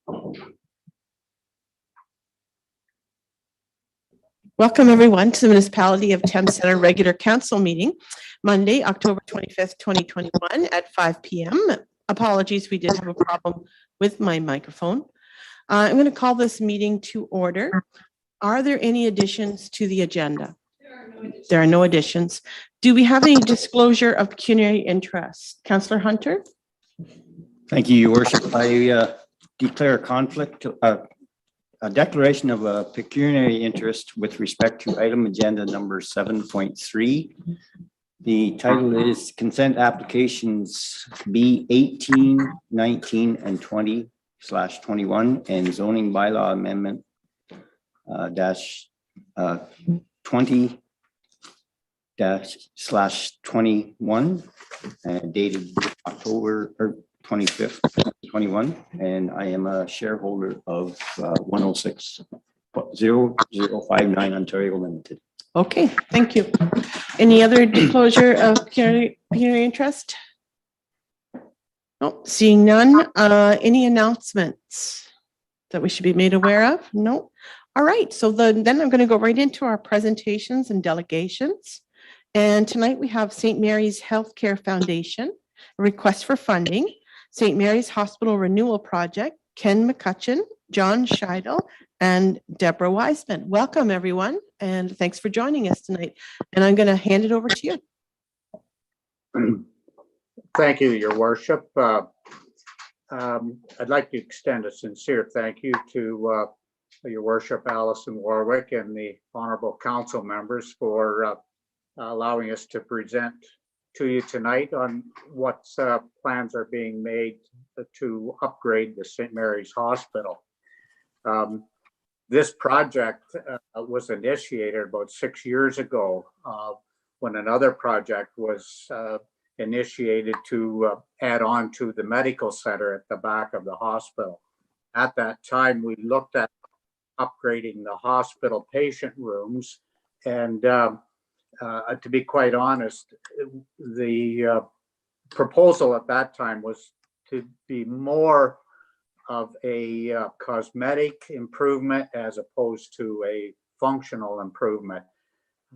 Welcome everyone to the Municipality of Thames Centre Regular Council meeting, Monday, October 25th, 2021 at 5 p.m. Apologies, we did have a problem with my microphone. I'm going to call this meeting to order. Are there any additions to the agenda? There are no additions. Do we have any disclosure of pecuniary interest? Councillor Hunter? Thank you, Your Worship. I declare a declaration of a pecuniary interest with respect to item agenda number 7.3. The title is Consent Applications B 18, 19, and 20/21 and Zoning Bylaw Amendment -20/21 dated October 25th, 2021, and I am a shareholder of 106.0059 Ontario Limited. Okay, thank you. Any other disclosure of pecuniary interest? No, seeing none. Any announcements that we should be made aware of? No. All right, so then I'm going to go right into our presentations and delegations. And tonight we have St. Mary's Healthcare Foundation, a request for funding, St. Mary's Hospital Renewal Project, Ken McCutcheon, John Scheidel, and Deborah Wiseman. Welcome, everyone, and thanks for joining us tonight. And I'm going to hand it over to you. Thank you, Your Worship. I'd like to extend a sincere thank you to Your Worship, Alison Warwick, and the honorable council members for allowing us to present to you tonight on what plans are being made to upgrade the St. Mary's Hospital. This project was initiated about 6 years ago when another project was initiated to add on to the medical center at the back of the hospital. At that time, we looked at upgrading the hospital patient rooms, and to be quite honest, the proposal at that time was to be more of a cosmetic improvement as opposed to a functional improvement.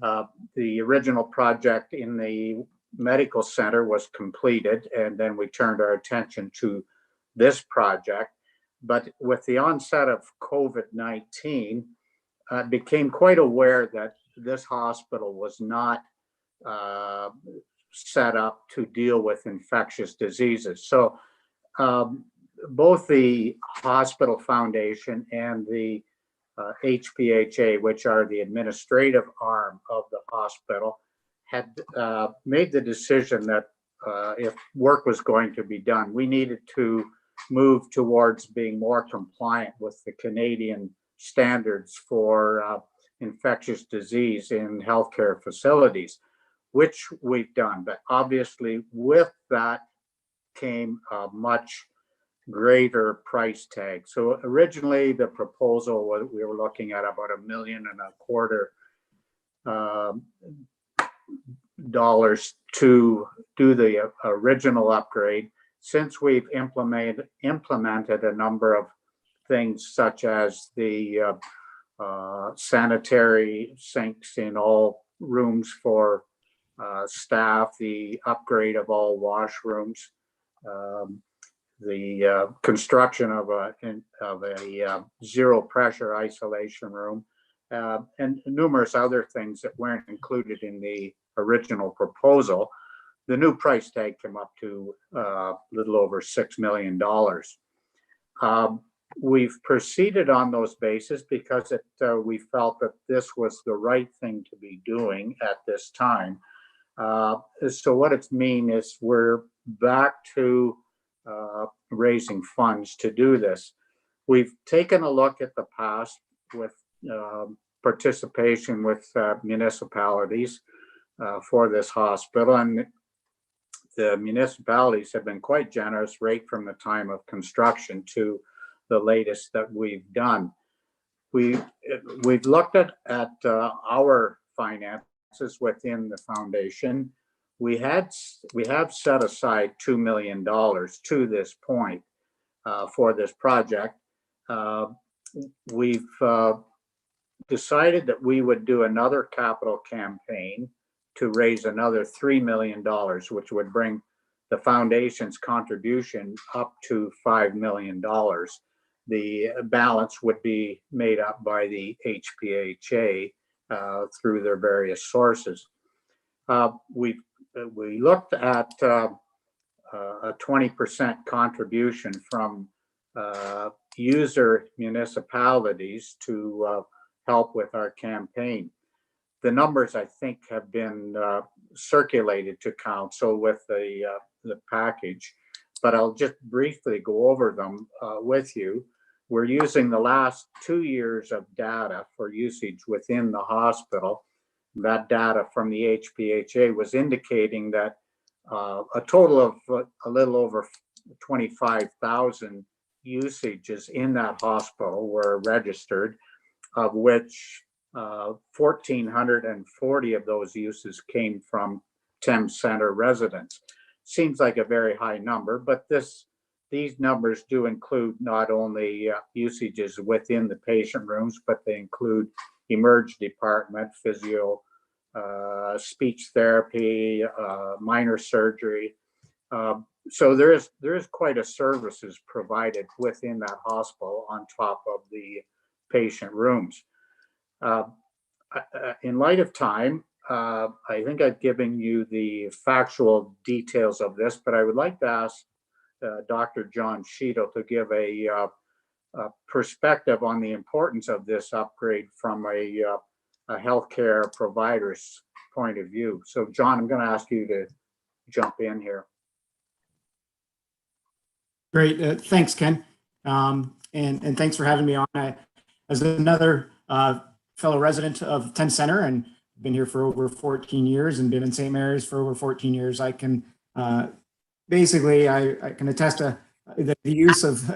The original project in the medical center was completed, and then we turned our attention to this project. But with the onset of COVID-19, I became quite aware that this hospital was not set up to deal with infectious diseases. So both the hospital foundation and the HPHA, which are the administrative arm of the hospital, had made the decision that if work was going to be done, we needed to move towards being more compliant with the Canadian standards for infectious disease in healthcare facilities, which we've done. But obviously with that came a much greater price tag. So originally the proposal was we were looking at about $1.25 million to do the original upgrade. Since we've implemented a number of things such as the sanitary sinks in all rooms for staff, the upgrade of all washrooms, the construction of a zero pressure isolation room, and numerous other things that weren't included in the original proposal, the new price tag came up to a little over $6 million. We've proceeded on those bases because we felt that this was the right thing to be doing at this time. So what it's mean is we're back to raising funds to do this. We've taken a look at the past with participation with municipalities for this hospital, and the municipalities have been quite generous right from the time of construction to the latest that we've done. We've looked at our finances within the foundation. We have set aside $2 million to this point for this project. we've decided that we would do another capital campaign to raise another $3 million, which would bring the foundation's contribution up to $5 million. The balance would be made up by the HPHA through their various sources. We looked at a 20% contribution from user municipalities to help with our campaign. The numbers, I think, have been circulated to council with the package, but I'll just briefly go over them with you. We're using the last 2 years of data for usage within the hospital. That data from the HPHA was indicating that a total of a little over 25,000 usages in that hospital were registered, of which 1,440 of those uses came from Thames Center residents. Seems like a very high number, but these numbers do include not only usages within the patient rooms, but they include emerge department, physio, speech therapy, minor surgery. So there is quite a services provided within that hospital on top of the patient rooms. In light of time, I think I've given you the factual details of this, but I would like to ask Dr. John Sheetal to give a perspective on the importance of this upgrade from a healthcare provider's point of view. So John, I'm going to ask you to jump in here. Great. Thanks, Ken. And thanks for having me on. As another fellow resident of Thames Center and been here for over 14 years and been in St. Mary's for over 14 years, I can basically, I can attest to the use of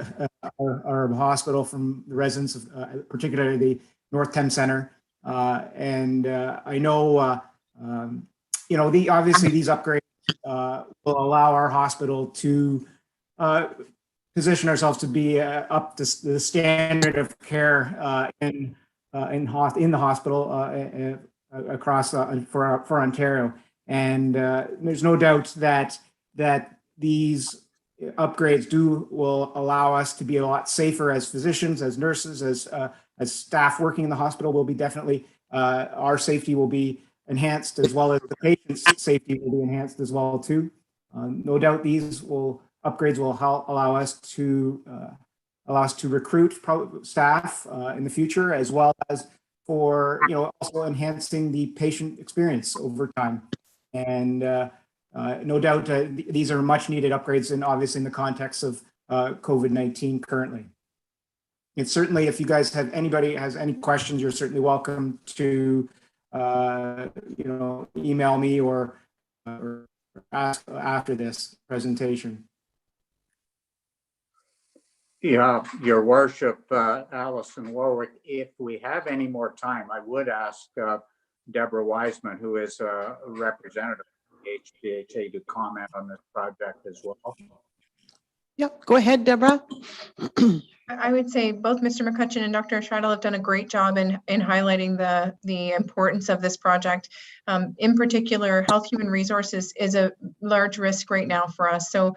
our hospital from the residents, of, particularly the North Thames Center. And I know, obviously these upgrades will allow our hospital to position ourselves to be up to the standard of care in the hospital across for Ontario. And there's no doubt that these upgrades will allow us to be a lot safer as physicians, as nurses, as staff working in the hospital. Will be definitely our safety will be enhanced, as well as the patient's safety will be enhanced as well too. No doubt these upgrades will help allow us to recruit staff in the future, as well as for also enhancing the patient experience over time. And no doubt these are much needed upgrades, and obviously in the context of COVID-19 currently. And certainly, if you guys anybody has any questions, you're certainly welcome to email me or ask after this presentation. Yeah, Your Worship, Alison Warwick, if we have any more time, I would ask Deborah Wiseman, who is a representative of the HPHA, to comment on this project as well. Yep, go ahead, Deborah. I would say both Mr. McCutcheon and Dr. Shridal have done a great job in highlighting the importance of this project. In particular, Health Human Resources is a large risk right now for us. So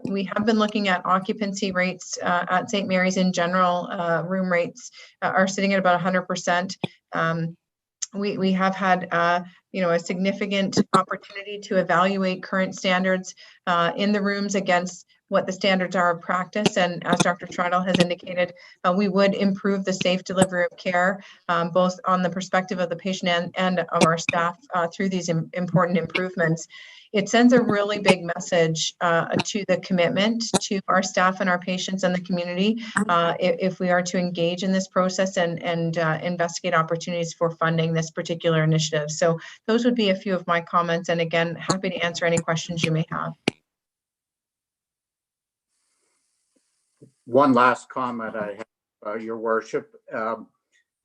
we have been looking at occupancy rates at St. Mary's in general. Room rates are sitting at about 100%. We have had a significant opportunity to evaluate current standards in the rooms against what the standards are of practice. And as Dr. Shridal has indicated, we would improve the safe delivery of care, both on the perspective of the patient and of our staff through these important improvements. It sends a really big message to the commitment to our staff and our patients and the community if we are to engage in this process and investigate opportunities for funding this particular initiative. So those would be a few of my comments. And again, happy to answer any questions you may have. One last comment I have, Your Worship.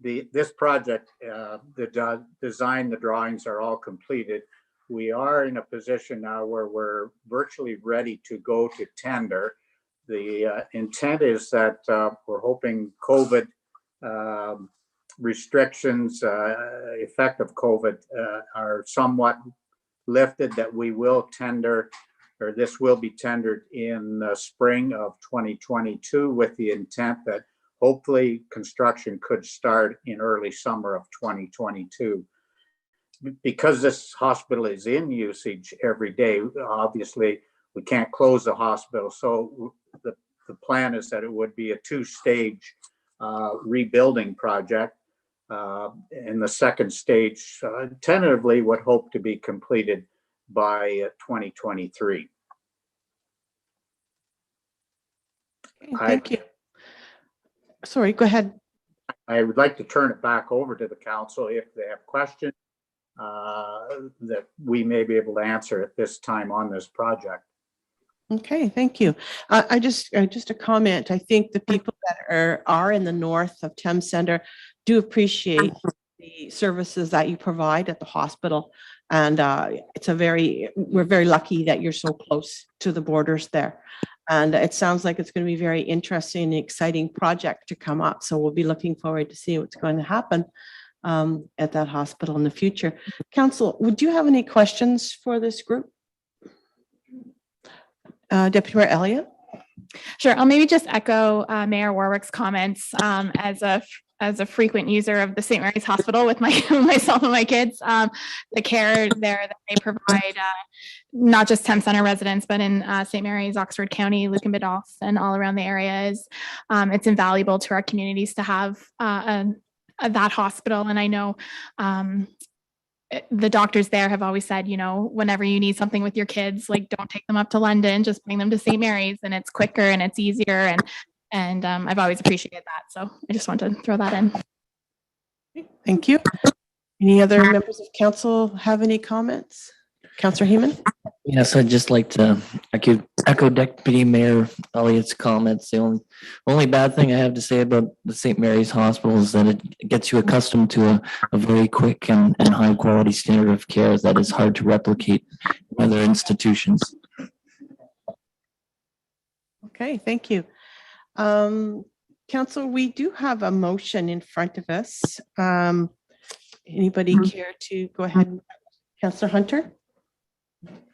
This project, the design, the drawings are all completed. We are in a position now where we're virtually ready to go to tender. The intent is that we're hoping COVID restrictions, effect of COVID, are somewhat lifted, that we will tender, or this will be tendered in the spring of 2022, with the intent that hopefully construction could start in early summer of 2022. Because this hospital is in usage every day, obviously we can't close the hospital. So the plan is that it would be a two-stage rebuilding project. And the second stage tentatively would hope to be completed by 2023. Okay, thank you. Sorry, go ahead. I would like to turn it back over to the council if they have questions that we may be able to answer at this time on this project. Okay, thank you. I just a comment. I think the people that are in the north of Thames Center do appreciate the services that you provide at the hospital, and we're very lucky that you're so close to the borders there. And it sounds like it's going to be a very interesting and exciting project to come up. So we'll be looking forward to see what's going to happen at that hospital in the future. Council, would you have any questions for this group? Deputy Mayor Elliott? Sure. I'll maybe just echo Mayor Warwick's comments as a frequent user of the St. Mary's Hospital with myself and my kids. The care there that they provide, not just Thames Center residents, but in St. Mary's, Oxford County, Lucan Biddulph, and all around the area it's invaluable to our communities to have that hospital. And I know the doctors there have always said, whenever you need something with your kids, like, don't take them up to London, just bring them to St. Mary's, and it's quicker and it's easier. And I've always appreciated that. So I just want to throw that in. Thank you. Any other members of council have any comments? Councillor Heeman? Yes, I'd just like to echo Deputy Mayor Elliott's comments. The only bad thing I have to say about the St. Mary's Hospital is that it gets you accustomed to a very quick and high quality standard of care that is hard to replicate in other institutions. Okay, thank you. Council, we do have a motion in front of us. Anybody care to go ahead? Councillor Hunter?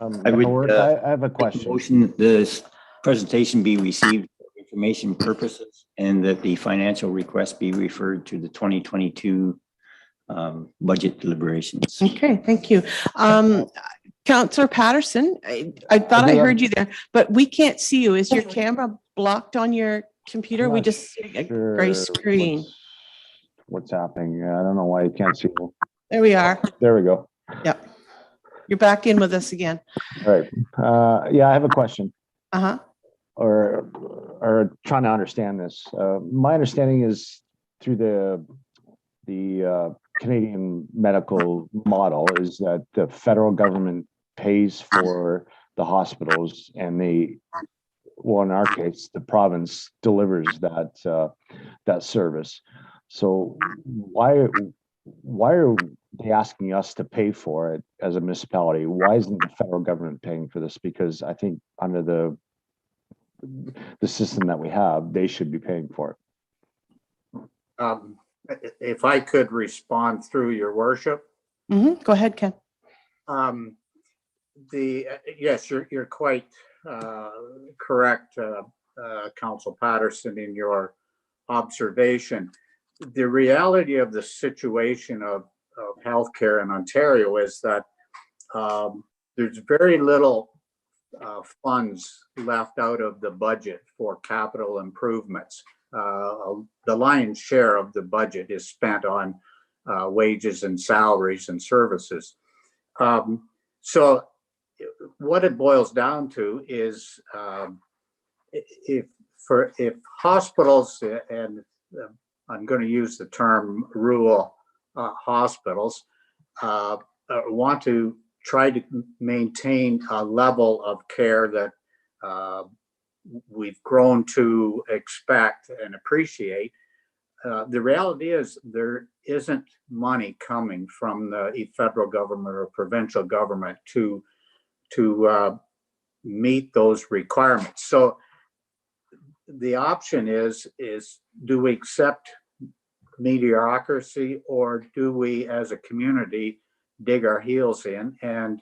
I would, I have a question. Motion that this presentation be received for information purposes and that the financial request be referred to the 2022 budget deliberations. Okay, thank you. Councillor Patterson, I thought I heard you there, but we can't see you. Is your camera blocked on your computer? We just see a gray screen. What's happening? I don't know why you can't see. There we are. There we go. Yep. You're back in with us again. All right. Yeah, I have a question. Uh-huh. Or trying to understand this. My understanding is through the Canadian medical model is that the federal government pays for the hospitals, and well, in our case, the province delivers that service. So why are they asking us to pay for it as a municipality? Why isn't the federal government paying for this? Because I think under the system that we have, they should be paying for it. If I could respond through your worship. Mm-hmm. Go ahead, Ken. Yes, you're quite correct, Council Patterson, in your observation. The reality of the situation of healthcare in Ontario is that there's very little funds left out of the budget for capital improvements. The lion's share of the budget is spent on wages and salaries and services. So what it boils down to is if hospitals, and I'm going to use the term rural hospitals, want to try to maintain a level of care that we've grown to expect and appreciate, the reality is there isn't money coming from the federal government or provincial government to meet those requirements. So the option is do we accept mediocrity, or do we as a community dig our heels in and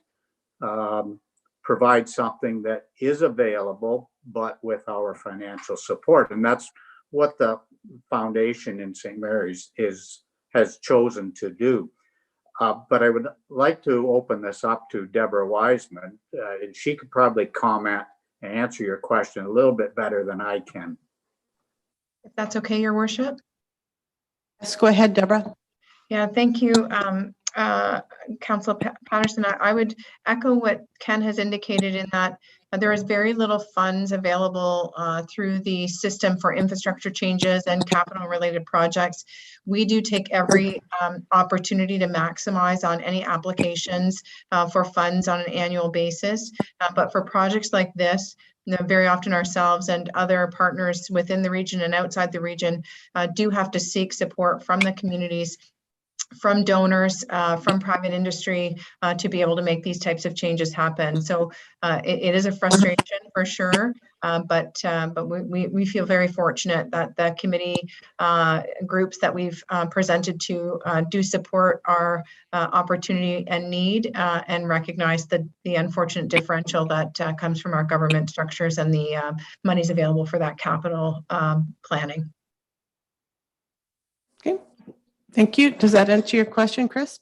provide something that is available, but with our financial support? And that's what the foundation in St. Mary's has chosen to do. But I would like to open this up to Deborah Wiseman, and she could probably comment and answer your question a little bit better than I can. If that's okay, Your Worship. Let's go ahead, Deborah. Yeah, thank you, Councillor Patterson. I would echo what Ken has indicated in that there is very little funds available through the system for infrastructure changes and capital related projects. We do take every opportunity to maximize on any applications for funds on an annual basis. But for projects like this, very often ourselves and other partners within the region and outside the region do have to seek support from the communities, from donors, from private industry to be able to make these types of changes happen. So it is a frustration for sure, but we feel very fortunate that the committee groups that we've presented to do support our opportunity and need and recognize the unfortunate differential that comes from our government structures and the monies available for that capital planning. Okay. Thank you. Does that answer your question, Chris?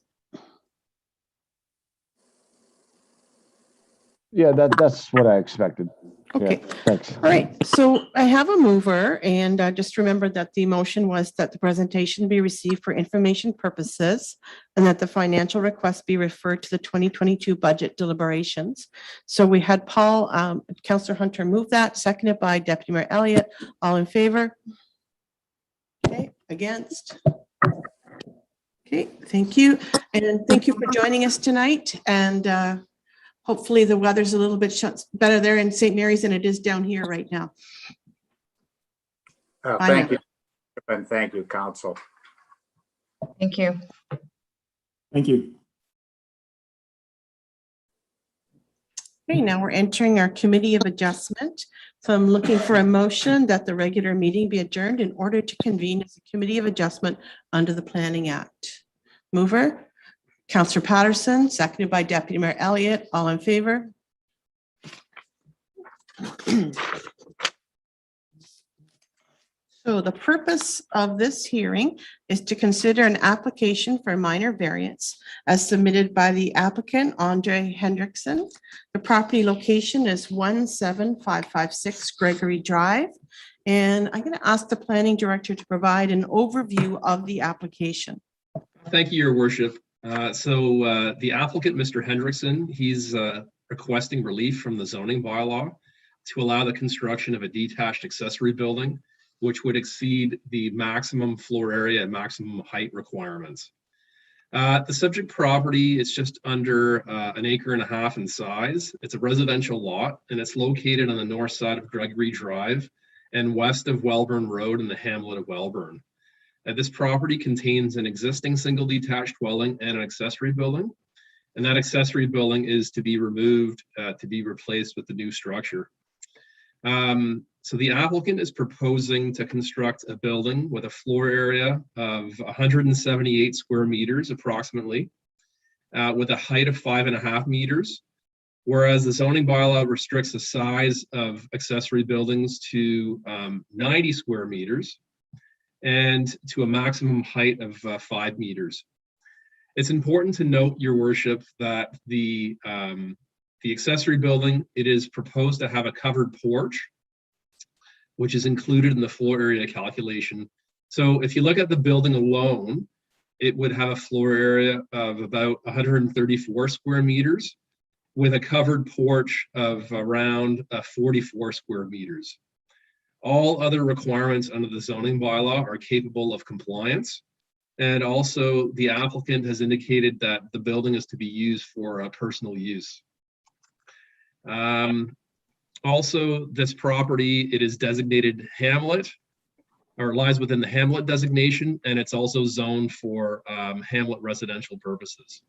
Yeah, that's what I expected. Okay. Yeah, thanks. All right. So I have a mover, and just remember that the motion was that the presentation be received for information purposes and that the financial request be referred to the 2022 budget deliberations. So we had Paul, Councillor Hunter move that, seconded by Deputy Mayor Elliott. All in favor? Okay. Against? Okay, thank you. And thank you for joining us tonight. And hopefully the weather's a little bit better there in St. Mary's than it is down here right now. Thank you, and thank you, Council. Thank you. Thank you. Okay, now we're entering our committee of adjustment. So I'm looking for a motion that the regular meeting be adjourned in order to convene as a committee of adjustment under the Planning Act. Mover, Councillor Patterson, seconded by Deputy Mayor Elliott. All in favor? So the purpose of this hearing is to consider an application for a minor variance as submitted by the applicant, Andre Hendrickson. The property location is 17556 Gregory Drive. And I'm going to ask the planning director to provide an overview of the application. Thank you, Your Worship. The applicant, Mr. Hendrickson, he's requesting relief from the zoning bylaw to allow the construction of a detached accessory building, which would exceed the maximum floor area and maximum height requirements. The subject property is just under 1.5 acres in size. It's a residential lot, and it's located on the north side of Gregory Drive and west of Welburn Road in the hamlet of Welburn. This property contains an existing single detached dwelling and an accessory building, and that accessory building is to be removed to be replaced with the new structure. So the applicant is proposing to construct a building with a floor area of 178 square meters approximately, with a height of 5.5 meters, whereas the zoning bylaw restricts the size of accessory buildings to 90 square meters and to a maximum height of 5 meters. It's important to note, Your Worship, that the accessory building, it is proposed to have a covered porch, which is included in the floor area calculation. So if you look at the building alone, it would have a floor area of about 134 square meters with a covered porch of around 44 square meters. All other requirements under the zoning bylaw are capable of compliance. And also the applicant has indicated that the building is to be used for personal use. Also, this property, it is designated hamlet, or lies within the hamlet designation, and it's also zoned for hamlet residential purposes.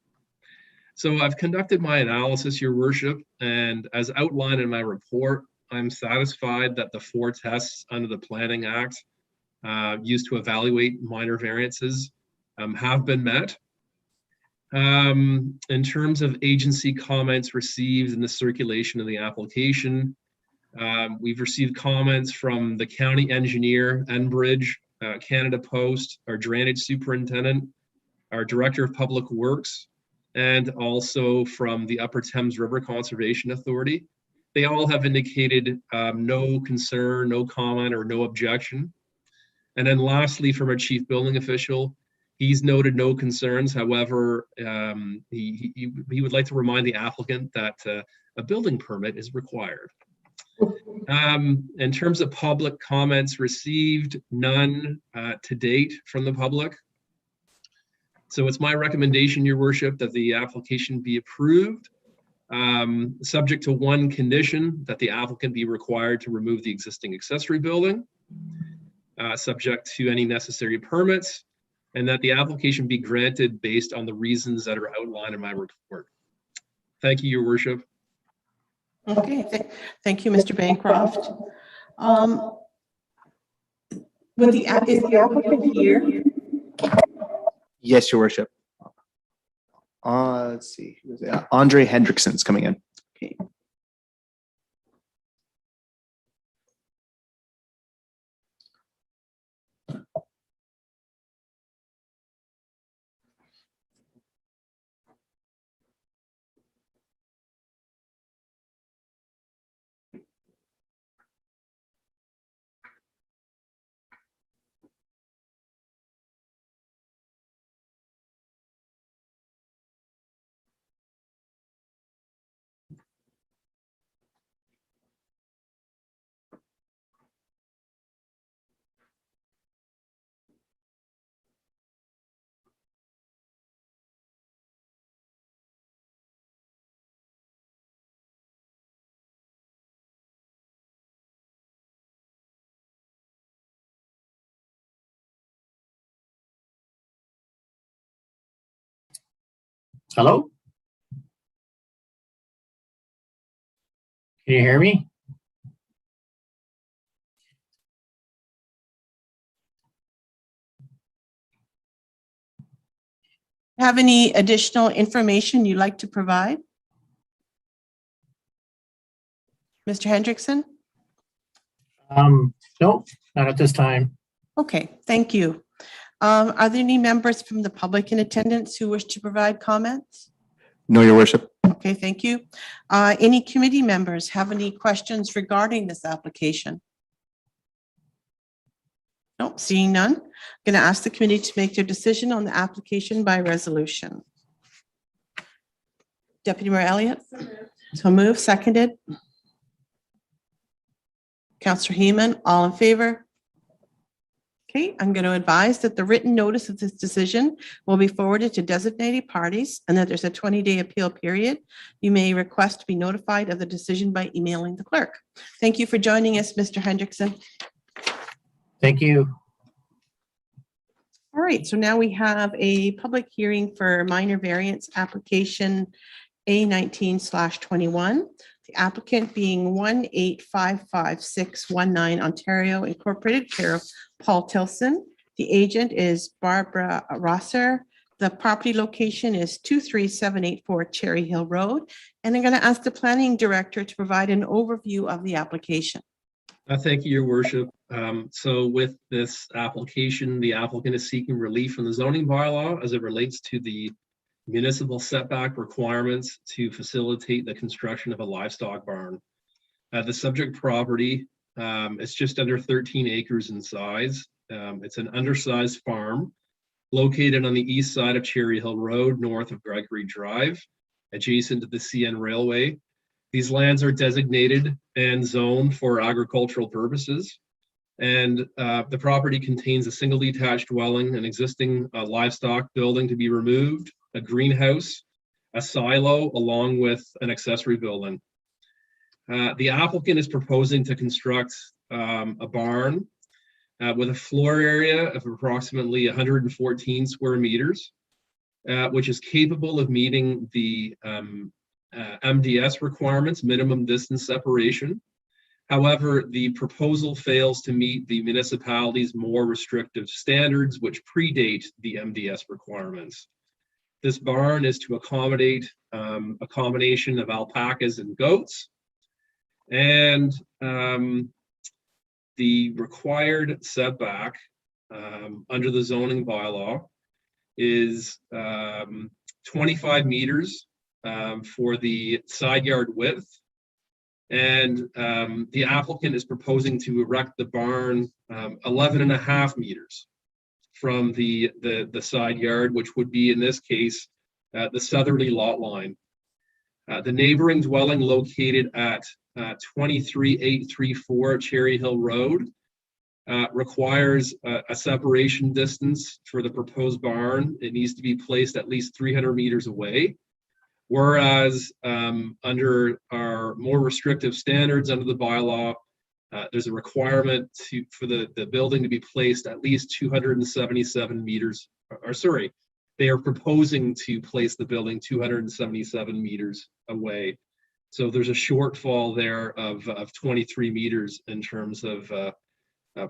So I've conducted my analysis, Your Worship, and as outlined in my report, I'm satisfied that the 4 tests under the Planning Act used to evaluate minor variances have been met. In terms of agency comments received in the circulation of the application, we've received comments from the county engineer, Enbridge, Canada Post, our drainage superintendent, our director of public works, and also from the Upper Thames River Conservation Authority. They all have indicated no concern, no comment, or no objection. And then lastly, from our chief building official, he's noted no concerns. However, he would like to remind the applicant that a building permit is required. In terms of public comments received, none to date from the public. So it's my recommendation, Your Worship, that the application be approved, subject to one condition, that the applicant be required to remove the existing accessory building, subject to any necessary permits, and that the application be granted based on the reasons that are outlined in my report. Thank you, Your Worship. Okay, thank you, Mr. Bancroft. Is the applicant here? Yes, Your Worship. Let's see. Who is it? Andre Hendrickson's coming in. Okay. Hello? Can you hear me? Have any additional information you'd like to provide? Mr. Hendrickson? No, not at this time. Okay, thank you. Are there any members from the public in attendance who wish to provide comments? No, Your Worship. Okay, thank you. Any committee members have any questions regarding this application? Nope, seeing none. I'm going to ask the committee to make their decision on the application by resolution. Deputy Mayor Elliott? So move, seconded. Councillor Heeman, all in favor? Okay, I'm going to advise that the written notice of this decision will be forwarded to designated parties and that there's a 20-day appeal period. You may request to be notified of the decision by emailing the clerk. Thank you for joining us, Mr. Hendrickson. Thank you. All right, so now we have a public hearing for minor variance application A19/21. The applicant being 1855619 Ontario Incorporated, care of Paul Tilson. The agent is Barbara Rosser. The property location is 23784 Cherry Hill Road. And I'm going to ask the planning director to provide an overview of the application. Thank you, Your Worship. So with this application, the applicant is seeking relief from the zoning bylaw as it relates to the municipal setback requirements to facilitate the construction of a livestock barn. The subject property is just under 13 acres in size. It's an undersized farm located on the east side of Cherry Hill Road, north of Gregory Drive, adjacent to the CN Railway. These lands are designated and zoned for agricultural purposes. And the property contains a single detached dwelling, an existing livestock building to be removed, a greenhouse, a silo, along with an accessory building. The applicant is proposing to construct a barn with a floor area of approximately 114 square meters, which is capable of meeting the MDS requirements, minimum distance separation, However, the proposal fails to meet the municipality's more restrictive standards, which predate the MDS requirements. This barn is to accommodate a combination of alpacas and goats. And the required setback under the zoning bylaw is 25 meters for the side yard width. And the applicant is proposing to erect the barn 11.5 meters from the side yard, which would be in this case the southerly lot line. The neighboring dwelling located at 23834 Cherry Hill Road requires a separation distance for the proposed barn. It needs to be placed at least 300 meters away. Whereas under our more restrictive standards under the bylaw, there's a requirement for the building to be placed at least 277 meters, or sorry, they are proposing to place the building 277 meters away. So there's a shortfall there of 23 meters in terms of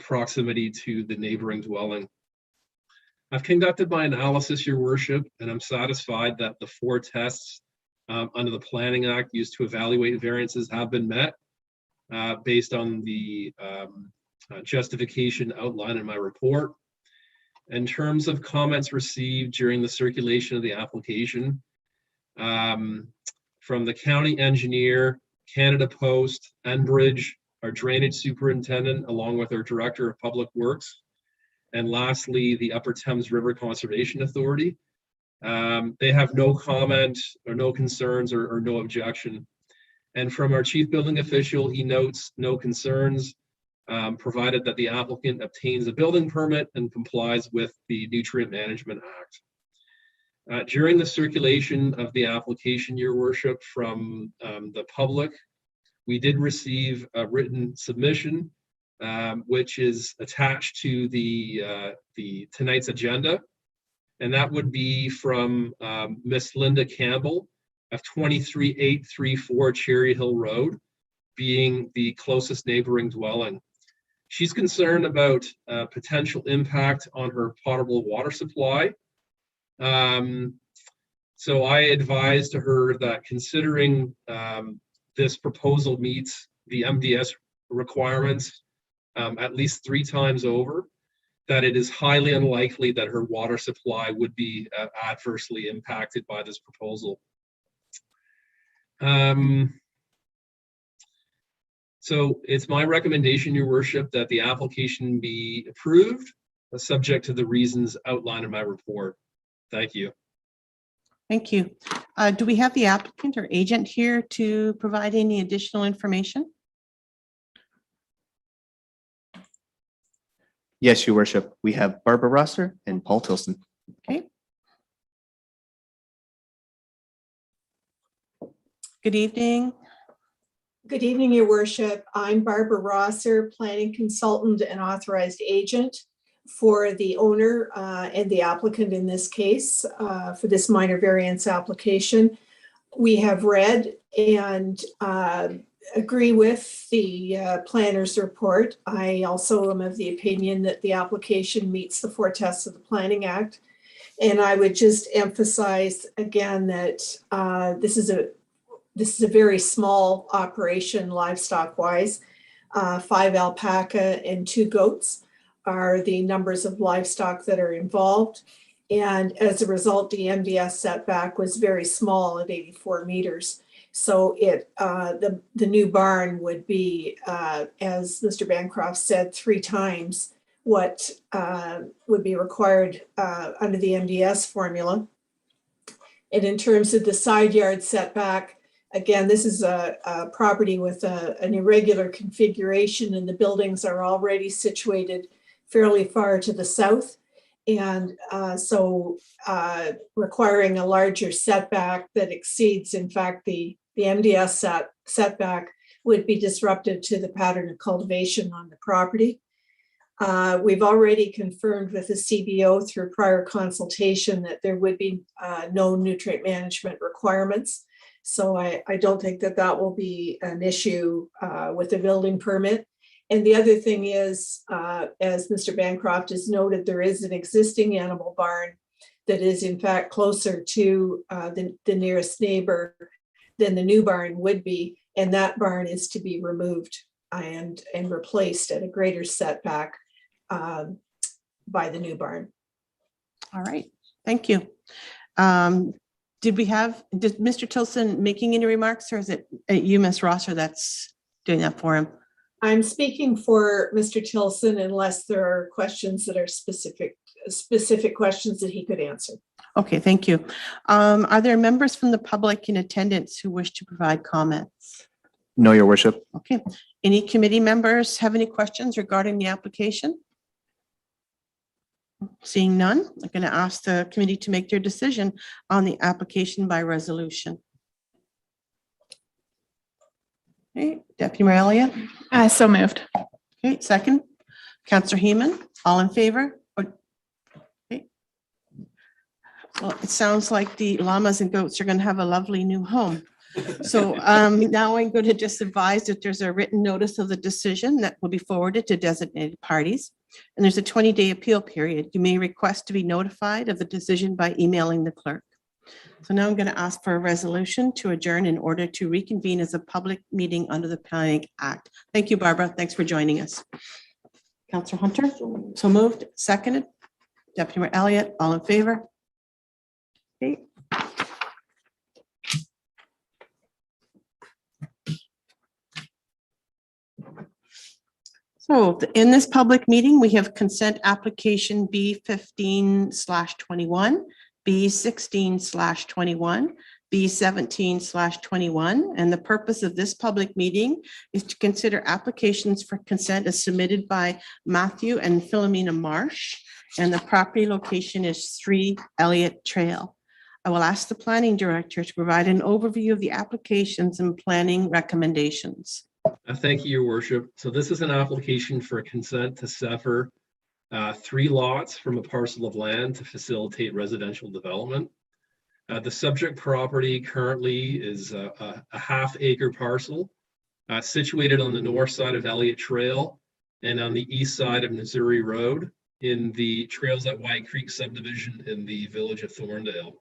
proximity to the neighboring dwelling. I've conducted my analysis, Your Worship, and I'm satisfied that the 4 tests under the Planning Act used to evaluate variances have been met based on the justification outlined in my report. In terms of comments received during the circulation of the application, from the county engineer, Canada Post, Enbridge, our drainage superintendent, along with our director of public works, and lastly, the Upper Thames River Conservation Authority. They have no comment or no concerns or no objection. And from our chief building official, he notes no concerns, provided that the applicant obtains a building permit and complies with the Nutrient Management Act. During the circulation of the application, Your Worship, from the public, we did receive a written submission, which is attached to the tonight's agenda. And that would be from Miss Linda Campbell of 23834 Cherry Hill Road, being the closest neighboring dwelling. She's concerned about potential impact on her potable water supply. So I advised to her that considering this proposal meets the MDS requirements at least 3 times over, that it is highly unlikely that her water supply would be adversely impacted by this proposal. So it's my recommendation, Your Worship, that the application be approved, subject to the reasons outlined in my report. Thank you. Thank you. Do we have the applicant or agent here to provide any additional information? Yes, Your Worship. We have Barbara Rosser and Paul Tilson. Okay. Good evening. Good evening, Your Worship. I'm Barbara Rosser, planning consultant and authorized agent for the owner and the applicant in this case for this minor variance application. We have read and agree with the planner's report. I also am of the opinion that the application meets the 4 tests of the Planning Act. And I would just emphasize again that this is a very small operation livestock wise. 5 alpaca and 2 goats are the numbers of livestock that are involved. And as a result, the MDS setback was very small at 84 meters. So the new barn would be, as Mr. Bancroft said, 3 times what would be required under the MDS formula. And in terms of the side yard setback, again, this is a property with an irregular configuration, and the buildings are already situated fairly far to the south. And so requiring a larger setback that exceeds, in fact, the MDS setback would be disruptive to the pattern of cultivation on the property. We've already confirmed with the CBO through prior consultation that there would be no nutrient management requirements. So I don't think that that will be an issue with the building permit. And the other thing is, as Mr. Bancroft has noted, there is an existing animal barn that is in fact closer to the nearest neighbor than the new barn would be. And that barn is to be removed and replaced at a greater setback by the new barn. All right, thank you. Did Mr. Tilson making any remarks, or is it you, Ms. Rosser, that's doing that for him? I'm speaking for Mr. Tilson unless there are questions that are specific questions that he could answer. Okay, thank you. Are there members from the public in attendance who wish to provide comments? No, Your Worship. Okay, any committee members have any questions regarding the application? Seeing none, I'm going to ask the committee to make their decision on the application by resolution. Okay, Deputy Mayor Elliott. So moved. Okay, second. Councillor Heeman, all in favor? Okay. Well, it sounds like the llamas and goats are going to have a lovely new home. So now I'm going to just advise that there's a written notice of the decision that will be forwarded to designated parties. And there's a 20-day appeal period. You may request to be notified of the decision by emailing the clerk. So now I'm going to ask for a resolution to adjourn in order to reconvene as a public meeting under the Planning Act. Thank you, Barbara. Thanks for joining us. Councillor Hunter, so moved, seconded. Deputy Mayor Elliott, all in favor? Okay. So in this public meeting, we have consent application B15/21, B16/21, B17/21. And the purpose of this public meeting is to consider applications for consent as submitted by Matthew and Philomena Marsh. And the property location is 3 Elliott Trail. I will ask the planning director to provide an overview of the applications and planning recommendations. Thank you, Your Worship. So this is an application for a consent to sever 3 lots from a parcel of land to facilitate residential development. The subject property currently is a half-acre parcel situated on the north side of Elliott Trail and on the east side of Missouri Road in the Trails at White Creek subdivision in the village of Thorndale.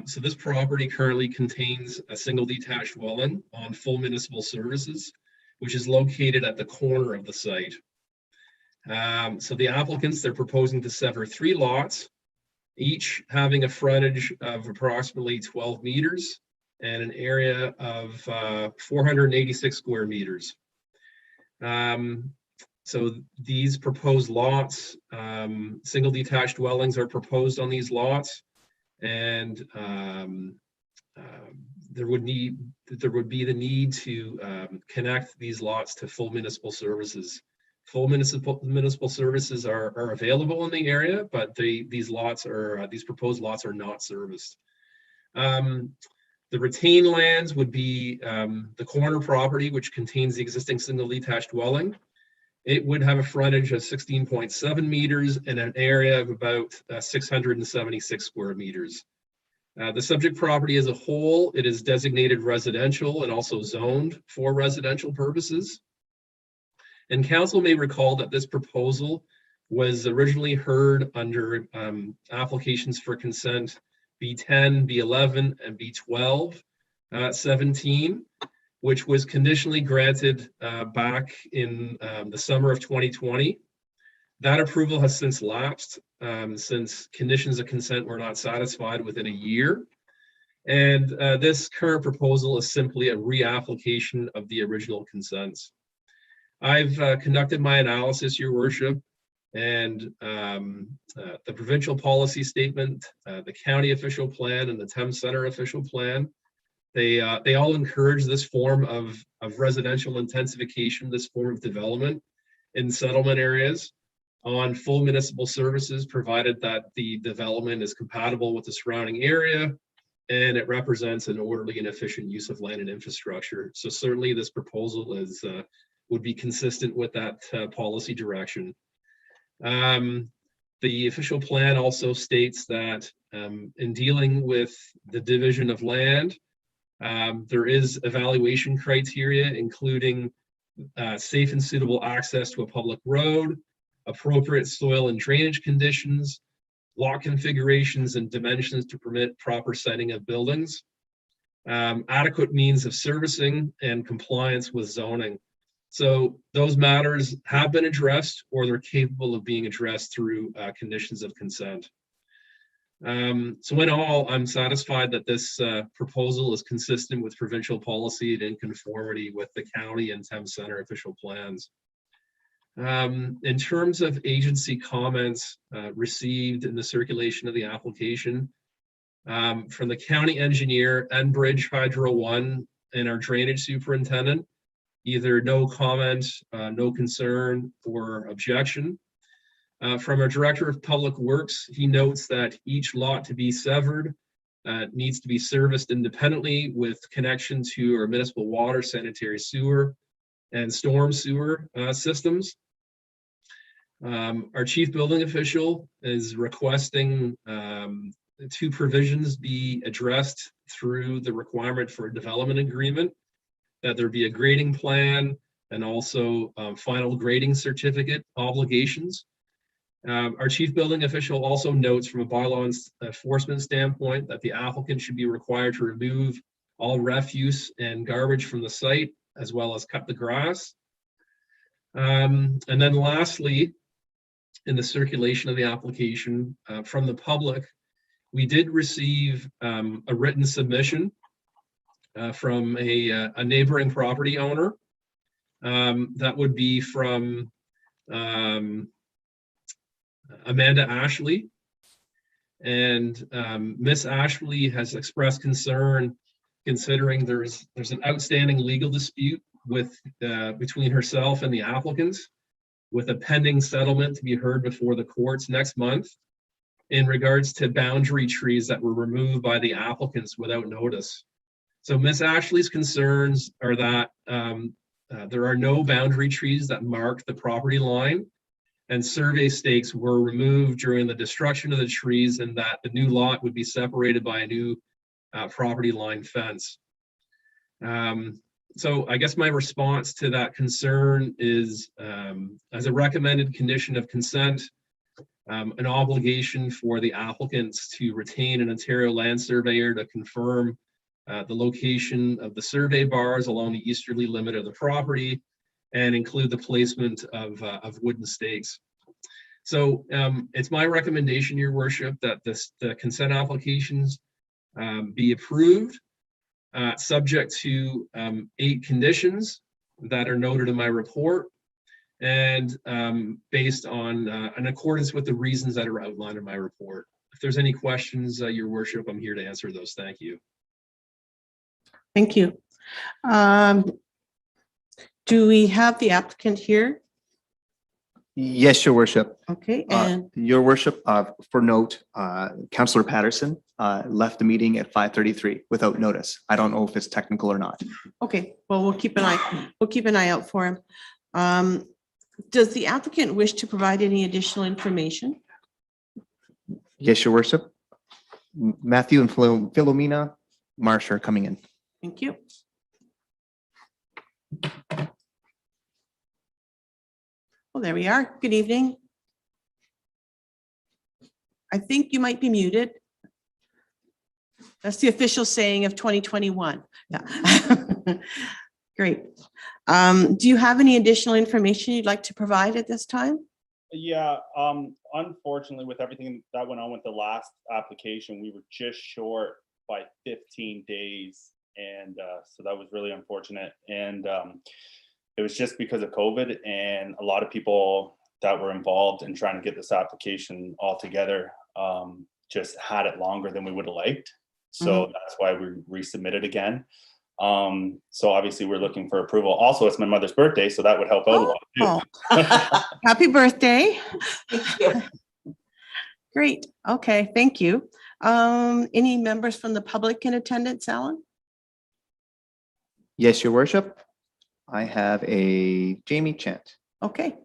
So this property currently contains a single detached dwelling on full municipal services, which is located at the corner of the site. So the applicants, they're proposing to sever 3 lots, each having a frontage of approximately 12 meters and an area of 486 square meters. So these proposed lots, single detached dwellings are proposed on these lots. And there would be the need to connect these lots to full municipal services. Full municipal services are available in the area, but these proposed lots are not serviced. The retained lands would be the corner property, which contains the existing single detached dwelling. It would have a frontage of 16.7 meters and an area of about 676 square meters. The subject property as a whole, it is designated residential and also zoned for residential purposes. And council may recall that this proposal was originally heard under applications for consent B10, B11, and B12, 17. Which was conditionally granted back in the summer of 2020. That approval has since lapsed since conditions of consent were not satisfied within a year. And this current proposal is simply a reapplication of the original consents. I've conducted my analysis, Your Worship, and the provincial policy statement, the county official plan, and the Thames Center official plan. They all encourage this form of residential intensification, this form of development in settlement areas on full municipal services, provided that the development is compatible with the surrounding area and it represents an orderly and efficient use of land and infrastructure. So certainly this proposal would be consistent with that policy direction. The official plan also states that in dealing with the division of land, There is evaluation criteria, including safe and suitable access to a public road, appropriate soil and drainage conditions, lot configurations and dimensions to permit proper siting of buildings, adequate means of servicing, and compliance with zoning. So those matters have been addressed, or they're capable of being addressed through conditions of consent. So in all, I'm satisfied that this proposal is consistent with provincial policy and in conformity with the county and Thames Centre official plans. In terms of agency comments received in the circulation of the application, from the county engineer, Enbridge Hydro One, and our drainage superintendent, either no comment, no concern, or objection. From our director of public works, he notes that each lot to be severed needs to be serviced independently with connection to our municipal water, sanitary sewer, and storm sewer systems. Our chief building official is requesting two provisions be addressed through the requirement for a development agreement, that there be a grading plan and also final grading certificate obligations. Our chief building official also notes from a bylaw enforcement standpoint that the applicant should be required to remove all refuse and garbage from the site, as well as cut the grass. And then lastly, in the circulation of the application from the public, we did receive a written submission from a neighboring property owner. That would be from Amanda Ashley. And Miss Ashley has expressed concern considering there's an outstanding legal dispute with between herself and the applicants, with a pending settlement to be heard before the courts next month in regards to boundary trees that were removed by the applicants without notice. So Miss Ashley's concerns are that there are no boundary trees that mark the property line, and survey stakes were removed during the destruction of the trees, and that the new lot would be separated by a new property line fence. So I guess my response to that concern is, as a recommended condition of consent, an obligation for the applicants to retain an Ontario land surveyor to confirm the location of the survey bars along the easterly limit of the property and include the placement of wooden stakes. So it's my recommendation, Your Worship, that the consent applications be approved, subject to 8 conditions that are noted in my report, and based on in accordance with the reasons that are outlined in my report. If there's any questions, Your Worship, I'm here to answer those. Thank you. Thank you. Do we have the applicant here? Yes, Your Worship. Okay, and Your Worship, for note, Councillor Patterson left the meeting at 5:33 without notice. I don't know if it's technical or not. okay, well, we'll keep an eye out for him. Does the applicant wish to provide any additional information? Yes, Your Worship. Matthew and Philomena Marsh are coming in. Thank you. Well, there we are. Good evening. I think you might be muted. That's the official saying of 2021. Yeah. Great. Do you have any additional information you'd like to provide at this time? Yeah, unfortunately, with everything that went on with the last application, we were just short by 15 days. And so that was really unfortunate. And it was just because of COVID, and a lot of people that were involved in trying to get this application all together just had it longer than we would have liked. So that's why we resubmitted again. So obviously we're looking for approval. Also, it's my mother's birthday, so that would help out a lot too. Happy birthday. Thank you. Great. Okay, thank you. Any members from the public in attendance, Alan? Yes, Your Worship. I have a Jamie Chant. Okay.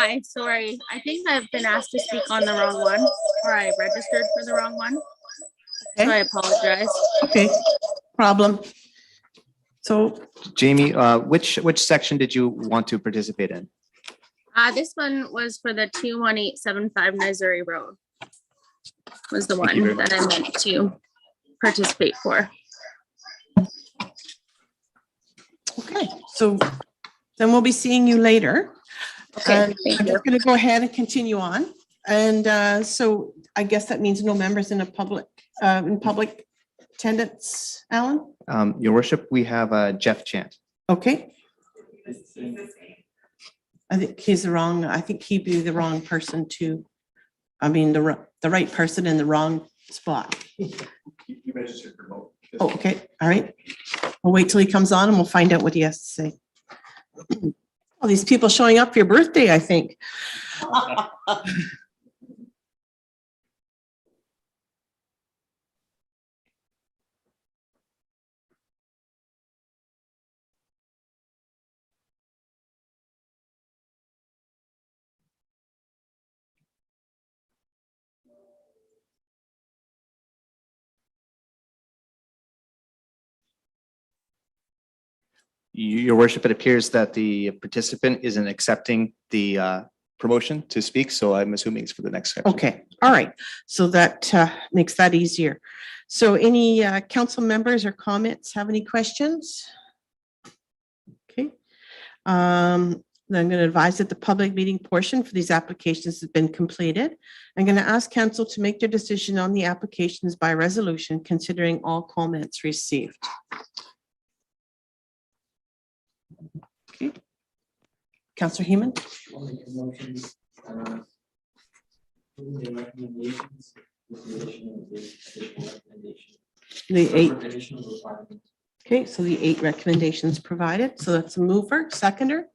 Hi, sorry. I think I've been asked to speak on the wrong one, or I registered for the wrong one. So I Okay, apologize. okay, problem. So, Jamie, which section did you want to participate in? This one was for the 21875 Missouri Road. Was the Thank you very one that I meant to participate for. okay, so then we'll be seeing you later. Okay, And thank I'm you. just going to go ahead and continue on. And so I guess that means no members in public attendance, Alan? Your worship, we have Jeff Chant. Okay. I think he's the wrong, I think he'd be the wrong person to, I mean, the right person in the wrong spot. You registered for both. Oh, okay, all right. We'll wait till he comes on and we'll find out what he has to say. All these people showing up for your birthday, I think. Your worship, it appears that the participant isn't accepting the promotion to speak, so I'm assuming it's for the next section. Okay, all right. So that makes that easier. So any council members or comments have any questions? Okay. Then I'm going to advise that the public meeting portion for these applications has been completed. I'm going to ask council to make their decision on the applications by resolution, considering all comments received. Okay. Councillor Heeman? The 8. Okay, so the 8 recommendations provided. So that's a mover, seconder.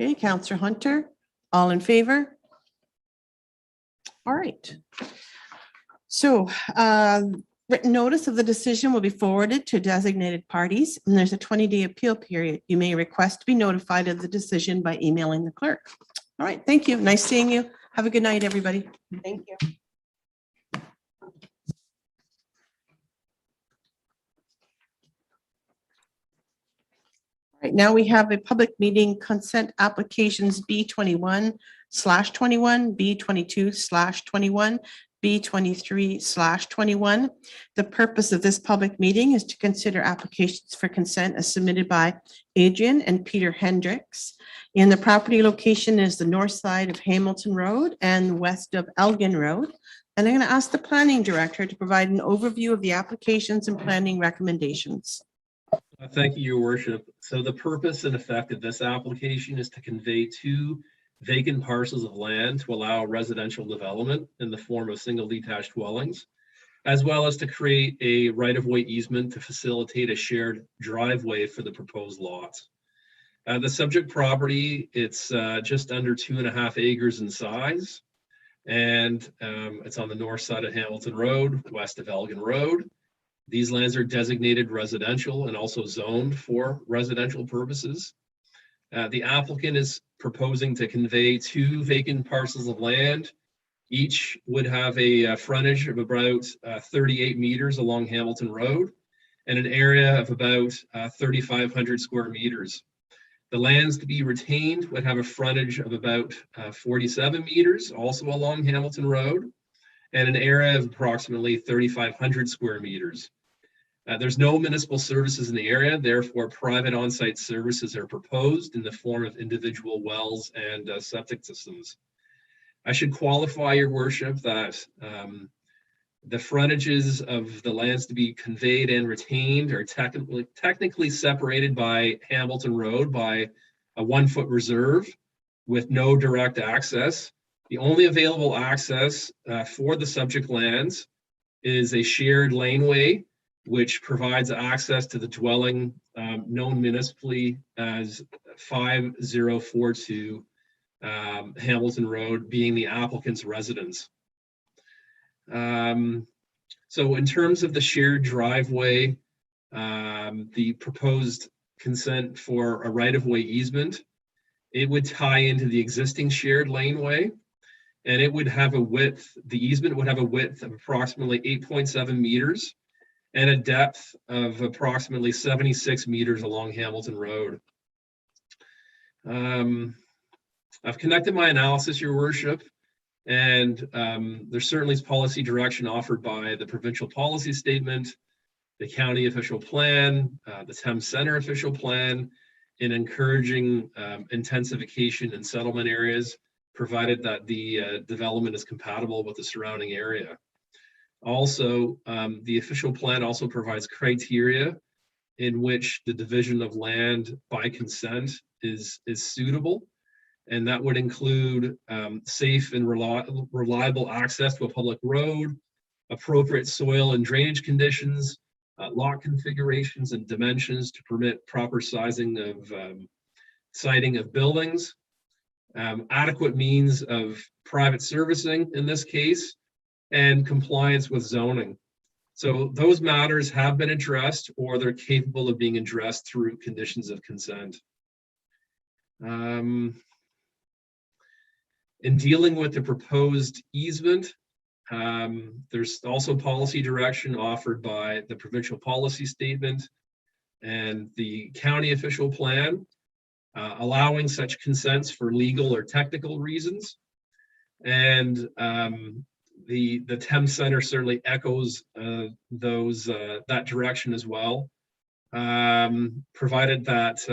Okay, Councillor Hunter, all in favor? All right. So written notice of the decision will be forwarded to designated parties, and there's a 20-day appeal period. You may request to be notified of the decision by emailing the clerk. All right, thank you. Nice seeing you. Have a good night, everybody. Thank you. Right now we have a public meeting consent applications B21/21, B22/21, B23/21. The purpose of this public meeting is to consider applications for consent as submitted by Adrian and Peter Hendricks. And the property location is the north side of Hamilton Road and west of Elgin Road. And I'm going to ask the planning director to provide an overview of the applications and planning recommendations. Thank you, Your Worship. So the purpose and effect of this application is to convey 2 vacant parcels of land to allow residential development in the form of single detached dwellings, as well as to create a right-of-way easement to facilitate a shared driveway for the proposed lots. The subject property, it's just under 2.5 acres in size, and it's on the north side of Hamilton Road, west of Elgin Road. These lands are designated residential and also zoned for residential purposes. The applicant is proposing to convey 2 vacant parcels of land. Each would have a frontage of about 38 meters along Hamilton Road and an area of about 3,500 square meters. The lands to be retained would have a frontage of about 47 meters, also along Hamilton Road, and an area of approximately 3,500 square meters. There's no municipal services in the area, therefore private on-site services are proposed in the form of individual wells and septic systems. I should qualify, Your Worship, that the frontages of the lands to be conveyed and retained are technically separated by Hamilton Road by a 1-foot reserve with no direct access. The only available access for the subject lands is a shared laneway, which provides access to the dwelling known municipally as 5042 Hamilton Road, being the applicant's residence. So in terms of the shared driveway, the proposed consent for a right-of-way easement It would tie into the existing shared laneway, and it would have a width, the easement would have a width of approximately 8.7 meters and a depth of approximately 76 meters along Hamilton Road. I've connected my analysis, Your Worship, and there certainly is policy direction offered by the provincial policy statement, the county official plan, the Thames Center official plan, in encouraging intensification in settlement areas, provided that the development is compatible with the surrounding area. Also, the official plan also provides criteria in which the division of land by consent is suitable. And that would include safe and reliable access to a public road, appropriate soil and drainage conditions, lot configurations and dimensions to permit proper sizing of siting of buildings, adequate means of private servicing in this case, and compliance with zoning. So those matters have been addressed, or they're capable of being addressed through conditions of consent. In dealing with the proposed easement, there's also policy direction offered by the provincial policy statement and the county official plan, allowing such consents for legal or technical reasons. And the Thames Center certainly echoes that direction as well, provided that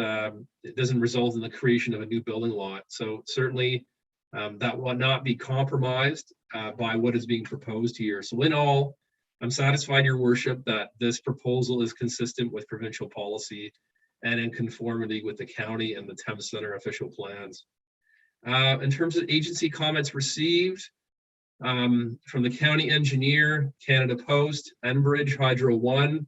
it doesn't result in the creation of a new building lot. So certainly that will not be compromised by what is being proposed here. So in all, I'm satisfied, Your Worship, that this proposal is consistent with provincial policy and in conformity with the county and the Thames Center official plans. In terms of agency comments received, from the county engineer, Canada Post, Enbridge, Hydro One,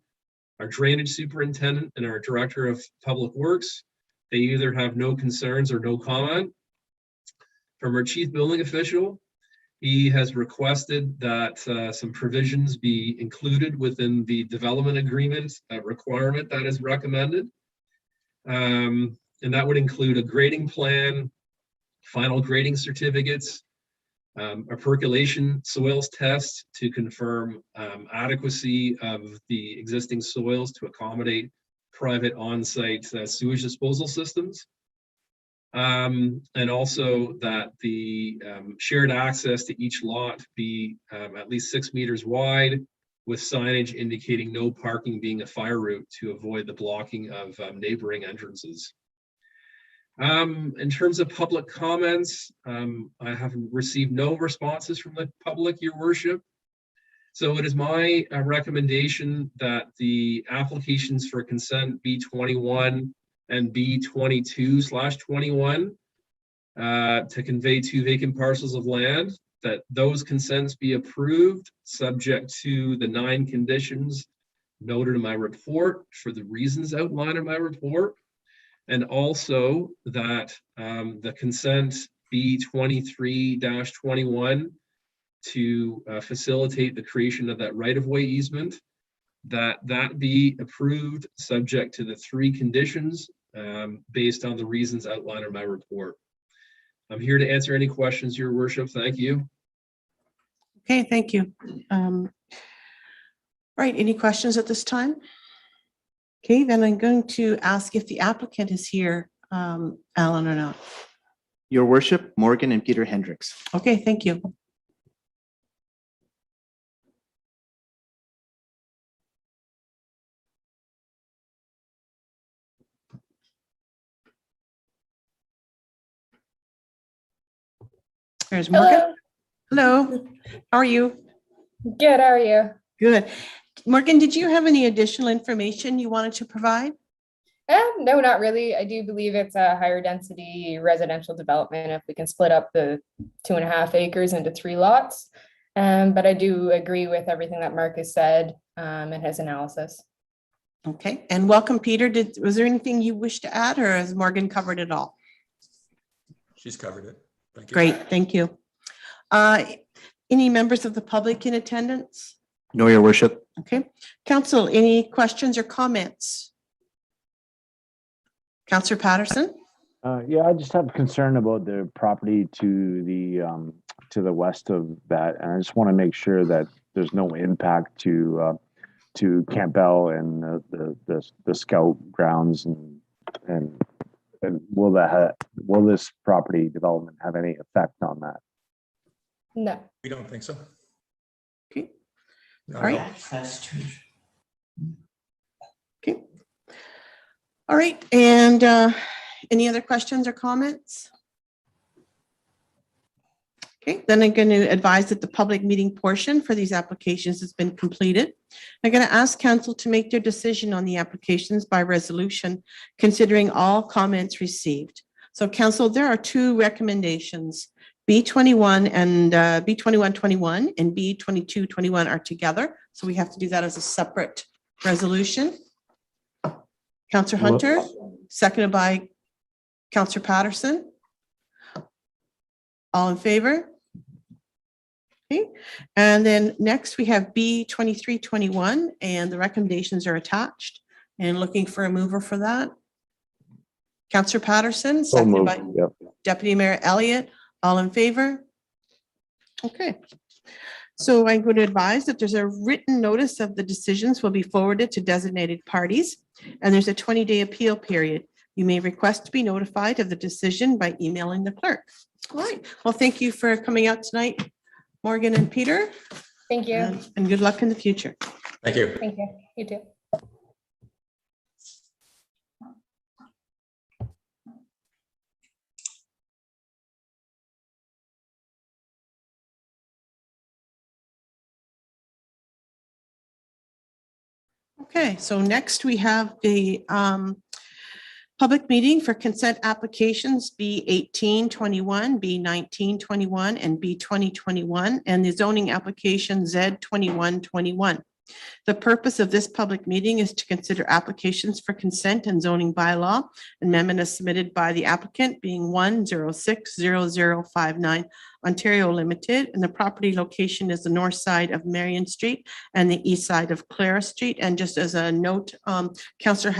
our drainage superintendent, and our director of public works, they either have no concerns or no comment. From our chief building official, he has requested that some provisions be included within the development agreement requirement that is recommended. And that would include a grading plan, final grading certificates, a percolation soils test to confirm adequacy of the existing soils to accommodate private on-site sewage disposal systems. And also that the shared access to each lot be at least 6 meters wide, with signage indicating no parking being a fire route to avoid the blocking of neighboring entrances. In terms of public comments, I have received no responses from the public, Your Worship. So it is my recommendation that the applications for consent B21 and B22/21 to convey 2 vacant parcels of land, that those consents be approved subject to the 9 conditions noted in my report for the reasons outlined in my report. And also that the consent B23/21 to facilitate the creation of that right-of-way easement, that be approved subject to the 3 conditions based on the reasons outlined in my report. I'm here to answer any questions, Your Worship. Thank you. Okay, thank you. Right, any questions at this time? Okay, then I'm going to ask if the applicant is here, Alan, or not. Your Worship, Morgan and Peter Hendricks. Okay, thank you. There's Morgan. Hello, how are you? Good, how are you? Good. Morgan, did you have any additional information you wanted to provide? No, not really. I do believe it's a higher density residential development if we can split up the 2.5 acres into 3 lots. But I do agree with everything that Mark has said in his analysis. Okay, and welcome, Peter. Was there anything you wish to add, or has Morgan covered it all? She's covered it. Thank you. Great, thank you. Any members of the public in attendance? No, Your Worship. Okay, council, any questions or comments? Councillor Patterson? Yeah, I just have concern about the property to the west of that, and I just want to make sure that there's no impact to Campbell and the Scout grounds, and will this property development have any effect on that? No. We don't think so. Okay. Not All right. at all. Okay. All right. And any other questions or comments? Okay, then I'm going to advise that the public meeting portion for these applications has been completed. I'm going to ask council to make their decision on the applications by resolution, considering all comments received. So council, there are two recommendations. B21 and B2121 and B2221 are together. So we have to do that as a separate resolution. Councillor Hunter, seconded by Councillor Patterson. All in favor? Okay, and then next we have B2321 and the recommendations are attached and looking for a mover for that. Councillor Patterson, So seconded moved. by Yep. Deputy Mayor Elliott. All in favor? Okay. So I'm going to advise that there's a written notice of the decisions will be forwarded to designated parties, and there's a 20-day appeal period. You may request to be notified of the decision by emailing the clerk. All right. Well, thank you for coming out tonight, Morgan and Peter. Thank you. And good luck in the future. Thank you. Thank you. You too. Okay, so next we have the public meeting for consent applications B1821, B1921, and B2021, and the zoning application Z2121. The purpose of this public meeting is to consider applications for consent and zoning bylaw amendment as submitted by the applicant being 1060059 Ontario Limited, and the property location is the north side of Marion Street and the east side of Clara Street. And just as a note, Councillor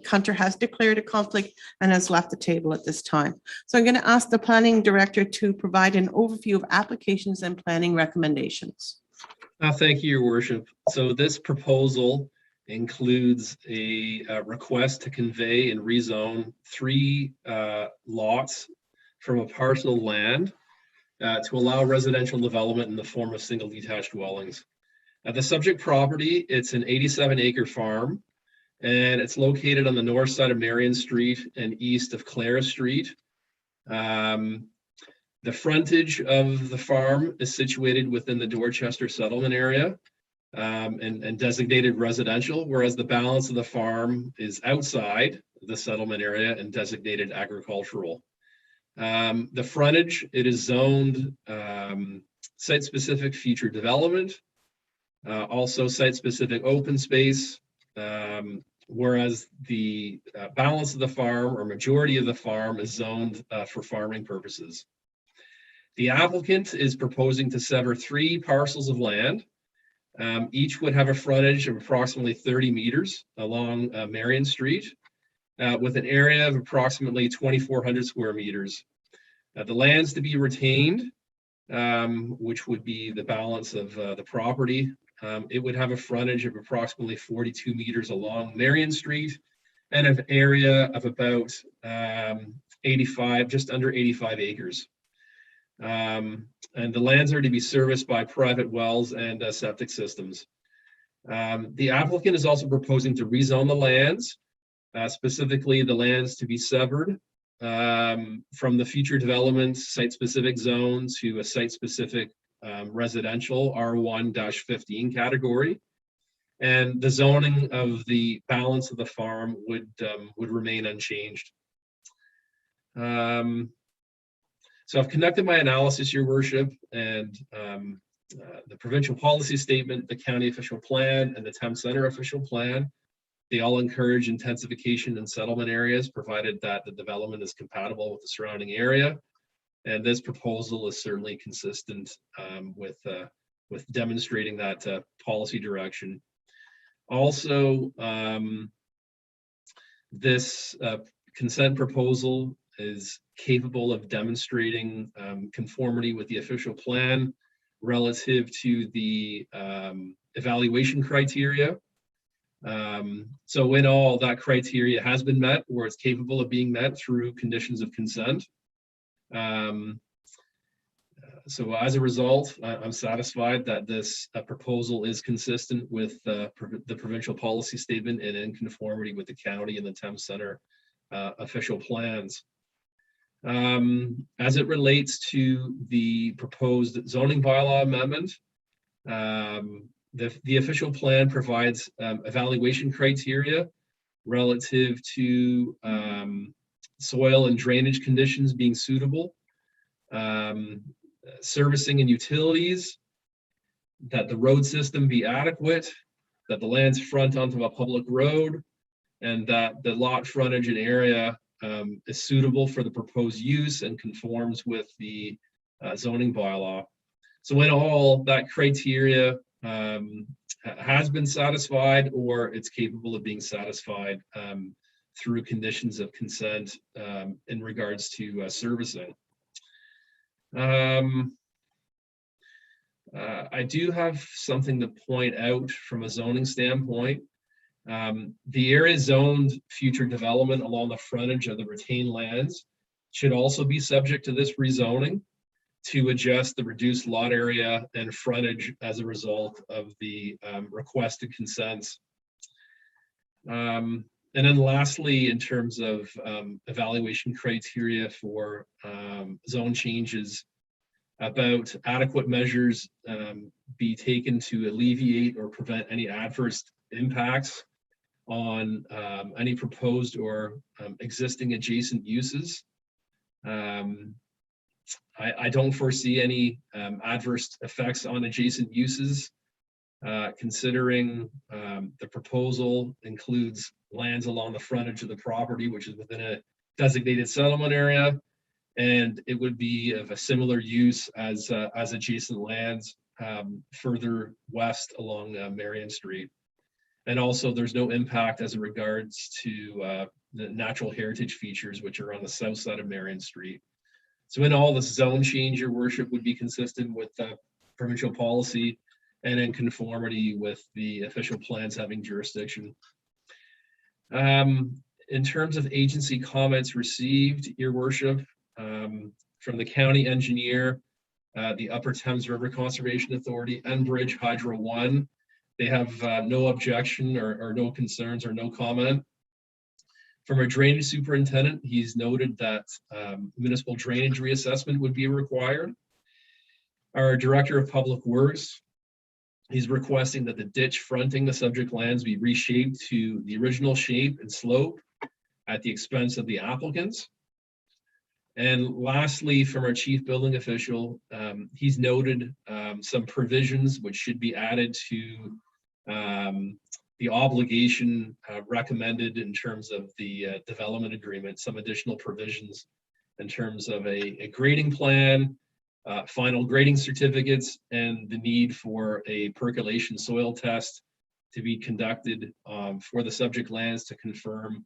Hunter has declared a conflict and has left the table at this time. So I'm going to ask the planning director to provide an overview of applications and planning recommendations. Thank you, Your Worship. So this proposal includes a request to convey and rezone 3 lots from a parcel of land to allow residential development in the form of single detached dwellings. The subject property, it's an 87-acre farm, and it's located on the north side of Marion Street and east of Clara Street. The frontage of the farm is situated within the Dorchester settlement area and designated residential, whereas the balance of the farm is outside the settlement area and designated agricultural. The frontage, it is zoned site-specific future development, also site-specific open space, whereas the balance of the farm or majority of the farm is zoned for farming purposes. The applicant is proposing to sever 3 parcels of land. Each would have a frontage of approximately 30 meters along Marion Street with an area of approximately 2,400 square meters. The lands to be retained, which would be the balance of the property, it would have a frontage of approximately 42 meters along Marion Street and an area of about 85, just under 85 acres. And the lands are to be serviced by private wells and septic systems. The applicant is also proposing to rezone the lands, specifically the lands to be severed from the future development site-specific zone to a site-specific residential R1-15 category. And the zoning of the balance of the farm would remain unchanged. So I've conducted my analysis, Your Worship, and the provincial policy statement, the county official plan, and the Thames Center official plan, they all encourage intensification in settlement areas, provided that the development is compatible with the surrounding area. And this proposal is certainly consistent with demonstrating that policy direction. Also, this consent proposal is capable of demonstrating conformity with the official plan relative to the evaluation criteria. So in all, that criteria has been met, or it's capable of being met through conditions of consent. So as a result, I'm satisfied that this proposal is consistent with the provincial policy statement and in conformity with the county and the Thames Centre official plans. As it relates to the proposed zoning bylaw amendment, the official plan provides evaluation criteria relative to soil and drainage conditions being suitable, servicing and utilities, that the road system be adequate, that the land's front onto a public road, and that the lot frontage and area is suitable for the proposed use and conforms with the zoning bylaw. So in all, that criteria has been satisfied, or it's capable of being satisfied through conditions of consent in regards to servicing. I do have something to point out from a zoning standpoint. The area zoned future development along the frontage of the retained lands should also be subject to this rezoning to adjust the reduced lot area and frontage as a result of the requested consents. And then lastly, in terms of evaluation criteria for zone changes, about adequate measures be taken to alleviate or prevent any adverse impacts on any proposed or existing adjacent uses. I don't foresee any adverse effects on adjacent uses, considering the proposal includes lands along the frontage of the property, which is within a designated settlement area, and it would be of a similar use as adjacent lands further west along Marion Street. And also there's no impact as it regards to the natural heritage features, which are on the south side of Marion Street. So in all, this zone change, your worship, would be consistent with provincial policy and in conformity with the official plans having jurisdiction. In terms of agency comments received, your worship, from the county engineer, the Upper Thames River Conservation Authority, Enbridge Hydro One, they have no objection or no concerns or no comment. From a drainage superintendent, he's noted that municipal drainage reassessment would be required. Our director of public works, he's requesting that the ditch fronting the subject lands be reshaped to the original shape and slope at the expense of the applicants. And lastly, from our chief building official, he's noted some provisions which should be added to the obligation recommended in terms of the development agreement, some additional provisions in terms of a grading plan, final grading certificates, and the need for a percolation soil test to be conducted for the subject lands to confirm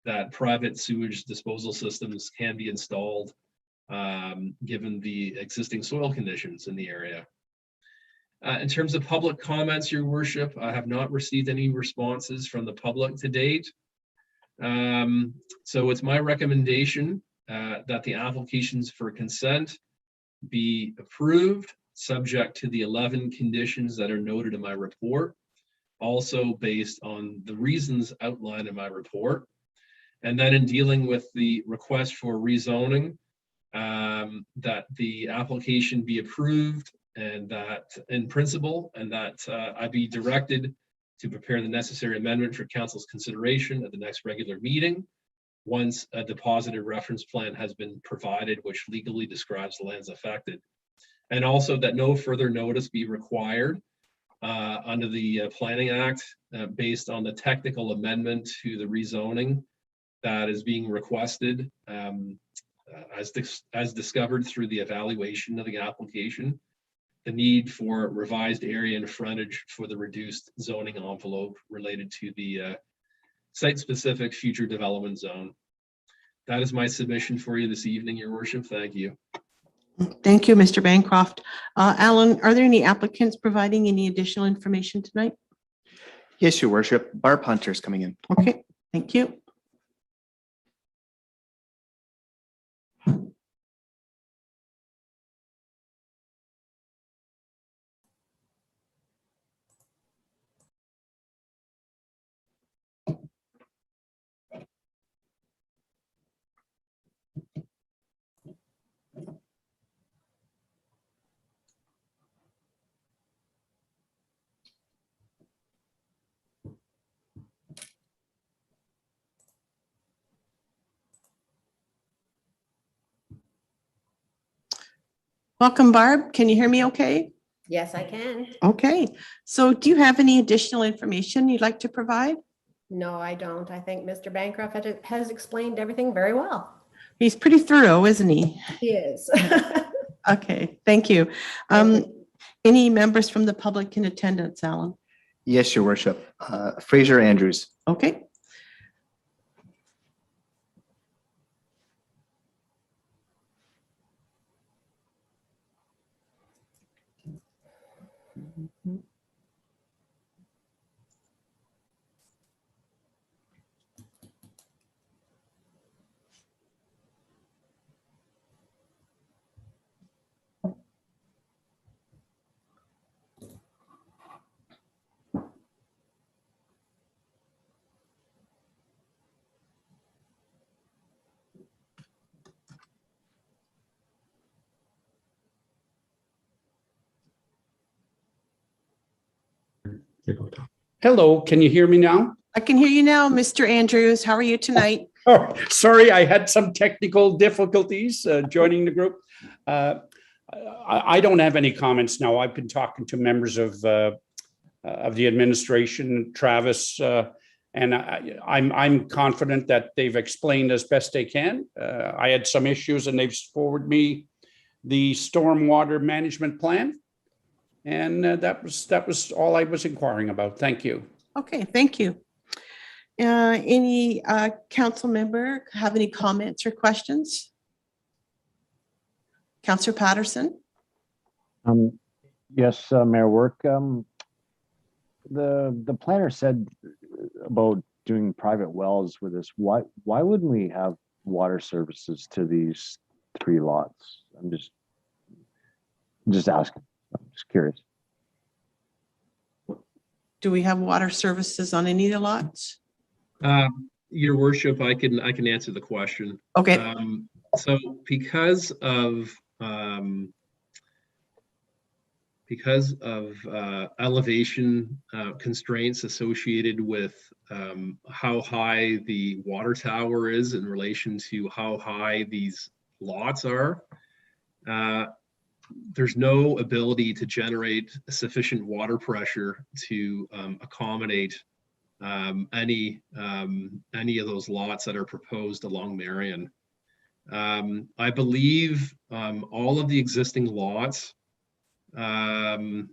that private sewage disposal systems can be installed given the existing soil conditions in the area. In terms of public comments, your worship, I have not received any responses from the public to date. So it's my recommendation that the applications for consent be approved, subject to the 11 conditions that are noted in my report, also based on the reasons outlined in my report. And then in dealing with the request for rezoning, that the application be approved and that in principle, and that I be directed to prepare the necessary amendment for council's consideration at the next regular meeting, once a deposited reference plan has been provided, which legally describes the lands affected. And also that no further notice be required under the Planning Act based on the technical amendment to the rezoning that is being requested as discovered through the evaluation of the application, the need for revised area and frontage for the reduced zoning envelope related to the site-specific future development zone. That is my submission for you this evening, Your Worship. Thank you. Thank you, Mr. Bancroft. Alan, are there any applicants providing any additional information tonight? Yes, Your Worship. Barb Hunter's coming in. Okay, thank you. Welcome, Barb. Can you hear me okay? Yes, I can. Okay, so do you have any additional information you'd like to provide? No, I don't. I think Mr. Bancroft has explained everything very well. He's pretty thorough, isn't he? He is. Okay, thank you. Any members from the public in attendance, Alan? Yes, Your Worship. Fraser Andrews. Okay. Hello, can you hear me now? I can hear you now, Mr. Andrews. How are you tonight? Oh, sorry, I had some technical difficulties joining the group. I don't have any comments now. I've been talking to members of the administration, Travis, and I'm confident that they've explained as best they can. I had some issues and they've forwarded me the stormwater management plan. And that was all I was inquiring about. Thank you. Okay, thank you. Any council member have any comments or questions? Councillor Patterson? Yes, Mayor Work. The planner said about doing private wells with this. Why wouldn't we have water services to these 3 lots? I'm just asking. I'm just curious. Do we have water services on any of the lots? Your Worship, I can answer the question. Okay. So because of elevation constraints associated with how high the water tower is in relation to how high these lots are, there's no ability to generate sufficient water pressure to accommodate any of those lots that are proposed along Marion. I believe all of the existing lots on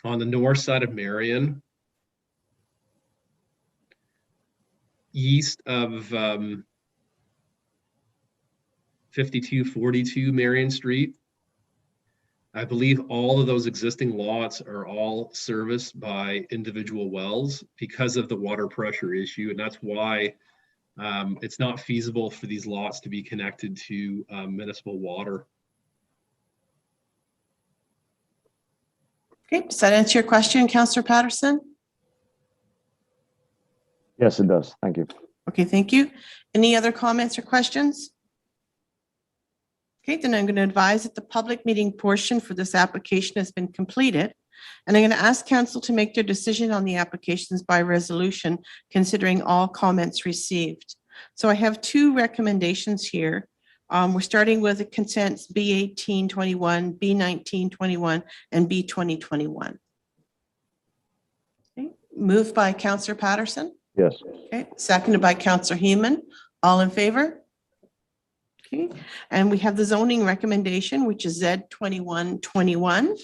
the north side of Marion, east of 5242 Marion Street. I believe all of those existing lots are all serviced by individual wells because of the water pressure issue. And that's why it's not feasible for these lots to be connected to municipal water. Okay, does that answer your question, Councillor Patterson? Yes, it does. Thank you. Okay, thank you. Any other comments or questions? Okay, then I'm going to advise that the public meeting portion for this application has been completed. And I'm going to ask council to make their decision on the applications by resolution, considering all comments received. So I have 2 recommendations here. We're starting with the consents B1821, B1921, and B2021. Okay, moved by Councillor Patterson. Yes. Okay, seconded by Councillor Heeman. All in favor? Okay, and we have the zoning recommendation, which is Z2121.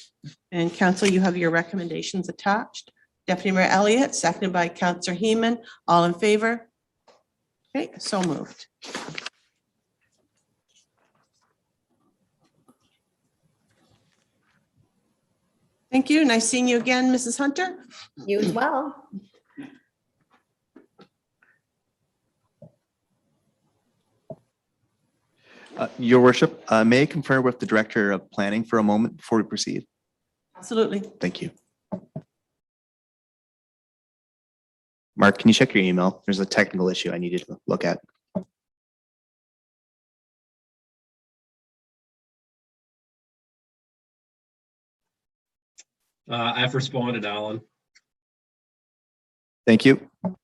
And council, you have your recommendations attached. Deputy Mayor Elliott, seconded by Councillor Heeman. All in favor? Okay, so moved. Thank you. Nice seeing you again, Mrs. Hunter. You as well. Your worship, may I confer with the Director of Planning for a moment before we proceed? Absolutely. Thank you. Mark, can you check your email? There's a technical issue I need you to look at. I've responded, Alan. Thank you. All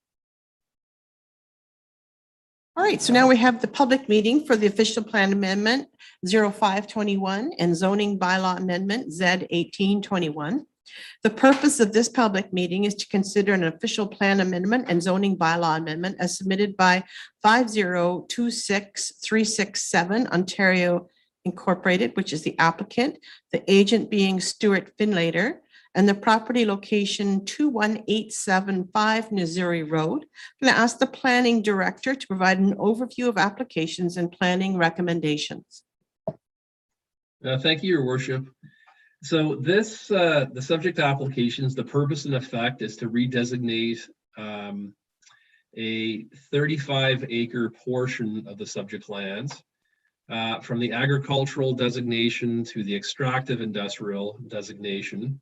right, so now we have the public meeting for the official plan amendment 0521 and zoning bylaw amendment Z 1821. The purpose of this public meeting is to consider an official plan amendment and zoning bylaw amendment as submitted by 5026367 Ontario Incorporated, which is the applicant, the agent being Stuart Finlater, and the property location 21875 Missouri Road. I'm going to ask the planning director to provide an overview of applications and planning recommendations. Thank you, Your Worship. So this, the subject applications, the purpose and effect is to redesignate a 35-acre portion of the subject lands from the agricultural designation to the extractive industrial designation,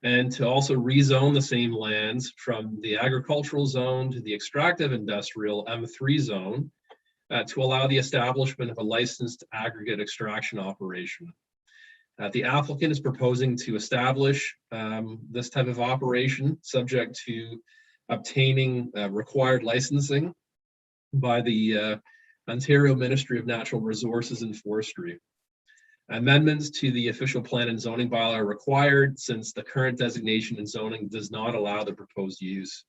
and to also rezone the same lands from the agricultural zone to the extractive industrial M3 zone to allow the establishment of a licensed aggregate extraction operation. The applicant is proposing to establish this type of operation subject to obtaining required licensing by the Ontario Ministry of Natural Resources and Forestry. Amendments to the official plan and zoning bylaw are required since the current designation and zoning does not allow the proposed use.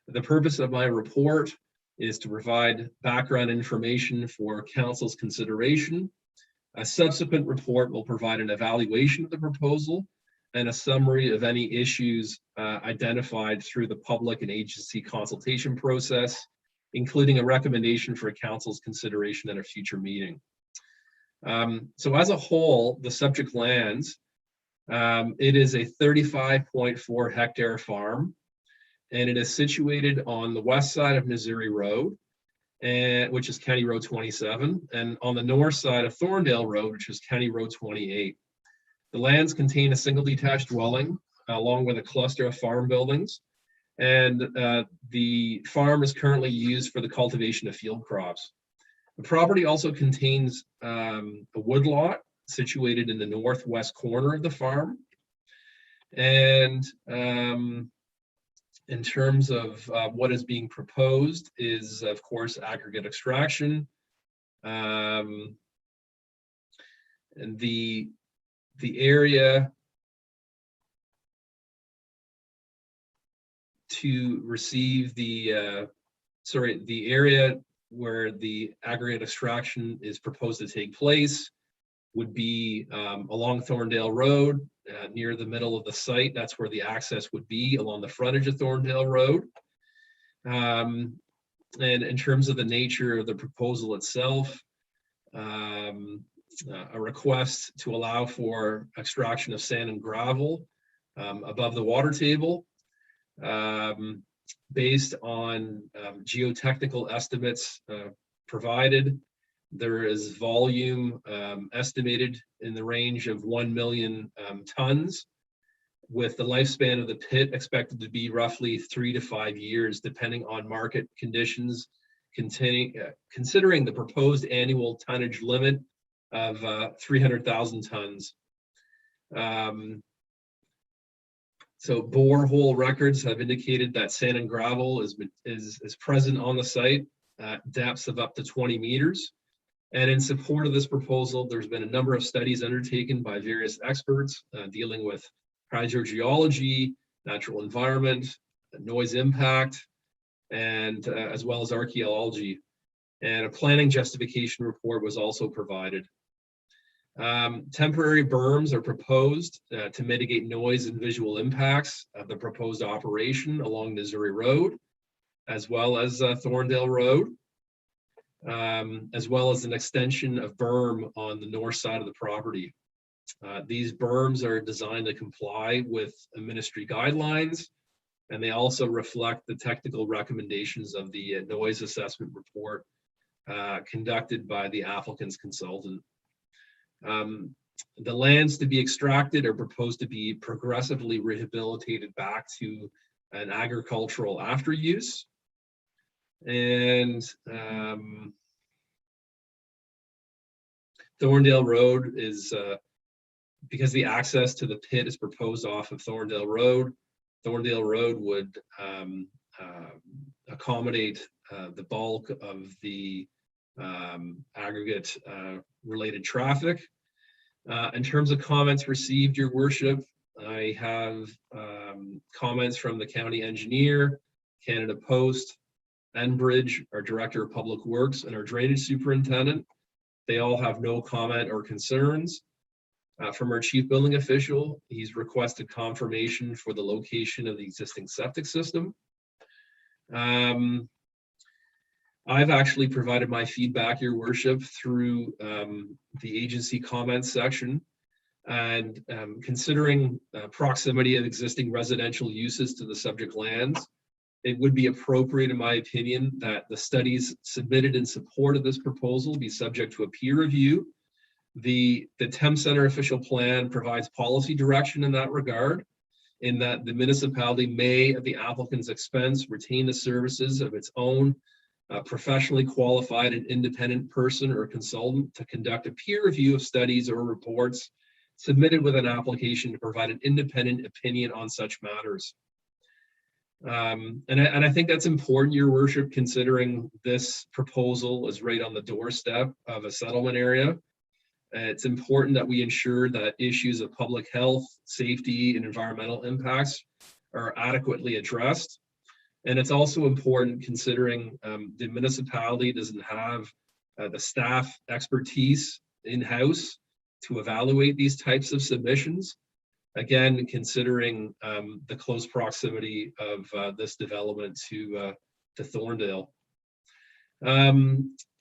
The purpose of my report is to provide background information for council's consideration. A subsequent report will provide an evaluation of the proposal and a summary of any issues identified through the public and agency consultation process, including a recommendation for council's consideration at a future meeting. So as a whole, the subject lands, it is a 35.4 hectare farm, and it is situated on the west side of Missouri Road, which is County Road 27, and on the north side of Thorndale Road, which is County Road 28. The lands contain a single detached dwelling, along with a cluster of farm buildings, and the farm is currently used for the cultivation of field crops. The property also contains a woodlot situated in the northwest corner of the farm. And in terms of what is being proposed is, of course, aggregate extraction. And the area to receive the area where the aggregate extraction is proposed to take place would be along Thorndale Road, near the middle of the site. That's where the access would be, along the frontage of Thorndale Road. And in terms of the nature of the proposal itself, a request to allow for extraction of sand and gravel above the water table, based on geotechnical estimates provided. There is volume estimated in the range of 1 million tons, with the lifespan of the pit expected to be roughly 3 to 5 years, depending on market conditions, considering the proposed annual tonnage limit of 300,000 tons. So borehole records have indicated that sand and gravel is present on the site at depths of up to 20 meters. And in support of this proposal, there's been a number of studies undertaken by various experts dealing with hydrogeology, natural environment, noise impact, and as well as archaeology. And a planning justification report was also provided. Temporary berms are proposed to mitigate noise and visual impacts of the proposed operation along Missouri Road, as well as Thorndale Road. as well as an extension of berm on the north side of the property. These berms are designed to comply with ministry guidelines, and they also reflect the technical recommendations of the noise assessment report conducted by the applicant's consultant. The lands to be extracted are proposed to be progressively rehabilitated back to an agricultural after use. And Thorndale Road is, because the access to the pit is proposed off of Thorndale Road would accommodate the bulk of the aggregate related traffic. In terms of comments received, Your Worship, I have comments from the county engineer, Canada Post, Enbridge, our Director of Public Works, and our drainage superintendent. They all have no comment or concerns. From our chief building official, he's requested confirmation for the location of the existing septic system. I've actually provided my feedback, Your Worship, through the agency comments section. And considering proximity of existing residential uses to the subject lands, it would be appropriate, in my opinion, that the studies submitted in support of this proposal be subject to a peer review. The Thames Center official plan provides policy direction in that regard, in that the municipality may, at the applicant's expense, retain the services of its own professionally qualified and independent person or consultant to conduct a peer review of studies or reports submitted with an application to provide an independent opinion on such matters. And I think that's important, Your Worship, considering this proposal is right on the doorstep of a settlement area. It's important that we ensure that issues of public health, safety, and environmental impacts are adequately addressed. And it's also important considering the municipality doesn't have the staff expertise in-house to evaluate these types of submissions. Again, considering the close proximity of this development to Thorndale.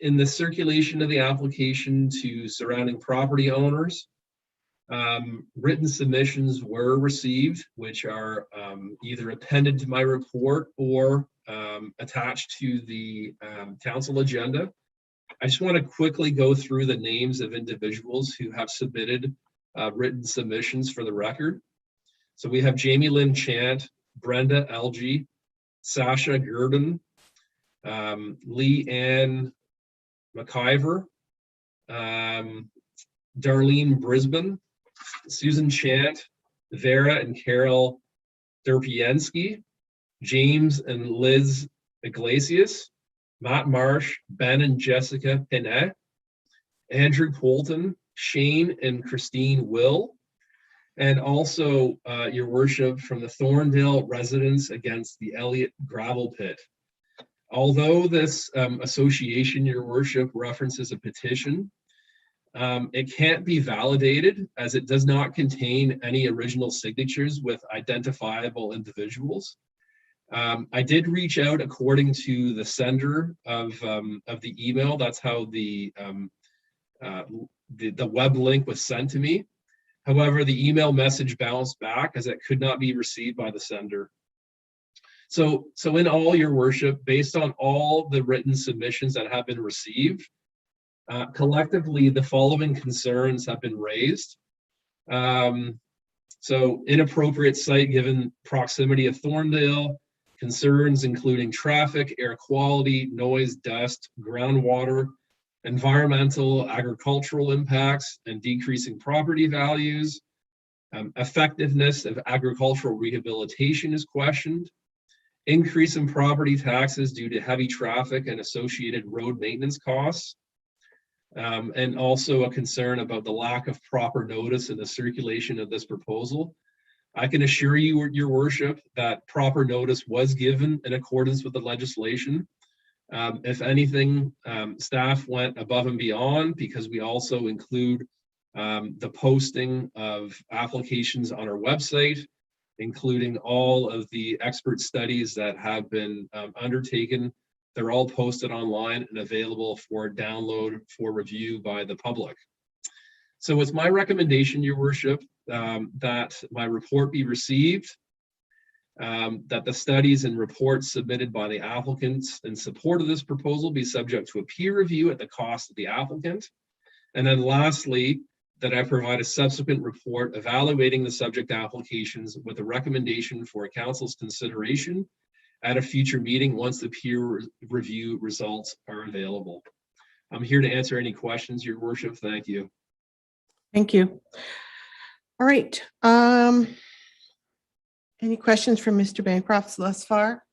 In the circulation of the application to surrounding property owners, written submissions were received, which are either appended to my report or attached to the council agenda. I just want to quickly go through the names of individuals who have submitted written submissions for the record. So we have Jamie Lynn Chant, Brenda Elgie, Sasha Gurdon, Lee Ann McIver, Darlene Brisbane, Susan Chant, Vera and Carol Derpiensky, James and Liz Iglesias, Matt Marsh, Ben and Jessica Pinet, Andrew Polton, Shane and Christine Will, and also, Your Worship, from the Thorndale residents against the Elliott gravel pit. Although this association, Your Worship, references a petition, it can't be validated as it does not contain any original signatures with identifiable individuals. I did reach out according to the sender of the email. That's how the web link was sent to me. However, the email message bounced back as it could not be received by the sender. So in all, Your Worship, based on all the written submissions that have been received, collectively, the following concerns have been raised. So inappropriate site given proximity of Thorndale, concerns including traffic, air quality, noise, dust, groundwater, environmental, agricultural impacts, and decreasing property values. Effectiveness of agricultural rehabilitation is questioned. Increase in property taxes due to heavy traffic and associated road maintenance costs. And also a concern about the lack of proper notice in the circulation of this proposal. I can assure you, Your Worship, that proper notice was given in accordance with the legislation. If anything, staff went above and beyond because we also include the posting of applications on our website, including all of the expert studies that have been undertaken They're all posted online and available for download for review by the public. So it's my recommendation, Your Worship, that my report be received, that the studies and reports submitted by the applicants in support of this proposal be subject to a peer review at the cost of the applicant. And then lastly, that I provide a subsequent report evaluating the subject applications with a recommendation for council's consideration at a future meeting once the peer review results are available. I'm here to answer any questions, Your Worship. Thank you. Thank you. All right. Any questions from Mr. Bancroft thus far?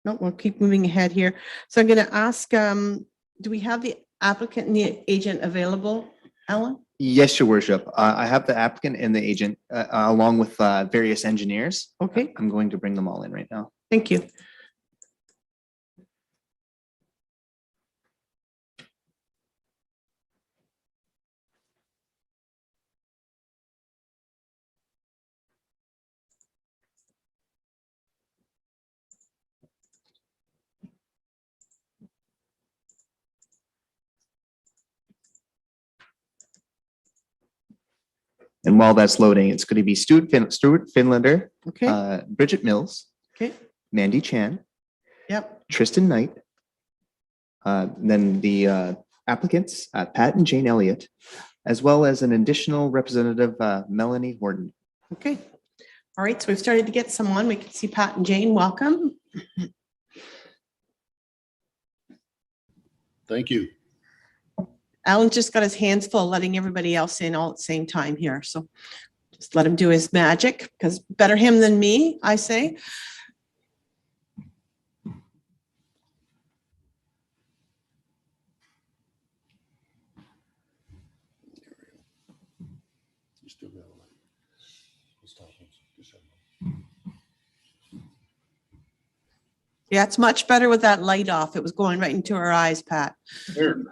No, we'll keep moving ahead here. So I'm going to ask, do we have the applicant and the agent available, Alan? Yes, Your Worship. I have the applicant and the agent along with various engineers. Okay. I'm going to bring them all in right now. Thank you. And while that's loading, it's going to be Stuart Finlander, Okay. Bridget Mills, Okay. Mandy Chan, Yep. Tristan Knight, then the applicants, Pat and Jane Elliott, as well as an additional representative, Melanie Horton. Okay. All right. So we've started to get someone. We can see Pat and Jane. Welcome. Thank you. Alan just got his hands full letting everybody else in all at the same time here. So just let him do his magic, because better him than me, I say. Yeah, it's much better with that light off. It was going right into our eyes, Pat. Here.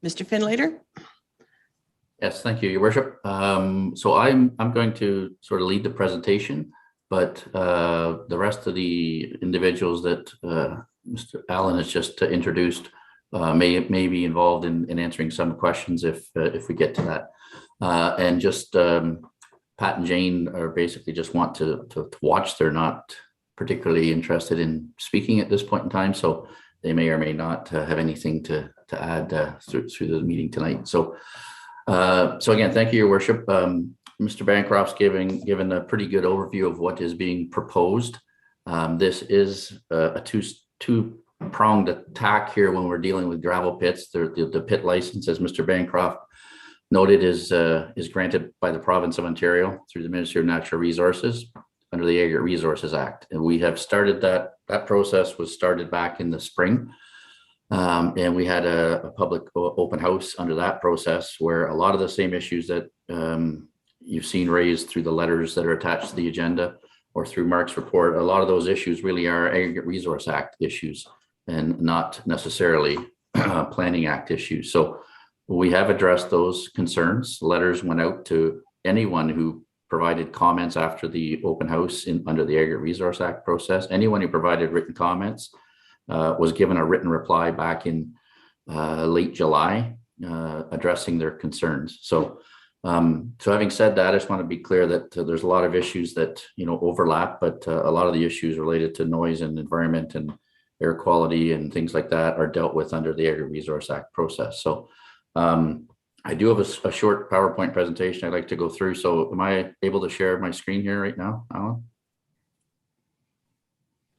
Mr. Finlater? Yes, thank you, Your Worship. So I'm going to sort of lead the presentation, but the rest of the individuals that Mr. Allen has just introduced may be involved in answering some questions if we get to that. And just Pat and Jane are basically just want to watch. They're not particularly interested in speaking at this point in time, so they may or may not have anything to add through the meeting tonight. So again, thank you, Your Worship. Mr. Bancroft's given a pretty good overview of what is being proposed. This is a two-pronged attack here when we're dealing with gravel pits. The pit license, as Mr. Bancroft noted, is granted by the province of Ontario through the Ministry of Natural Resources under the Aggregate Resources Act. And we have started that process was started back in the spring. And we had a public open house under that process where a lot of the same issues that you've seen raised through the letters that are attached to the agenda or through Mark's report, a lot of those issues really are Aggregate Resource Act issues and not necessarily Planning Act issues. So we have addressed those concerns. Letters went out to anyone who provided comments after the open house under the Aggregate Resource Act process. Anyone who provided written comments was given a written reply back in late July addressing their concerns. So having said that, I just want to be clear that there's a lot of issues that overlap, but a lot of the issues related to noise and environment and air quality and things like that are dealt with under the Aggregate Resource Act process. So I do have a short PowerPoint presentation I'd like to go through. So am I able to share my screen here right now, Alan?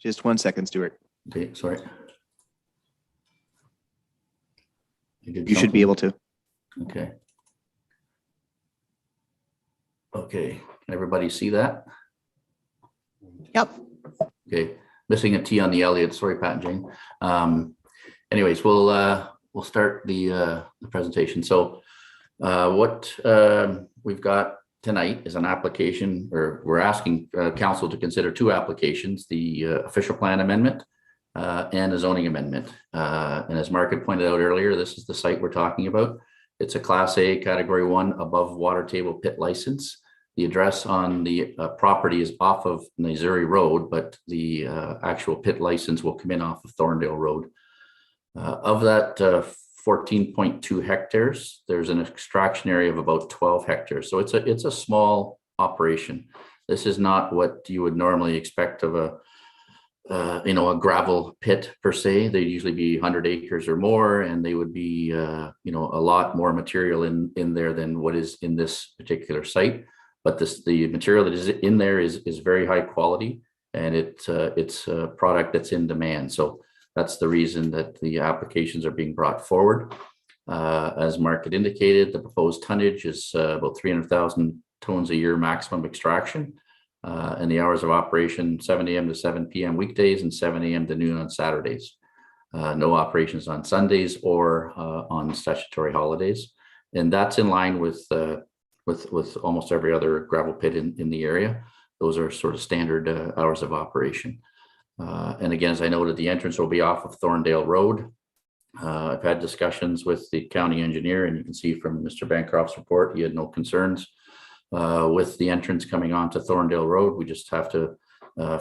Just 1 second, Stuart. Okay, sorry. You should be able to. Okay. Okay, can everybody see that? Yep. Okay, missing a T on the Elliott. Sorry, Pat and Jane. Anyways, we'll start the presentation. So what we've got tonight is an application, or we're asking council to consider two applications: the official plan amendment and a zoning amendment. And as Mark had pointed out earlier, this is the site we're talking about. It's a Class A Category 1 above water table pit license. The address on the property is off of Missouri Road, but the actual pit license will come in off of Thorndale Road. Of that 14.2 hectares, there's an extraction area of about 12 hectares. So it's a small operation. This is not what you would normally expect of a a gravel pit per se. They'd usually be 100 acres or more, and they would be a lot more material in there than what is in this particular site. But the material that is in there is very high quality, and it's a product that's in demand. So that's the reason that the applications are being brought forward. As Mark had indicated, the proposed tonnage is about 300,000 tons a year maximum extraction. And the hours of operation, 7 a.m. to 7 p.m. weekdays and 7 a.m. to noon on Saturdays. No operations on Sundays or on statutory holidays. And that's in line with almost every other gravel pit in the area. Those are sort of standard hours of operation. And again, as I noted, the entrance will be off of Thorndale Road. I've had discussions with the county engineer, and you can see from Mr. Bancroft's report, he had no concerns with the entrance coming onto Thorndale Road. We just have to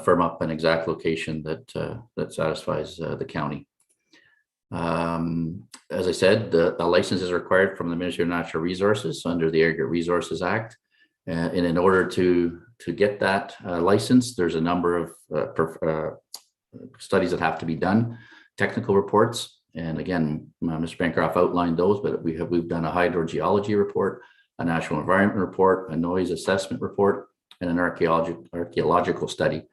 firm up an exact location that satisfies the county. As I said, the license is required from the Ministry of Natural Resources under the Aggregate Resources Act. And in order to get that license, there's a number of studies that have to be done, technical reports. And again, Mr. Bancroft outlined those, but we've done a hydrogeology report, a national environment report, a noise assessment report, and an archaeological study.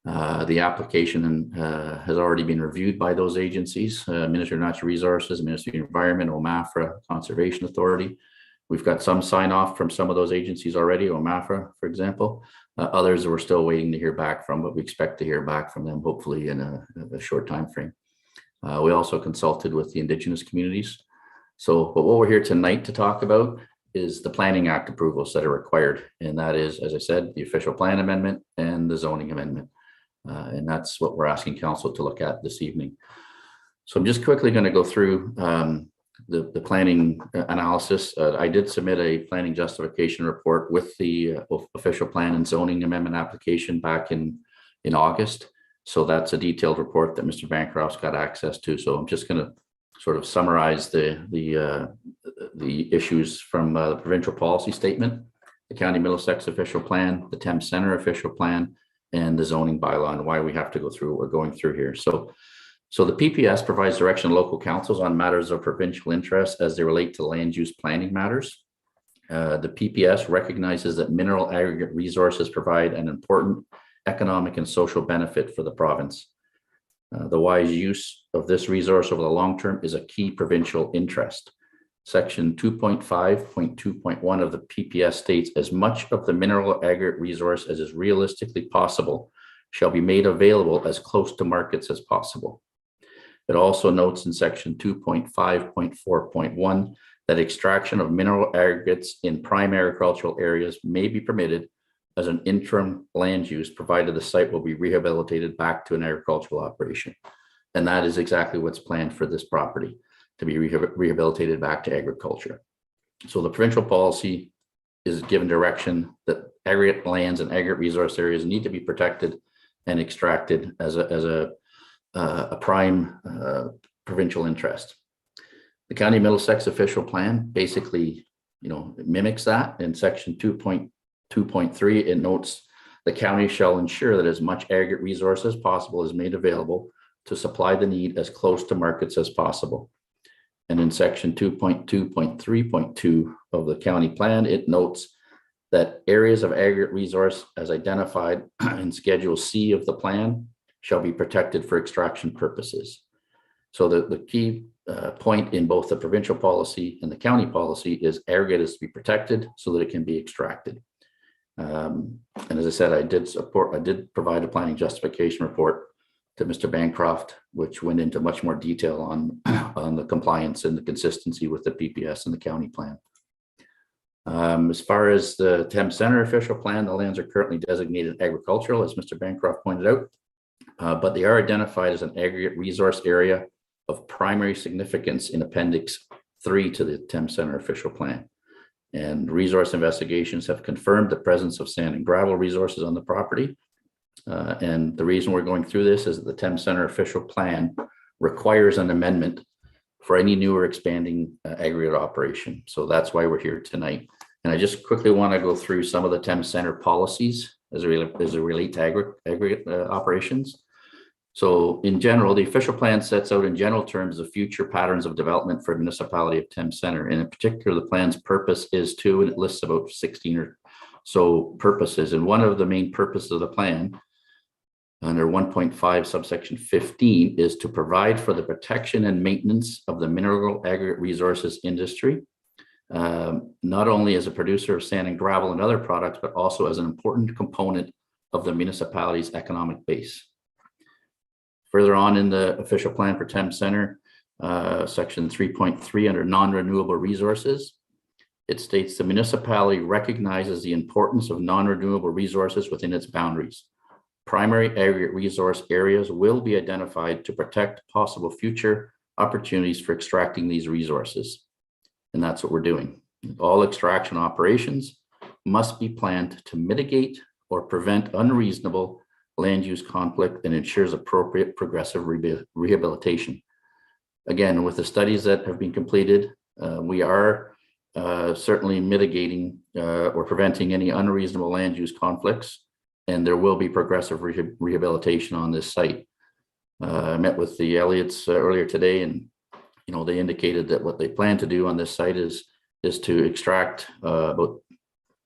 The application has already been reviewed by those agencies, Ministry of Natural Resources, Ministry of Environment, OMAFRA, Conservation Authority. We've got some sign off from some of those agencies already, OMAFRA, for example. Others we're still waiting to hear back from, but we expect to hear back from them hopefully in a short time frame. We also consulted with the Indigenous communities. But what we're here tonight to talk about is the Planning Act approvals that are required. And that is, as I said, the official plan amendment and the zoning amendment. And that's what we're asking council to look at this evening. So I'm just quickly going to go through the planning analysis. I did submit a planning justification report with the official plan and zoning amendment application back in August. So that's a detailed report that Mr. Bancroft's got access to. So I'm just going to sort of summarize the issues from the provincial policy statement, the County Middlesex official plan, the Thames Center official plan, and the zoning bylaw, and why we have to go through what we're going through here. So the PPS provides direction to local councils on matters of provincial interest as they relate to land use planning matters. The PPS recognizes that mineral aggregate resources provide an important economic and social benefit for the province. The wise use of this resource over the long term is a key provincial interest. Section 2.5.2.1 of the PPS states, as much of the mineral aggregate resource as is realistically possible shall be made available as close to markets as possible. It also notes in section 2.5.4.1 that extraction of mineral aggregates in prime agricultural areas may be permitted as an interim land use, provided the site will be rehabilitated back to an agricultural operation. And that is exactly what's planned for this property, to be rehabilitated back to agriculture. So the provincial policy is given direction that aggregate lands and aggregate resource areas need to be protected and extracted as a prime provincial interest. The County Middlesex official plan basically, mimics that. In section 2.3, it notes the county shall ensure that as much aggregate resource as possible is made available to supply the need as close to markets as possible. And in section 2.2.3.2 of the county plan, it notes that areas of aggregate resource as identified in Schedule C of the plan shall be protected for extraction purposes. So the key point in both the provincial policy and the county policy is aggregate is to be protected so that it can be extracted. And as I said, I did provide a planning justification report to Mr. Bancroft, which went into much more detail on the compliance and the consistency with the PPS and the county plan. As far as the Thames Center official plan, the lands are currently designated agricultural, as Mr. Bancroft pointed out. but they are identified as an aggregate resource area of primary significance in Appendix 3 to the Thames Center official plan. And resource investigations have confirmed the presence of sand and gravel resources on the property. And the reason we're going through this is that the Thames Center official plan requires an amendment for any new or expanding aggregate operation. So that's why we're here tonight. And I just quickly want to go through some of the Thames Center policies as it relate to aggregate operations. So in general, the official plan sets out in general terms the future patterns of development for municipality of Thames Center. And in particular, the plan's purpose is to, and it lists about 16 or so purposes. And one of the main purposes of the plan under 1.5 subsection 15 is to provide for the protection and maintenance of the mineral aggregate resources industry, not only as a producer of sand and gravel and other products, but also as an important component of the municipality's economic base. Further on in the official plan for Thames Center, section 3.3 under non-renewable resources, it states the municipality recognizes the importance of non-renewable resources within its boundaries. Primary aggregate resource areas will be identified to protect possible future opportunities for extracting these resources. And that's what we're doing. All extraction operations must be planned to mitigate or prevent unreasonable land use conflict and ensures appropriate progressive rehabilitation. Again, with the studies that have been completed, we are certainly mitigating or preventing any unreasonable land use conflicts, and there will be progressive rehabilitation on this site. I met with the Elliots earlier today, and they indicated that what they plan to do on this site is to extract about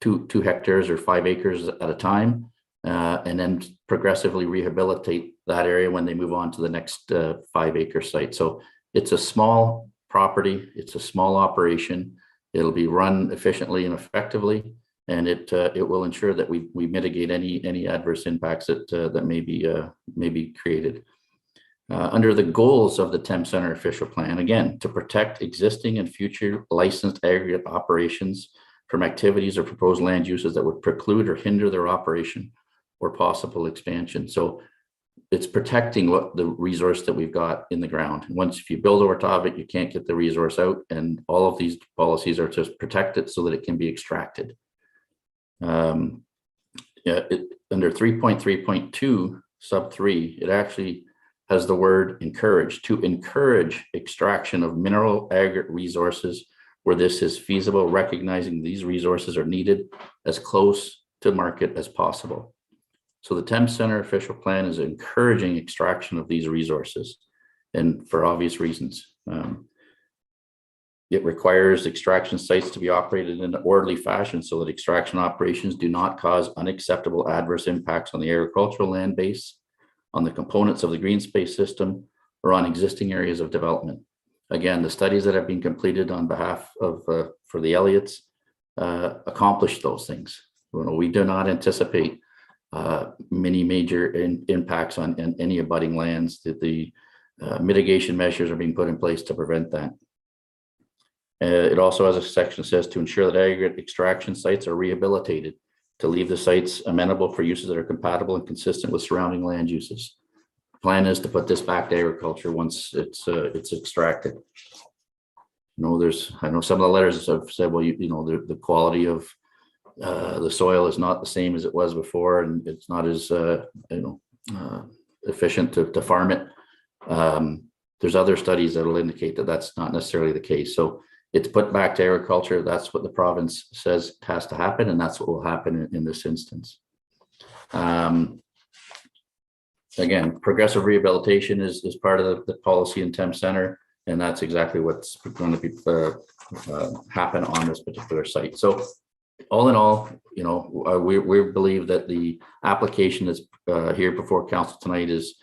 2 hectares or 5 acres at a time, and then progressively rehabilitate that area when they move on to the next 5-acre site. So it's a small property, it's a small operation. It'll be run efficiently and effectively, and it will ensure that we mitigate any adverse impacts that may be created. Under the goals of the Thames Center official plan, again, to protect existing and future licensed aggregate operations from activities or proposed land uses that would preclude or hinder their operation or possible expansion. So it's protecting what the resource that we've got in the ground. Once if you build over top of it, you can't get the resource out, and all of these policies are to protect it so that it can be extracted. Under 3.3.2 sub 3, it actually has the word encourage, to encourage extraction of mineral aggregate resources where this is feasible, recognizing these resources are needed as close to market as possible. So the Thames Center official plan is encouraging extraction of these resources, and for obvious reasons. It requires extraction sites to be operated in an orderly fashion so that extraction operations do not cause unacceptable adverse impacts on the agricultural land base, on the components of the green space system, or on existing areas of development. Again, the studies that have been completed on behalf of for the Elliots accomplish those things. We do not anticipate many major impacts on any abutting lands. That the mitigation measures are being put in place to prevent that. It also has a section that says to ensure that aggregate extraction sites are rehabilitated, to leave the sites amenable for uses that are compatible and consistent with surrounding land uses. The plan is to put this back to agriculture once it's extracted. I know some of the letters have said, well, the quality of the soil is not the same as it was before, and it's not as efficient to farm it. There's other studies that will indicate that that's not necessarily the case. So it's put back to agriculture. That's what the province says has to happen, and that's what will happen in this instance. Again, progressive rehabilitation is part of the policy in Thames Center, and that's exactly what's going to be happen on this particular site. So all in all, we believe that the application that's here before council tonight is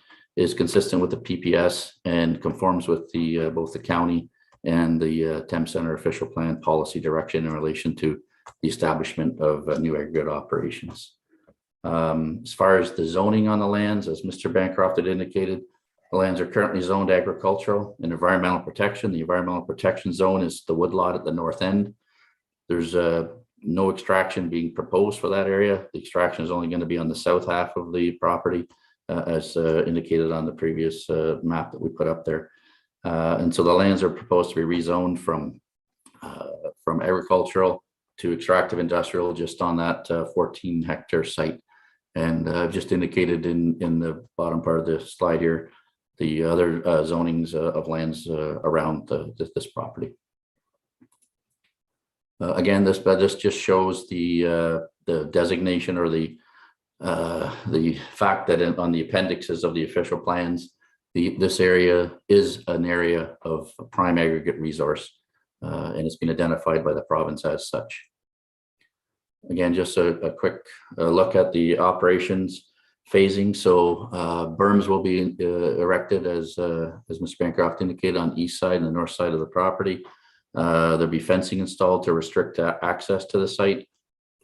consistent with the PPS and conforms with the both the county and the Thames Center official plan policy direction in relation to the establishment of new aggregate operations. As far as the zoning on the lands, as Mr. Bancroft had indicated, the lands are currently zoned agricultural and environmental protection. The environmental protection zone is the woodlot at the north end. There's no extraction being proposed for that area. The extraction is only going to be on the south half of the property, as indicated on the previous map that we put up there. And so the lands are proposed to be rezoned from agricultural to extractive industrial just on that 14 hectare site. And I've just indicated in the bottom part of the slide here, the other zonings of lands around this property. Again, this just shows the designation or the fact that on the appendixes of the official plans, this area is an area of prime aggregate resource, and it's been identified by the province as such. Again, just a quick look at the operations phasing. So berms will be erected as Mr. Bancroft indicated on the east side and the north side of the property. There'll be fencing installed to restrict access to the site.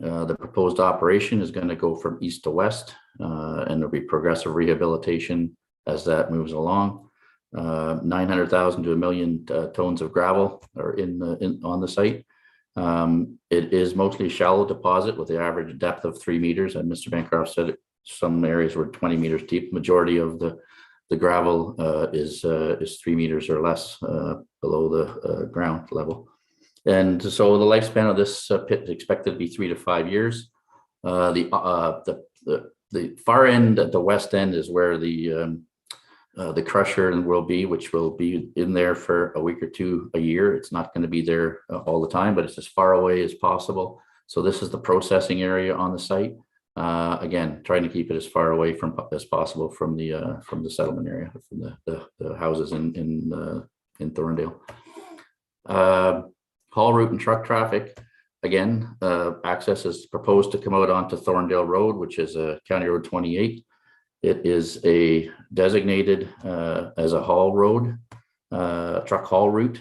The proposed operation is going to go from east to west, and there'll be progressive rehabilitation as that moves along. 900,000 to 1 million tons of gravel are on the site. It is mostly a shallow deposit with the average depth of 3 meters, and Mr. Bancroft said some areas were 20 meters deep. Majority of the gravel is 3 meters or less below the ground level. And so the lifespan of this pit is expected to be 3 to 5 years. The far end at the west end is where the crusher will be, which will be in there for a week or two a year. It's not going to be there all the time, but it's as far away as possible. So this is the processing area on the site. Again, trying to keep it as far away as possible from the settlement area, from the houses in Thorndale. Haul route and truck traffic. Again, access is proposed to come out onto Thorndale Road, which is County Road 28. It is a designated as a haul road, truck haul route,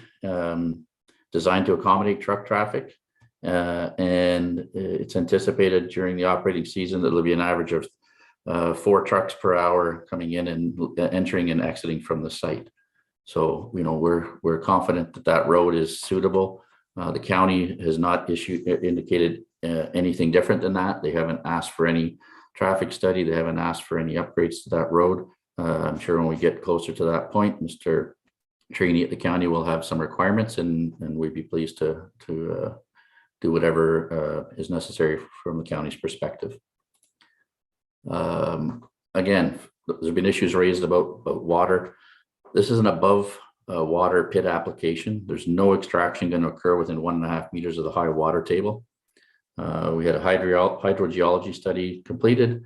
designed to accommodate truck traffic. And it's anticipated during the operating season that there'll be an average of 4 trucks per hour coming in and entering and exiting from the site. So, you know, we're confident that that road is suitable. The county has not indicated anything different than that. They haven't asked for any traffic study. They haven't asked for any upgrades to that road. I'm sure when we get closer to that point, Mr. Trini at the county will have some requirements, and we'd be pleased to do whatever is necessary from the county's perspective. Again, there's been issues raised about water. This is an above water pit application. There's no extraction going to occur within 1.5 meters of the high water table. We had a hydrogeology study completed.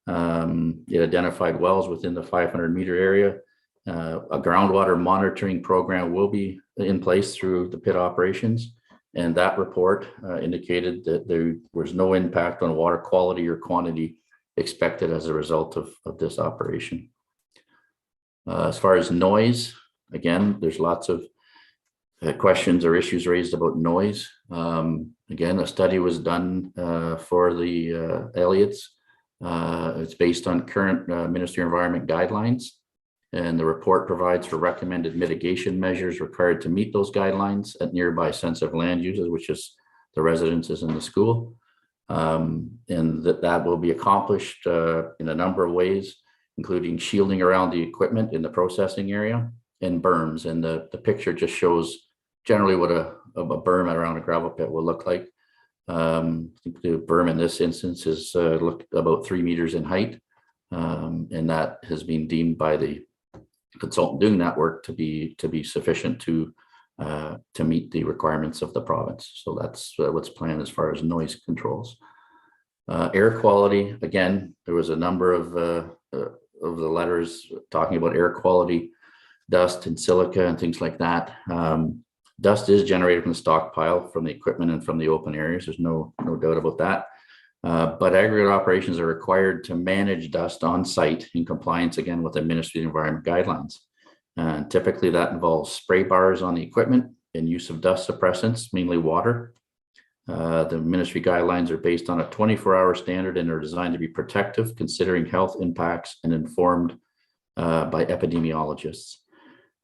It identified wells within the 500-meter area. A groundwater monitoring program will be in place through the pit operations. And that report indicated that there was no impact on water quality or quantity expected as a result of this operation. As far as noise, again, there's lots of questions or issues raised about noise. Again, a study was done for the Elliots. It's based on current Ministry of Environment guidelines, and the report provides for recommended mitigation measures required to meet those guidelines at nearby sensitive land uses, which is the residences in the school. And that will be accomplished in a number of ways, including shielding around the equipment in the processing area and berms. And the picture just shows generally what a berm around a gravel pit will look like. I think the berm in this instance is about 3 meters in height, and that has been deemed by the consultant doing that work to be sufficient to meet the requirements of the province. So that's what's planned as far as noise controls. Air quality, again, there was a number of the letters talking about air quality, dust and silica and things like that. Dust is generated from the stockpile, from the equipment and from the open areas. There's no doubt about that. But aggregate operations are required to manage dust on site in compliance, again, with the Ministry of Environment guidelines. And typically that involves spray bars on the equipment and use of dust suppressants, mainly water. The ministry guidelines are based on a 24-hour standard and are designed to be protective, considering health impacts and informed by epidemiologists.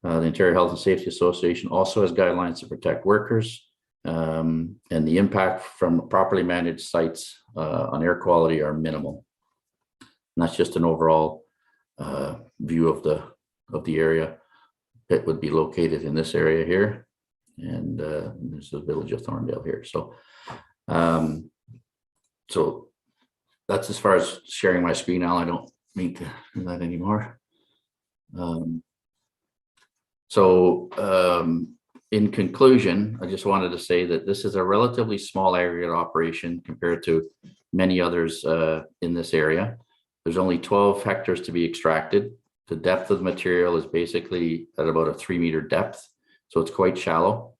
The Ontario Health and Safety Association also has guidelines to protect workers, and the impact from properly managed sites on air quality are minimal. And that's just an overall view of the area. Pit would be located in this area here, and there's the village of Thorndale here. So, so that's as far as sharing my screen. Al, I don't need to do that anymore. In conclusion, I just wanted to say that this is a relatively small aggregate operation compared to many others in this area. There's only 12 hectares to be extracted. The depth of the material is basically at about a 3-meter depth, so it's quite shallow.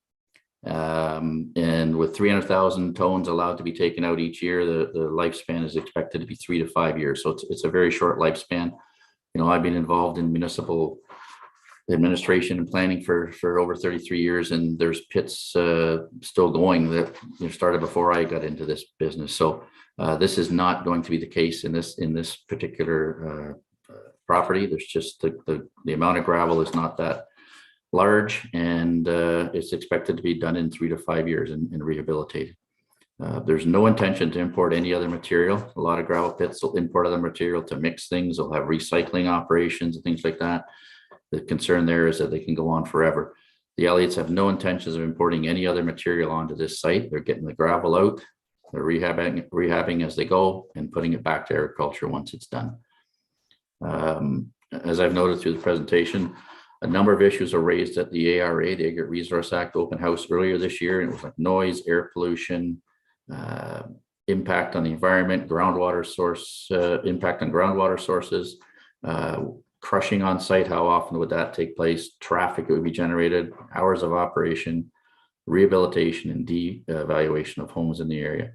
And with 300,000 tons allowed to be taken out each year, the lifespan is expected to be 3 to 5 years. So it's a very short lifespan. You know, I've been involved in municipal administration and planning for over 33 years, and there's pits still going that started before I got into this business. So this is not going to be the case in this particular property. There's just the amount of gravel is not that large, and it's expected to be done in 3 to 5 years and rehabilitated. There's no intention to import any other material. A lot of gravel pits will import other material to mix things. They'll have recycling operations and things like that. The concern there is that they can go on forever. The Elliots have no intentions of importing any other material onto this site. They're getting the gravel out, they're rehabbing as they go, and putting it back to agriculture once it's done. As I've noted through the presentation, a number of issues are raised at the ARA, the Aggregate Resource Act open house earlier this year, and it was like noise, air pollution, impact on the environment, groundwater source, impact on groundwater sources, crushing on site, how often would that take place, traffic that would be generated, hours of operation, rehabilitation, and de-evaluation of homes in the area.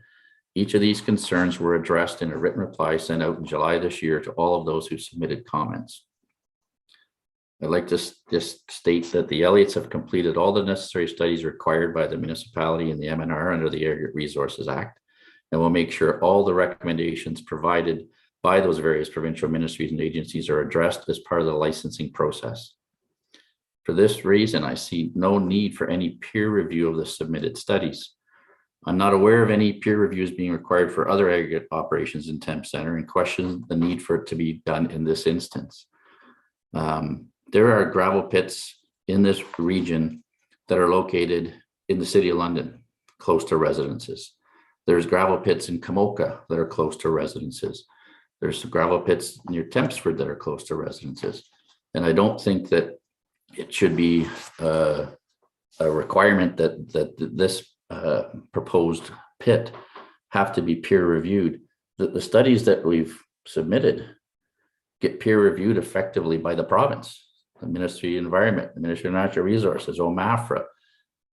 Each of these concerns were addressed in a written reply sent out in July this year to all of those who submitted comments. I'd like to just state that the Elliots have completed all the necessary studies required by the municipality and the MNR under the Aggregate Resources Act, and will make sure all the recommendations provided by those various provincial ministries and agencies are addressed as part of the licensing process. For this reason, I see no need for any peer review of the submitted studies. I'm not aware of any peer reviews being required for other aggregate operations in Thames Centre, and question the need for it to be done in this instance. There are gravel pits in this region that are located in the City of London, close to residences. There's gravel pits in Kamoka that are close to residences. There's gravel pits near Tempsford that are close to residences. And I don't think that it should be a requirement that this proposed pit have to be peer reviewed. The studies that we've submitted get peer reviewed effectively by the province, the Ministry of Environment, the Ministry of Natural Resources, OMAFRA,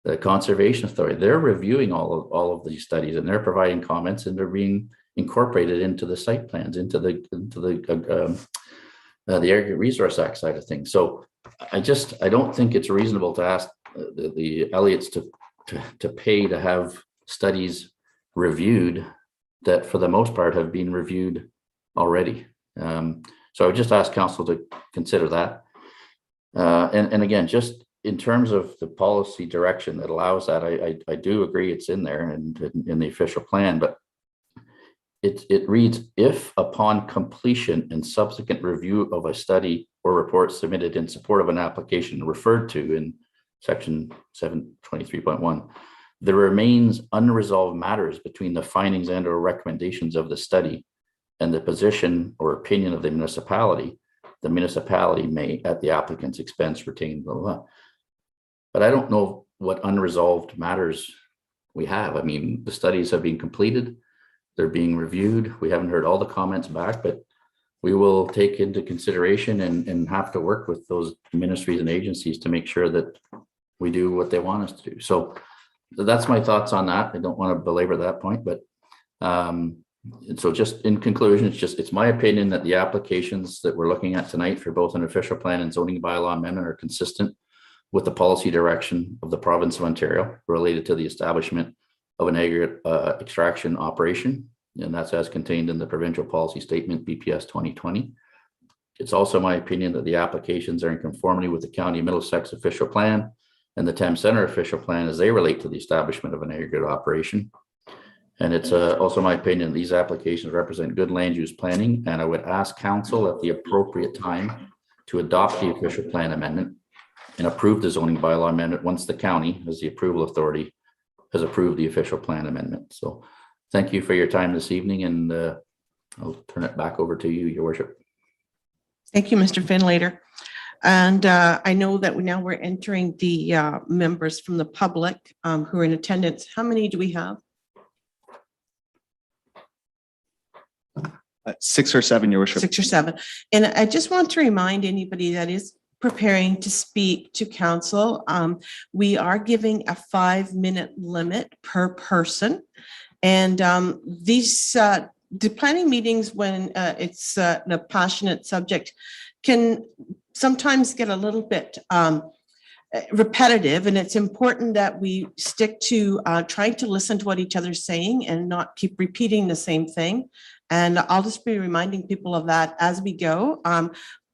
the Conservation Authority. They're reviewing all of these studies, and they're providing comments, and they're being incorporated into the site plans, into the Aggregate Resource Act side of things. So I don't think it's reasonable to ask the Elliots to pay to have studies reviewed that for the most part have been reviewed already. So I would just ask council to consider that. And again, just in terms of the policy direction that allows that, I do agree it's in there and in the official plan, but it reads, if upon completion and subsequent review of a study or report submitted in support of an application referred to in section 723.1, there remains unresolved matters between the findings and or recommendations of the study and the position or opinion of the municipality may, at the applicant's expense, retain blah, blah, blah. But I don't know what unresolved matters we have. I mean, the studies have been completed. They're being reviewed. We haven't heard all the comments back, but we will take into consideration and have to work with those ministries and agencies to make sure that we do what they want us to do. So that's my thoughts on that. I don't want to belabor that point, but so just in conclusion, it's my opinion that the applications that we're looking at tonight for both an official plan and zoning bylaw amendment are consistent with the policy direction of the province of Ontario related to the establishment of an aggregate extraction operation, and that's as contained in the provincial policy statement BPS 2020. It's also my opinion that the applications are in conformity with the County of Middlesex official plan and the Thames Centre official plan as they relate to the establishment of an aggregate operation. And it's also my opinion, these applications represent good land use planning, and I would ask council at the appropriate time to adopt the official plan amendment and approve the zoning bylaw amendment once the county, as the approval authority, has approved the official plan amendment. So thank you for your time this evening, and I'll turn it back over to you, Your Worship. Thank you, Mr. Finlater. And I know that now we're entering the members from the public who are in attendance. How many do we have? 6 or 7, Your Worship. 6 or 7. And I just want to remind anybody that is preparing to speak to council, we are giving a 5-minute limit per person. And the planning meetings, when it's a passionate subject, can sometimes get a little bit repetitive, and it's important that we stick to trying to listen to what each other's saying and not keep repeating the same thing. And I'll just be reminding people of that as we go.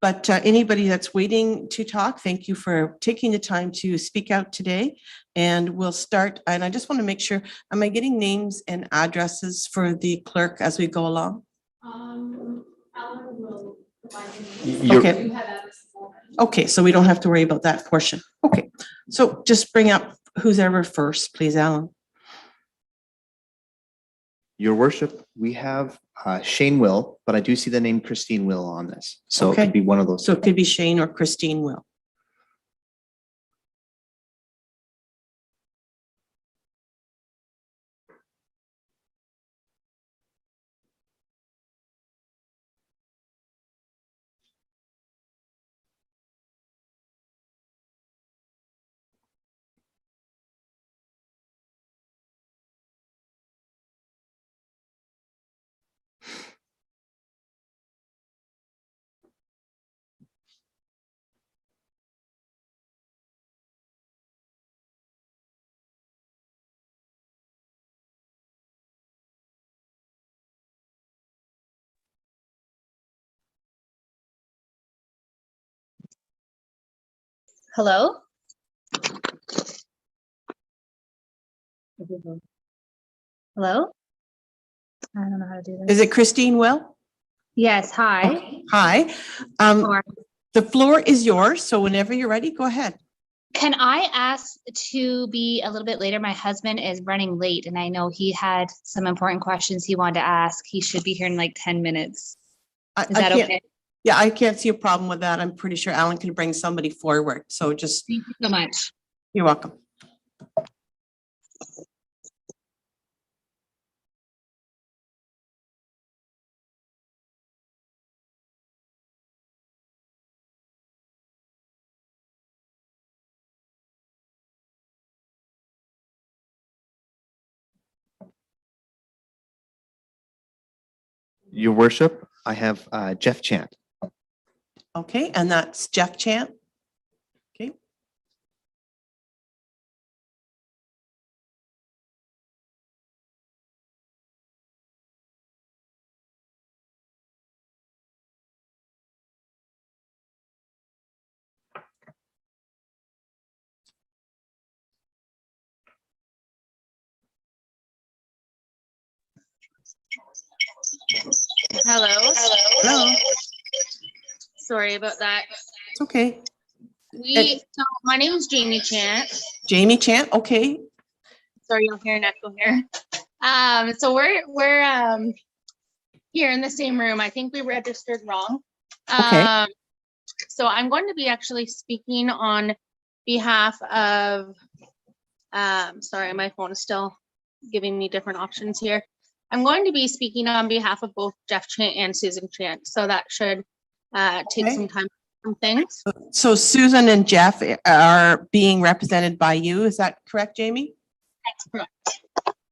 But anybody that's waiting to talk, thank you for taking the time to speak out today. And we'll start. And I just want to make sure, am I getting names and addresses for the clerk as we go along? Alan will provide Okay. Okay, so we don't have to worry about that portion. Okay, so just bring up who's ever first, please, Alan. Your Worship, we have Shane Will, but I do see the name Christine Will on this. So it could be one of those. So it could be Shane or Christine Will. Hello? Hello? I don't know how to do this. Is it Christine Will? Yes, hi. Hi. The floor is yours, so whenever you're ready, go ahead. Can I ask to be a little bit later? My husband is running late and I know he had some important questions he wanted to ask. He should be here in like 10 minutes. Is that okay? Yeah, I can't see a problem with that. I'm pretty sure Alan can bring somebody forward. So just. Thank you so much. You're welcome. Your Worship, I have Jeff Chant. Okay, and that's Jeff Chant. Okay. Hello. Hello. Sorry about that. It's okay. So my name is Jamie Chant. Jamie Chant, okay. Sorry, you'll hear an echo here. So we're here in the same room. I think we registered wrong. Okay. So I'm going to be actually speaking on behalf of, sorry, my phone is still giving me different options here. I'm going to be speaking on behalf of both Jeff Chant and Susan Chant. So that should take some time from things. So Susan and Jeff are being represented by you. Is that correct, Jamie? That's correct.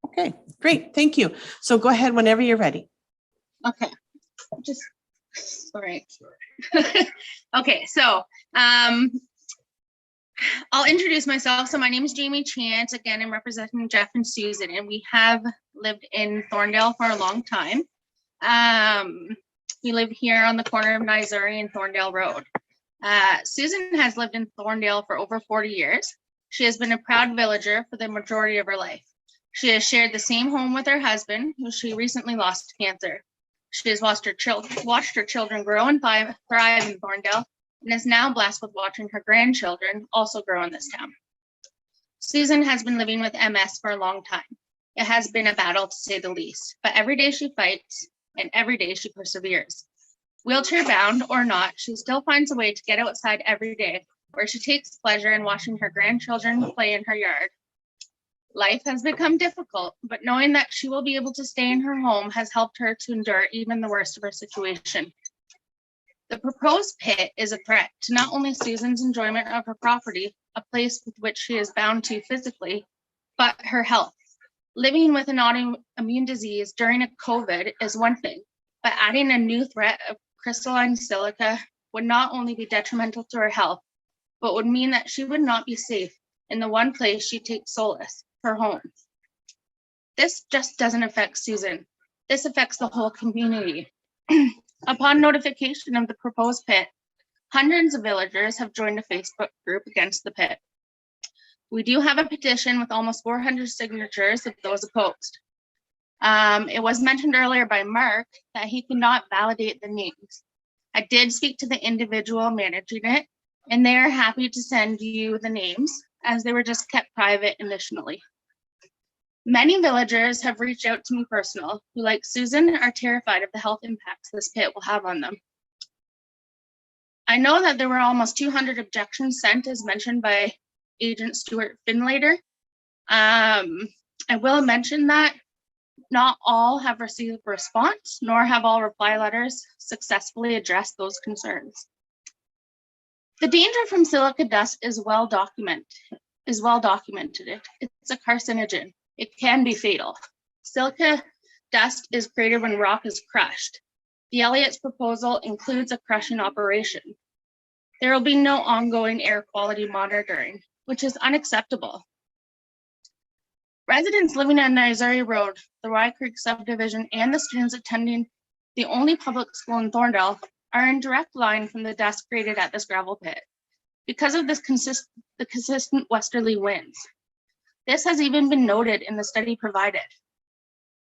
Okay, great. Thank you. So go ahead whenever you're ready. Okay. Just, sorry. Okay, so I'll introduce myself. So my name is Jamie Chant. Again, I'm representing Jeff and Susan, and we have lived in Thorndale for a long time. We live here on the corner of Nysuri and Thorndale Road. Susan has lived in Thorndale for over 40 years. She has been a proud villager for the majority of her life. She has shared the same home with her husband, who she recently lost to cancer. She has watched her children grow and thrive in Thorndale, and is now blessed with watching her grandchildren also grow in this town. Susan has been living with MS for a long time. It has been a battle, to say the least, but every day she fights and every day she perseveres. Wheelchair bound or not, she still finds a way to get outside every day, where she takes pleasure in watching her grandchildren play in her yard. Life has become difficult, but knowing that she will be able to stay in her home has helped her to endure even the worst of her situation. The proposed pit is a threat to not only Susan's enjoyment of her property, a place with which she is bound to physically, but her health. Living with an autoimmune disease during a COVID is one thing, but adding a new threat of crystalline silica would not only be detrimental to her health, but would mean that she would not be safe in the one place she takes solace, her home. This just doesn't affect Susan. This affects the whole community. Upon notification of the proposed pit, hundreds of villagers have joined a Facebook group against the pit. We do have a petition with almost 400 signatures of those opposed. It was mentioned earlier by Mark that he could not validate the names. I did speak to the individual managing it, and they are happy to send you the names, as they were just kept private initially. Many villagers have reached out to me personal, who, like Susan, are terrified of the health impacts this pit will have on them. I know that there were almost 200 objections sent, as mentioned by Agent Stuart Finlater. I will mention that not all have received a response, nor have all reply letters successfully addressed those concerns. The danger from silica dust is well documented. It's a carcinogen. It can be fatal. Silica dust is created when rock is crushed. The Elliott's proposal includes a crushing operation. There will be no ongoing air quality monitoring, which is unacceptable. Residents living on Nizari Road, the Rye Creek subdivision, and the students attending the only public school in Thorndale are in direct line from the dust created at this gravel pit because of the consistent westerly winds. This has even been noted in the study provided.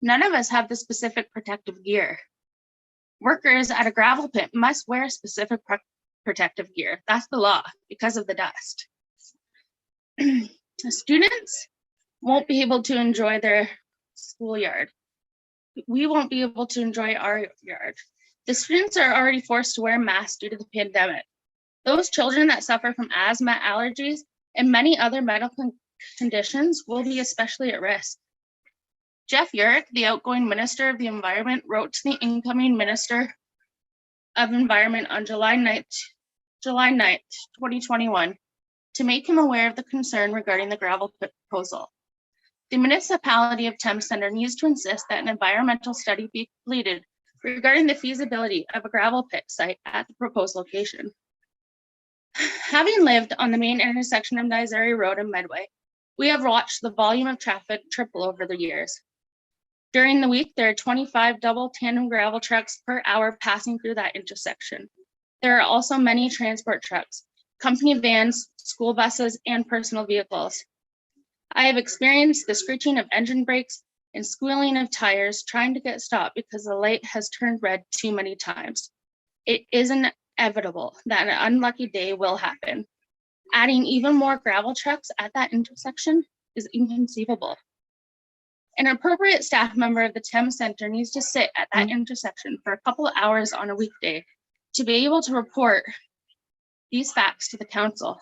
None of us have the specific protective gear. Workers at a gravel pit must wear specific protective gear. That's the law because of the dust. The students won't be able to enjoy their schoolyard. We won't be able to enjoy our yard. The students are already forced to wear masks due to the pandemic. Those children that suffer from asthma, allergies, and many other medical conditions will be especially at risk. Jeff Urick, the outgoing Minister of the Environment, wrote to the incoming Minister of Environment on July 9th, 2021, to make him aware of the concern regarding the gravel pit proposal. The municipality of Thames Centre needs to insist that an environmental study be completed regarding the feasibility of a gravel pit site at the proposed location. Having lived on the main intersection of Nizari Road and Medway, we have watched the volume of traffic triple over the years. During the week, there are 25 double tandem gravel trucks per hour passing through that intersection. There are also many transport trucks, company vans, school buses, and personal vehicles. I have experienced the screeching of engine brakes and squealing of tires trying to get stopped because the light has turned red too many times. It is inevitable that an unlucky day will happen. Adding even more gravel trucks at that intersection is inconceivable. An appropriate staff member of the Thames Centre needs to sit at that intersection for a couple of hours on a weekday to be able to report these facts to the council.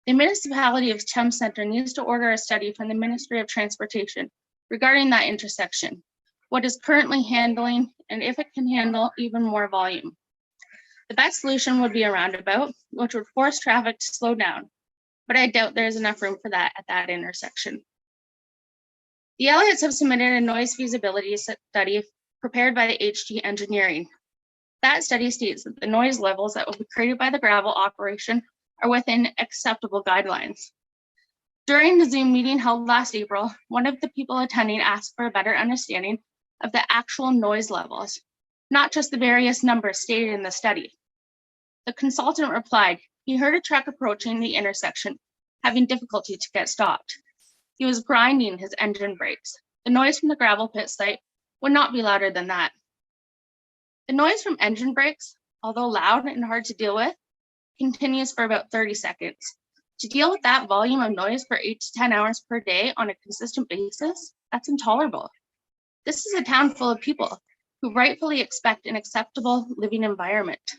The municipality of Thames Centre needs to order a study from the Ministry of Transportation regarding that intersection, what is currently handling, and if it can handle even more volume. The best solution would be a roundabout, which would force traffic to slow down, but I doubt there's enough room for that at that intersection. The Elliots have submitted a noise feasibility study prepared by the HG Engineering. That study states that the noise levels that will be created by the gravel operation are within acceptable guidelines. During the Zoom meeting held last April, one of the people attending asked for a better understanding of the actual noise levels, not just the various numbers stated in the study. The consultant replied, he heard a truck approaching the intersection, having difficulty to get stopped. He was grinding his engine brakes. The noise from the gravel pit site would not be louder than that. The noise from engine brakes, although loud and hard to deal with, continues for about 30 seconds. To deal with that volume of noise for 8 to 10 hours per day on a consistent basis, that's intolerable. This is a town full of people who rightfully expect an acceptable living environment.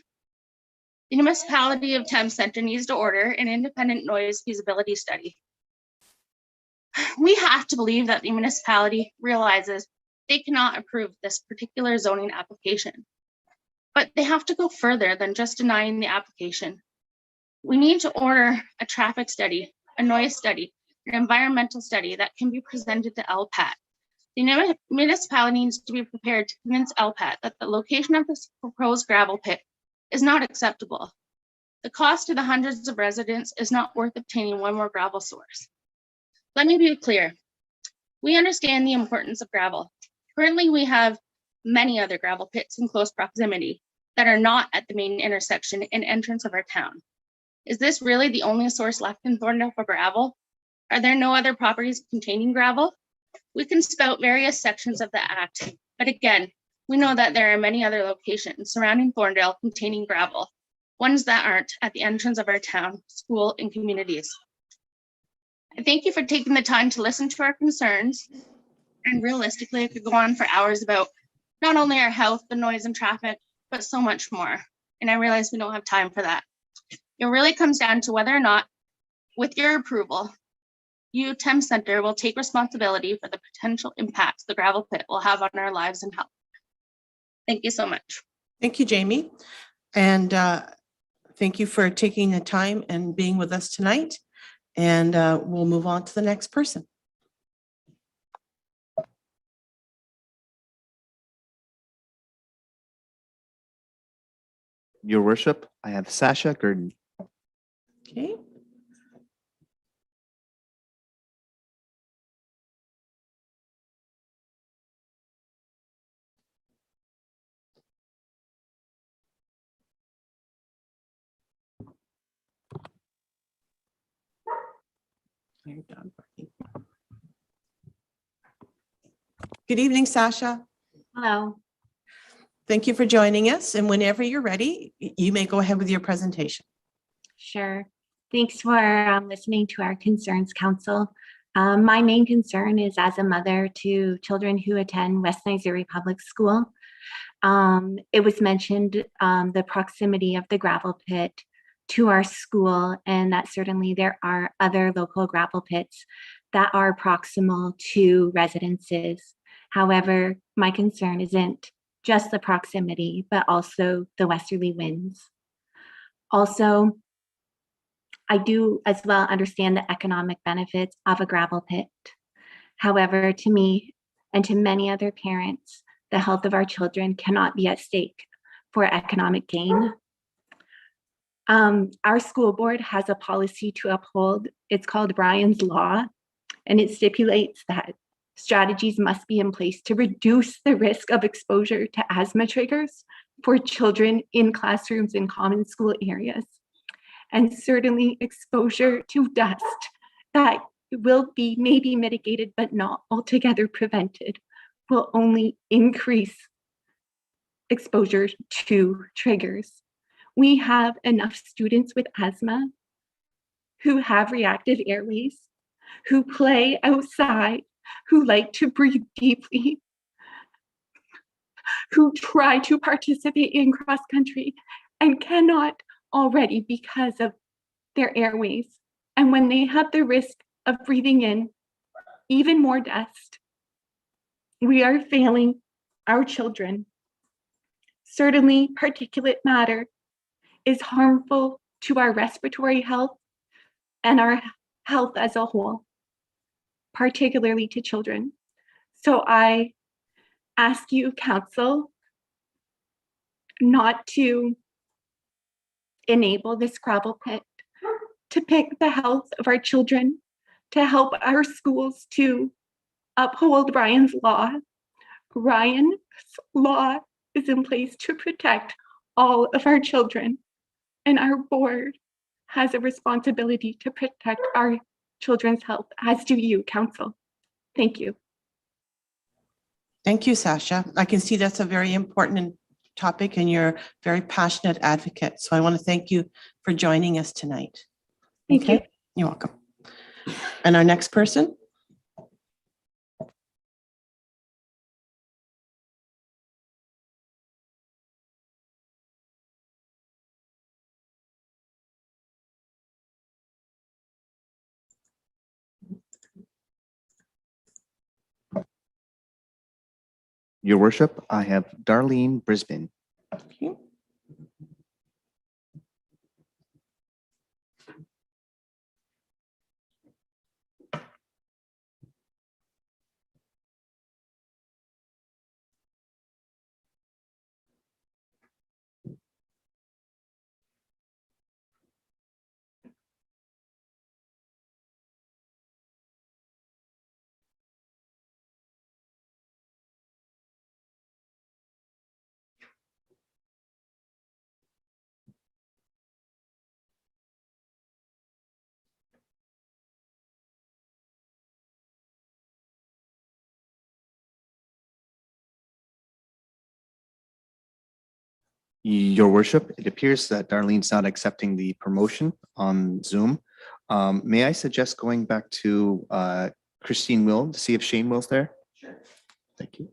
The municipality of Thames Centre needs to order an independent noise feasibility study. We have to believe that the municipality realizes they cannot approve this particular zoning application, but they have to go further than just denying the application. We need to order a traffic study, a noise study, an environmental study that can be presented to LPAT. The municipality needs to be prepared to convince LPAT that the location of this proposed gravel pit is not acceptable. The cost to the hundreds of residents is not worth obtaining one more gravel source. Let me be clear. We understand the importance of gravel. Currently, we have many other gravel pits in close proximity that are not at the main intersection and entrance of our town. Is this really the only source left in Thorndale for gravel? Are there no other properties containing gravel? We can spout various sections of the Act, but again, we know that there are many other locations surrounding Thorndale containing gravel, ones that aren't at the entrance of our town, school, and communities. I thank you for taking the time to listen to our concerns. And realistically, I could go on for hours about not only our health, the noise and traffic, but so much more. And I realize we don't have time for that. It really comes down to whether or not, with your approval, you, Thames Centre, will take responsibility for the potential impacts the gravel pit will have on our lives and health. Thank you so much. Thank you, Jamie. And thank you for taking the time and being with us tonight. And we'll move on to the next person. Your worship, I have Sasha Gurdon. Okay. Good evening, Sasha. Hello. Thank you for joining us. And whenever you're ready, you may go ahead with your presentation. Sure. Thanks for listening to our Concerns Council. My main concern is as a mother to children who attend West Missouri Public School. It was mentioned the proximity of the gravel pit to our school, and that certainly there are other local gravel pits that are proximal to residences. However, my concern isn't just the proximity, but also the westerly winds. Also, I do as well understand the economic benefits of a gravel pit. However, to me and to many other parents, the health of our children cannot be at stake for economic gain. Our school board has a policy to uphold. It's called Bryan's Law, and it stipulates that strategies must be in place to reduce the risk of exposure to asthma triggers for children in classrooms in common school areas. And certainly exposure to dust that will be maybe mitigated but not altogether prevented will only increase exposure to triggers. We have enough students with asthma who have reactive airways, who play outside, who like to breathe deeply, who try to participate in cross country and cannot already because of their airways. And when they have the risk of breathing in even more dust, we are failing our children. Certainly, particulate matter is harmful to our respiratory health and our health as a whole, particularly to children. So I ask you, council, not to enable this gravel pit, to pick the health of our children, to help our schools to uphold Bryan's Law. Bryan's Law is in place to protect all of our children, and our board has a responsibility to protect our children's health, as do you, Council. Thank you. Thank you, Sasha. I can see that's a very important topic and you're a very passionate advocate. So I want to thank you for joining us tonight. Thank you. You're welcome. And our next person? Your worship, I have Darlene Brisbane. Okay. Your worship, it appears that Darlene's not accepting the promotion on Zoom. May I suggest going back to Christine Will to see if Shane Will's there? Sure. Thank you.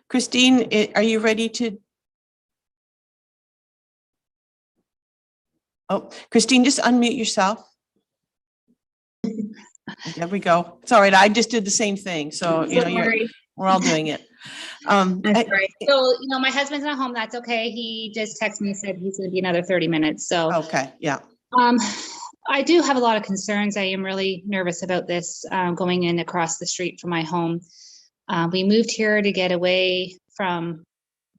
Christine, are you ready to? Oh, Christine, just unmute yourself. There we go. It's all right. I just did the same thing. So, you know, we're all doing it. That's right. So, you know, my husband's not home. That's okay. He just texted me and said he's going to be another 30 minutes. So, okay. Yeah. I do have a lot of concerns. I am really nervous about this going in across the street from my home. We moved here to get away from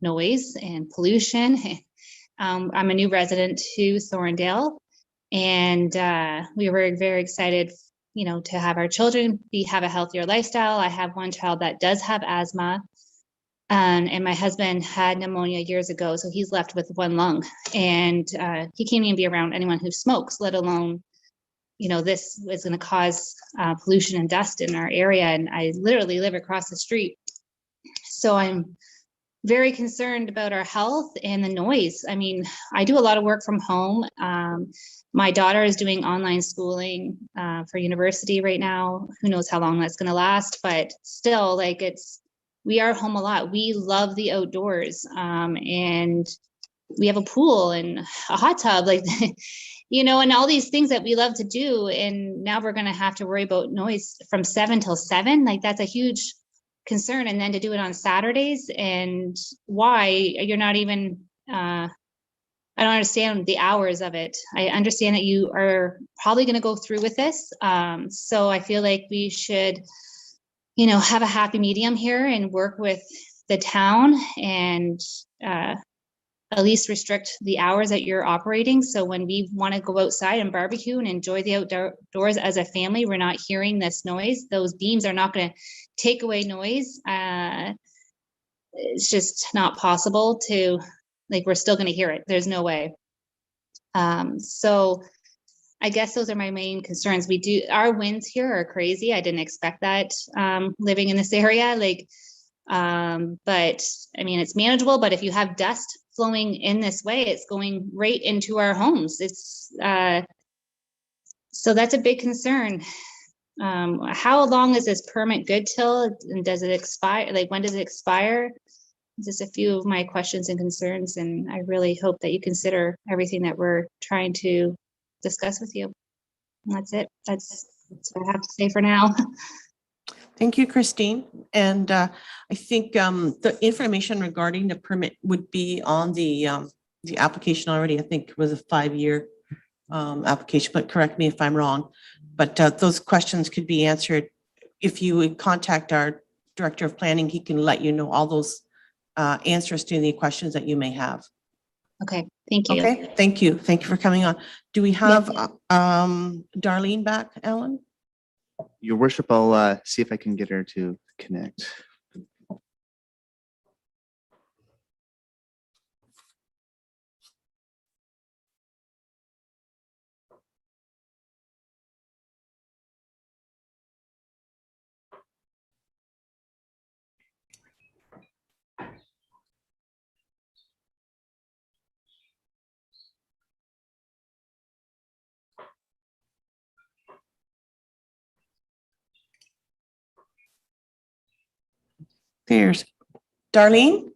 noise and pollution. I'm a new resident to Thorndale, and we were very excited, you know, to have our children have a healthier lifestyle. I have one child that does have asthma, and my husband had pneumonia years ago, so he's left with one lung, and he can't even be around anyone who smokes, let alone, you know, this is going to cause pollution and dust in our area. And I literally live across the street. So I'm very concerned about our health and the noise. I mean, I do a lot of work from home. My daughter is doing online schooling for university right now. Who knows how long that's going to last, but still, like, we are home a lot. We love the outdoors, and we have a pool and a hot tub, like, you know, and all these things that we love to do. And now we're going to have to worry about noise from 7 till 7. Like, that's a huge concern. And then to do it on Saturdays, and why you're not even, I don't understand the hours of it. I understand that you are probably going to go through with this. So I feel like we should, you know, have a happy medium here and work with the town and at least restrict the hours that you're operating. So when we want to go outside and barbecue and enjoy the outdoors as a family, we're not hearing this noise. Those beams are not going to take away noise. It's just not possible to, like, we're still going to hear it. There's no way. So I guess those are my main concerns. Our winds here are crazy. I didn't expect that living in this area. Like, but I mean, it's manageable, but if you have dust flowing in this way, it's going right into our homes. It's so that's a big concern. How long is this permit good till, and does it expire? Like, when does it expire? Just a few of my questions and concerns, and I really hope that you consider everything that we're trying to discuss with you. And that's it. That's what I have to say for now. Thank you, Christine. And I think the information regarding the permit would be on the the application already, I think was a 5-year application, but correct me if I'm wrong. But those questions could be answered if you would contact our Director of Planning. He can let you know all those answers to any questions that you may have. Okay, thank you. Okay, thank you. Thank you for coming on. Do we have Darlene back, Ellen? Your worship, I'll see if I can get her to connect. There's Darlene.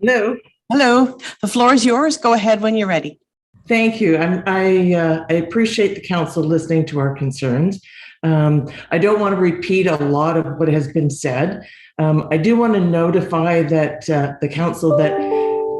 Hello. Hello. The floor is yours. Go ahead when you're ready. Thank you. I appreciate the council listening to our concerns. I don't want to repeat a lot of what has been said. I do want to notify that the council that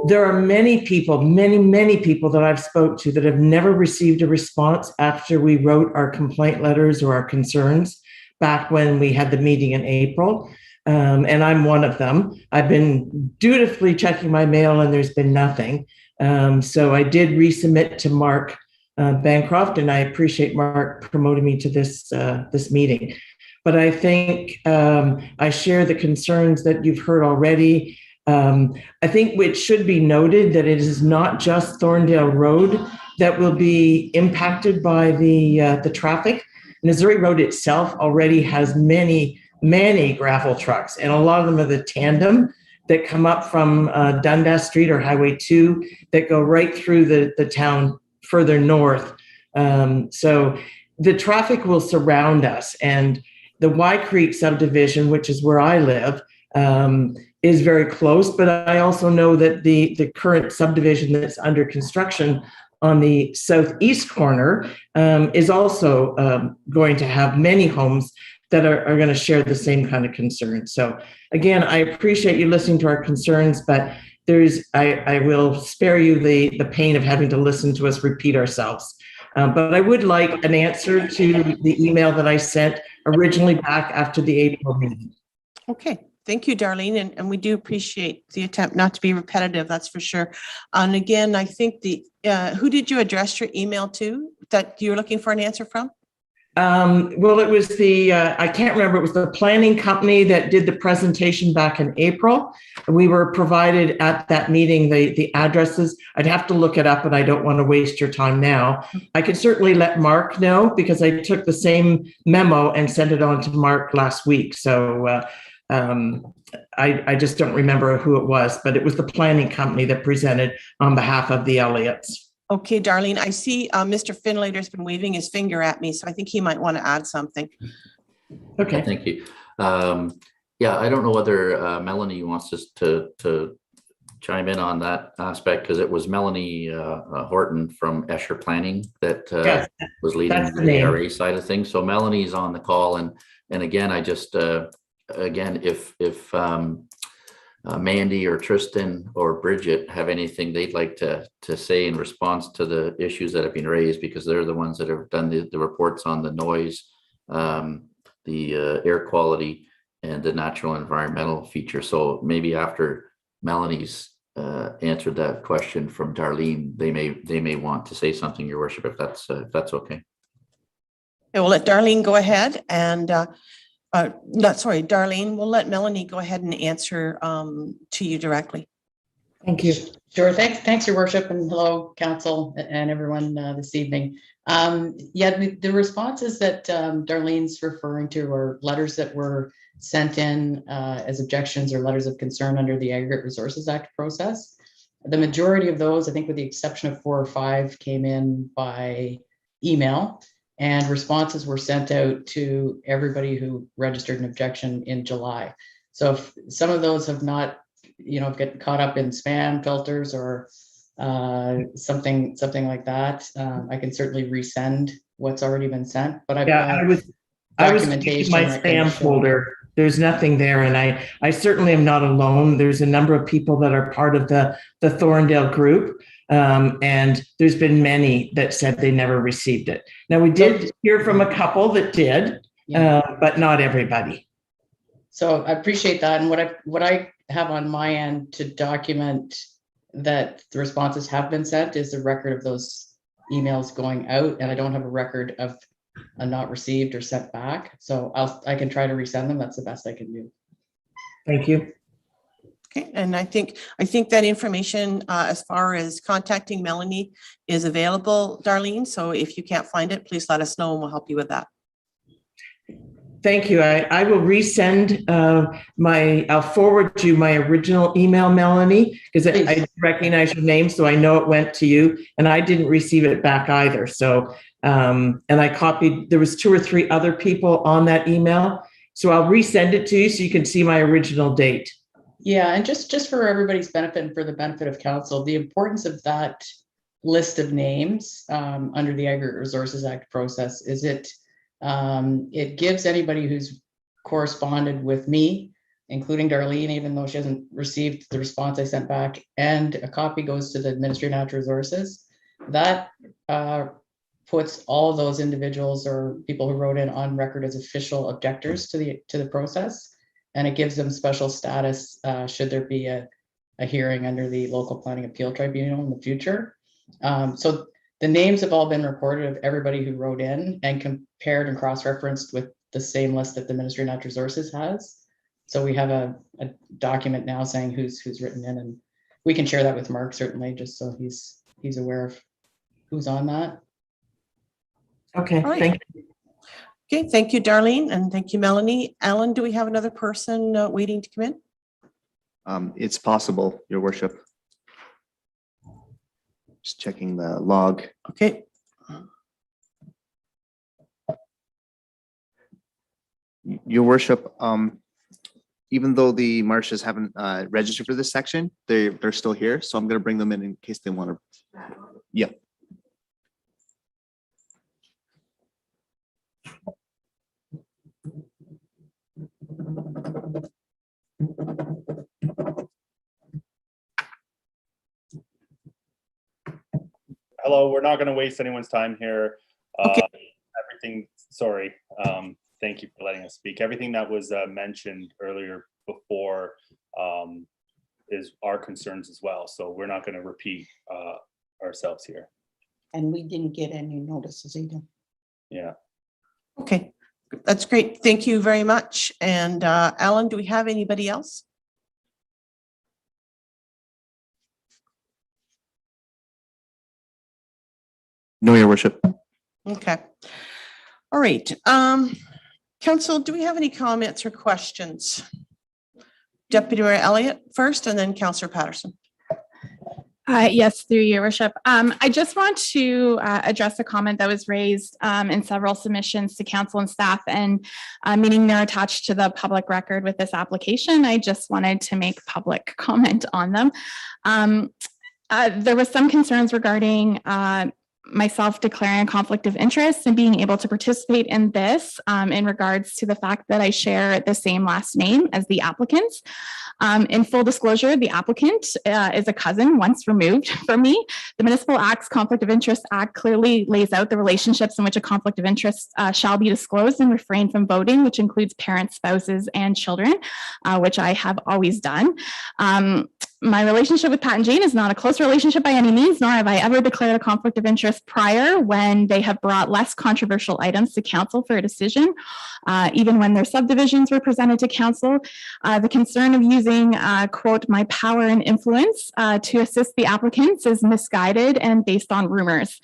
there are many people, many people that I've spoke to that have never received a response after we wrote our complaint letters or our concerns back when we had the meeting in April. And I'm one of them. I've been dutifully checking my mail and there's been nothing. So I did resubmit to Mark Bancroft, and I appreciate Mark promoting me to this meeting. But I think I share the concerns that you've heard already. I think it should be noted that it is not just Thorndale Road that will be impacted by the traffic. Missouri Road itself already has many gravel trucks, and a lot of them are the tandem that come up from Dundas Street or Highway 2 that go right through the town further north. So the traffic will surround us, and the Y Creek subdivision, which is where I live, is very close, but I also know that the current subdivision that's under construction on the southeast corner is also going to have many homes that are going to share the same kind of concerns. So again, I appreciate you listening to our concerns, but I will spare you the pain of having to listen to us repeat ourselves. But I would like an answer to the email that I sent originally back after the April meeting. Okay, thank you, Darlene, and we do appreciate the attempt not to be repetitive, that's for sure. And again, I think who did you address your email to that you're looking for an answer from? Well, it was I can't remember, it was the planning company that did the presentation back in April. We were provided at that meeting the addresses. I'd have to look it up, and I don't want to waste your time now. I could certainly let Mark know, because I took the same memo and sent it on to Mark last week. So I just don't remember who it was, but it was the planning company that presented on behalf of the Elliots. Okay, Darlene, I see Mr. Finlater's been waving his finger at me, so I think he might want to add something. Okay. Thank you. Yeah, I don't know whether Melanie wants us to chime in on that aspect, because it was Melanie Horton from Escher Planning that Yes, was leading that's the the name. ARA side of things. So Melanie's on the call, and again, I just again, if Mandy or Tristan or Bridget have anything they'd like to say in response to the issues that have been raised, because they're the ones that have done the reports on the noise, the air quality, and the natural environmental feature. So maybe after Melanie's answered that question from Darlene, they may want to say something, Your Worship, if that's okay. Okay, we'll let Darlene go ahead and Darlene, we'll let Melanie go ahead and answer to you directly. Thank you. Sure. Thanks, Your Worship, and hello, Council and everyone this evening. Yeah, the responses that Darlene's referring to are letters that were sent in as objections or letters of concern under the Aggregate Resources Act process. The majority of those, I think with the exception of 4 or 5, came in by email, and responses were sent out to everybody who registered an objection in July. So if some of those have not, get caught up in spam filters or something like that, I can certainly resend what's already been sent. But I've got I was checking my spam folder. There's nothing there. And I certainly am not alone. There's a number of people that are part of the Thorndale group. And there's been many that said they never received it. Now, we did hear from a couple that did, but not everybody. So I appreciate that. And what I have on my end to document that the responses have been sent is the record of those emails going out. And I don't have a record of a not received or sent back. So I can try to resend them. That's the best I can do. Thank you. Okay, and I think that information as far as contacting Melanie is available, Darlene. So if you can't find it, please let us know and we'll help you with that. Thank you. I will resend I'll forward you my original email, Melanie, because I recognize your name, so I know it went to you, and I didn't receive it back either. So, and I copied, there was 2 or 3 other people on that email. So I'll resend it to you so you can see my original date. Yeah, and just for everybody's benefit and for the benefit of council, the importance of that list of names under the Aggregate Resources Act process is it gives anybody who's corresponded with me, including Darlene, even though she hasn't received the response I sent back, and a copy goes to the Ministry of Natural Resources. That puts all of those individuals or people who wrote in on record as official objectors to the process, and it gives them special status should there be a hearing under the Local Planning Appeal Tribunal in the future. So the names have all been recorded of everybody who wrote in and compared and cross-referenced with the same list that the Ministry of Natural Resources has. So we have a document now saying who's written in, and we can share that with Mark certainly, just so he's aware of who's on that. Okay, right. Thank you. Okay, thank you, Darlene, and thank you, Melanie. Alan, do we have another person waiting to come in? It's possible, Your Worship. Just checking the log. Okay. Your Worship, even though the Marshes haven't registered for this section, they're still here. So I'm going to bring them in case they want to. Yeah. Hello, we're not going to waste anyone's time here. Everything, sorry. Thank you for letting us speak. Everything that was mentioned earlier before is our concerns as well. So we're not going to repeat ourselves here. And we didn't get any notices either. Yeah. Okay, that's great. Thank you very much. And Alan, do we have anybody else? No, Your Worship. Okay. All right. Council, do we have any comments or questions? Deputy Mayor Elliott first, and then Councillor Patterson. Yes, through your worship. I just want to address a comment that was raised in several submissions to council and staff, and meaning they're attached to the public record with this application. I just wanted to make public comment on them. There was some concerns regarding myself declaring a conflict of interest and being able to participate in this in regards to the fact that I share the same last name as the applicants. In full disclosure, the applicant is a cousin once removed from me. The Municipal Act's Conflict of Interest Act clearly lays out the relationships in which a conflict of interest shall be disclosed and refrain from voting, which includes parents, spouses, and children, which I have always done. My relationship with Pat and Jane is not a close relationship by any means, nor have I ever declared a conflict of interest prior when they have brought less controversial items to council for a decision, even when their subdivisions were presented to council. The concern of using, quote, my power and influence to assist the applicants is misguided and based on rumors.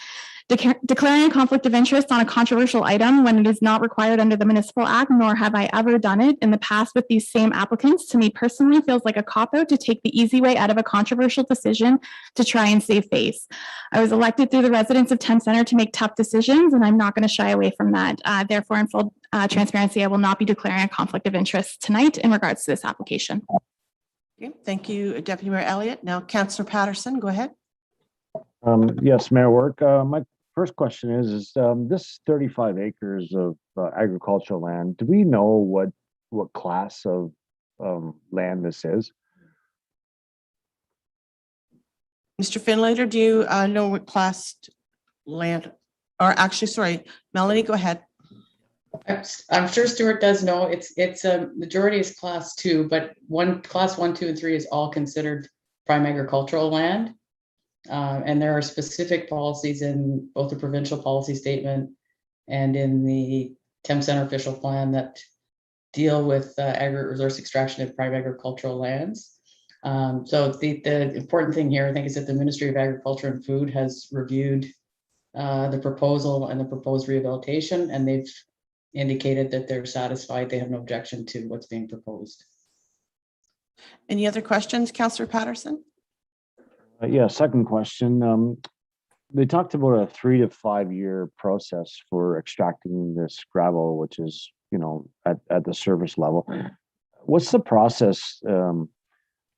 Declaring a conflict of interest on a controversial item when it is not required under the Municipal Act, nor have I ever done it in the past with these same applicants, to me personally feels like a cop-out to take the easy way out of a controversial decision to try and save face. I was elected through the residents of Thames Centre to make tough decisions, and I'm not going to shy away from that. Therefore, in full transparency, I will not be declaring a conflict of interest tonight in regards to this application. Okay, thank you, Deputy Mayor Elliott. Now, Councillor Patterson, go ahead. Yes, Mayor Work. My first question is this 35 acres of agricultural land, do we know what what class of land this is? Mr. Finlater, do you know what class land, or actually, sorry, Melanie, go ahead. I'm sure Stuart does know. It's a majority is class 2, but class 1, 2, and 3 is all considered prime agricultural land. And there are specific policies in both the provincial policy statement and in the Thames Centre official plan that deal with aggregate resource extraction of prime agricultural lands. So the important thing here, I think, is that the Ministry of Agriculture and Food has reviewed the proposal and the proposed rehabilitation, and they've indicated that they're satisfied. They have no objection to what's being proposed. Any other questions, Councillor Patterson? Yeah, second question. They talked about a 3 to 5 year process for extracting this gravel, which is, you know, at the surface level. What's the process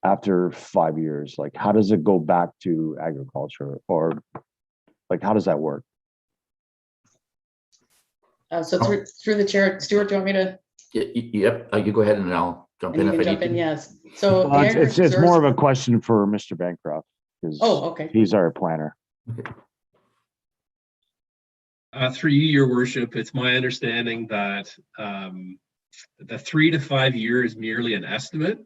after 5 years? Like, how does it go back to agriculture, or like, how does that work? So through the chair, Stuart, do you want me to? Yep, you go ahead and I'll jump in And you if can I jump need in, to. yes. So Well, it's more of a question for Mr. Bancroft, because okay. he's our planner. Through you, Your Worship, it's my understanding that the 3 to 5 year is merely an estimate.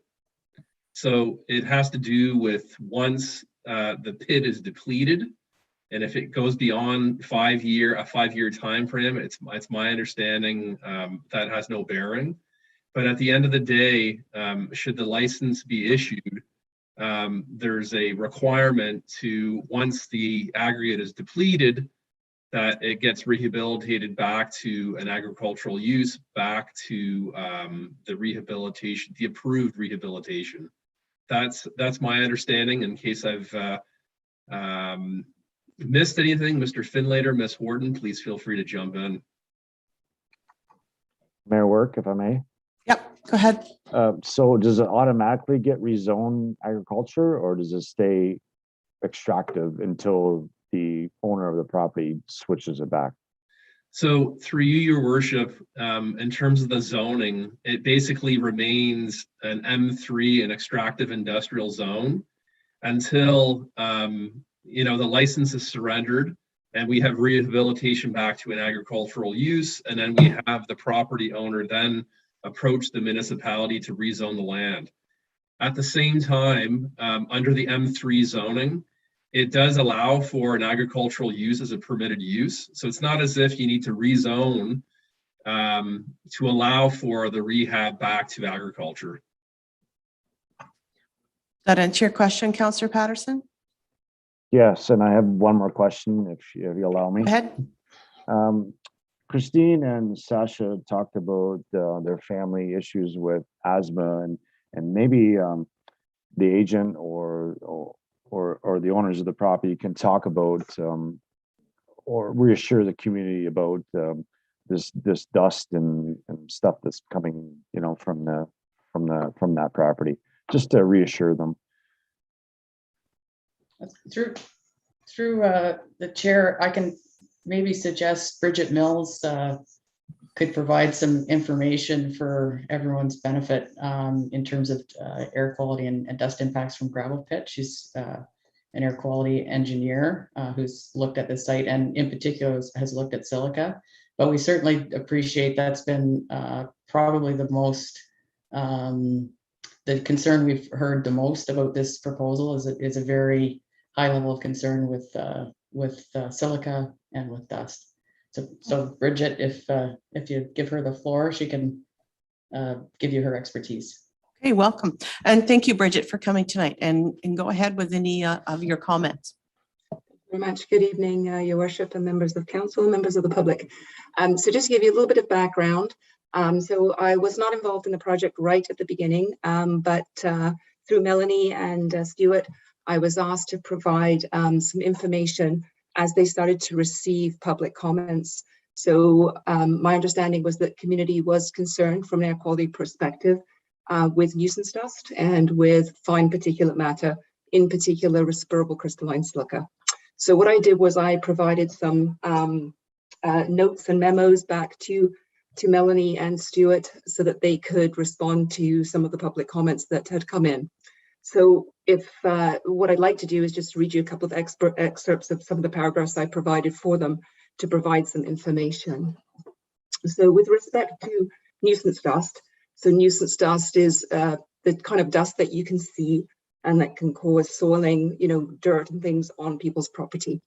So it has to do with once the pit is depleted, and if it goes beyond a 5 year time frame, it's my understanding that has no bearing. But at the end of the day, should the license be issued, there's a requirement to, once the aggregate is depleted, that it gets rehabilitated back to an agricultural use, back to the rehabilitation, the approved rehabilitation. That's my understanding. In case I've missed anything, Mr. Finlater, Ms. Horton, please feel free to jump in. Mayor Work, if I may. Yep, go ahead. So does it automatically get rezoned agriculture, or does it stay extractive until the owner of the property switches it back? So through you, Your Worship, in terms of the zoning, it basically remains an M3, an extractive industrial zone, until you know, the license is surrendered and we have rehabilitation back to an agricultural use, and then we have the property owner then approach the municipality to rezone the land. At the same time, under the M3 zoning, it does allow for an agricultural use as a permitted use. So it's not as if you need to rezone to allow for the rehab back to agriculture. That answer your question, Councillor Patterson? Yes, and I have one more question, if you allow me. Go ahead. Christine and Sasha talked about their family issues with asthma, and maybe the agent or the owners of the property can talk about or reassure the community about this dust and stuff that's coming, you know, from that property, just to reassure them. Through the chair, I can maybe suggest Bridget Mills could provide some information for everyone's benefit in terms of air quality and dust impacts from gravel pit. She's an air quality engineer who's looked at the site, and in particular has looked at silica. But we certainly appreciate that's been probably the most the concern we've heard the most about this proposal is a very high level of concern with silica and with dust. So Bridget, if you give her the floor, she can give you her expertise. Okay, welcome. And thank you, Bridget, for coming tonight, and go ahead with any of your comments. Very much. Good evening, Your Worship, and members of council and members of the public. So just to give you a little bit of background, so I was not involved in the project right at the beginning, but through Melanie and Stuart, I was asked to provide some information as they started to receive public comments. So my understanding was that community was concerned from an air quality perspective with nuisance dust and with fine particulate matter, in particular respirable crystalline silica. So what I did was I provided some notes and memos back to to Melanie and Stuart so that they could respond to some of the public comments that had come in. So if what I'd like to do is just read you a couple of excerpts of some of the paragraphs I provided for them to provide some information. So with respect to nuisance dust, so nuisance dust is the kind of dust that you can see and that can cause soiling, dirt and things on people's property.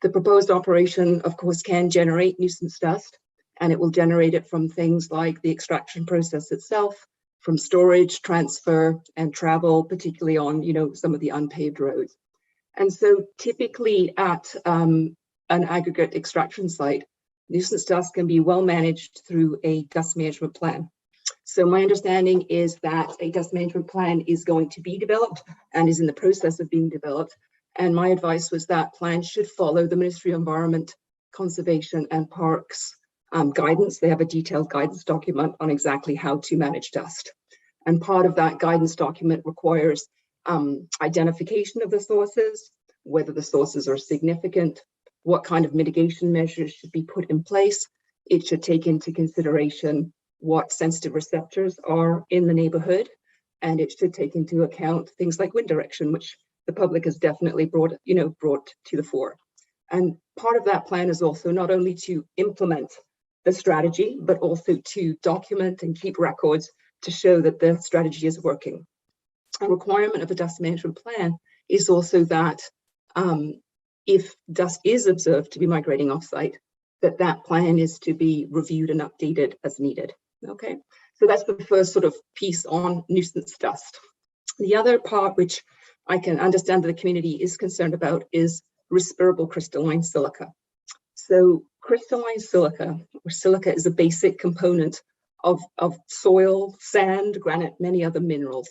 The proposed operation, of course, can generate nuisance dust, and it will generate it from things like the extraction process itself, from storage, transfer, and travel, particularly on, some of the unpaved roads. And so typically at an aggregate extraction site, nuisance dust can be well managed through a dust management plan. So my understanding is that a dust management plan is going to be developed and is in the process of being developed. And my advice was that plan should follow the Ministry of Environment, Conservation and Parks guidance. They have a detailed guidance document on exactly how to manage dust. And part of that guidance document requires identification of the sources, whether the sources are significant, what kind of mitigation measures should be put in place. It should take into consideration what sensitive receptors are in the neighborhood, and it should take into account things like wind direction, which the public has definitely brought to the fore. And part of that plan is also not only to implement the strategy, but also to document and keep records to show that the strategy is working. A requirement of a dust management plan is also that if dust is observed to be migrating off-site, that plan is to be reviewed and updated as needed. Okay, so that's the first sort of piece on nuisance dust. The other part, which I can understand that the community is concerned about, is respirable crystalline silica. So crystalline silica, or silica, is a basic component of soil, sand, granite, many other minerals.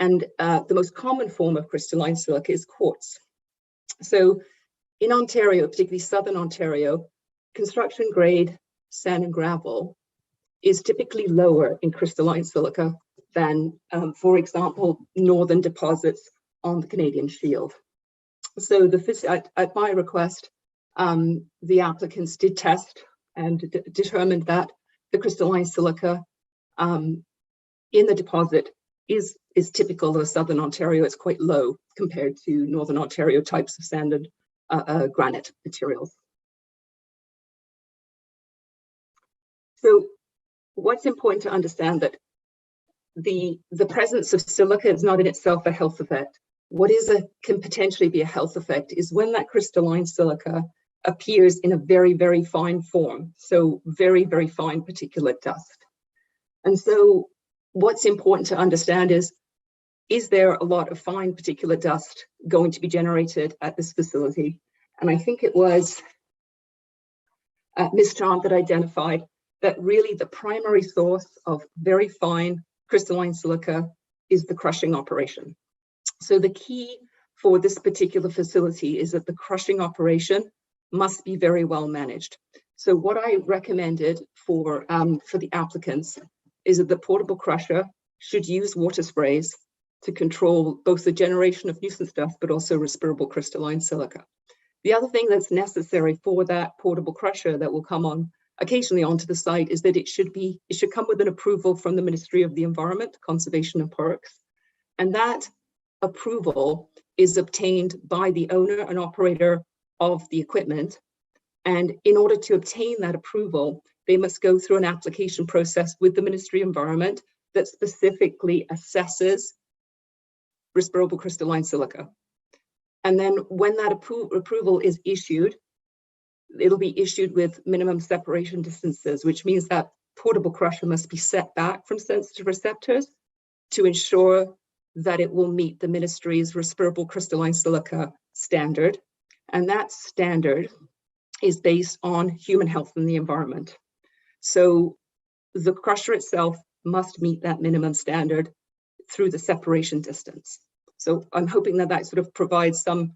And the most common form of crystalline silica is quartz. So in Ontario, particularly Southern Ontario, construction grade sand and gravel is typically lower in crystalline silica than, for example, northern deposits on the Canadian Shield. So at my request, the applicants did test and determined that the crystalline silica in the deposit is typical of Southern Ontario. It's quite low compared to Northern Ontario types of sand and granite materials. So what's important to understand that the presence of silica is not in itself a health effect. What can potentially be a health effect is when that crystalline silica appears in a very, very fine form. So very, very fine particulate dust. And so what's important to understand is there a lot of fine particulate dust going to be generated at this facility? And I think it was Ms. Chant that identified that really the primary source of very fine crystalline silica is the crushing operation. So the key for this particular facility is that the crushing operation must be very well managed. So what I recommended for the applicants is that the portable crusher should use water sprays to control both the generation of nuisance dust, but also respirable crystalline silica. The other thing that's necessary for that portable crusher that will come occasionally onto the site is that it should come with an approval from the Ministry of the Environment, Conservation and Parks. And that approval is obtained by the owner and operator of the equipment. And in order to obtain that approval, they must go through an application process with the Ministry of Environment that specifically assesses respirable crystalline silica. And then when that approval is issued, it'll be issued with minimum separation distances, which means that portable crusher must be set back from sensitive receptors to ensure that it will meet the ministry's respirable crystalline silica standard. And that standard is based on human health and the environment. So the crusher itself must meet that minimum standard through the separation distance. So I'm hoping that sort of provides some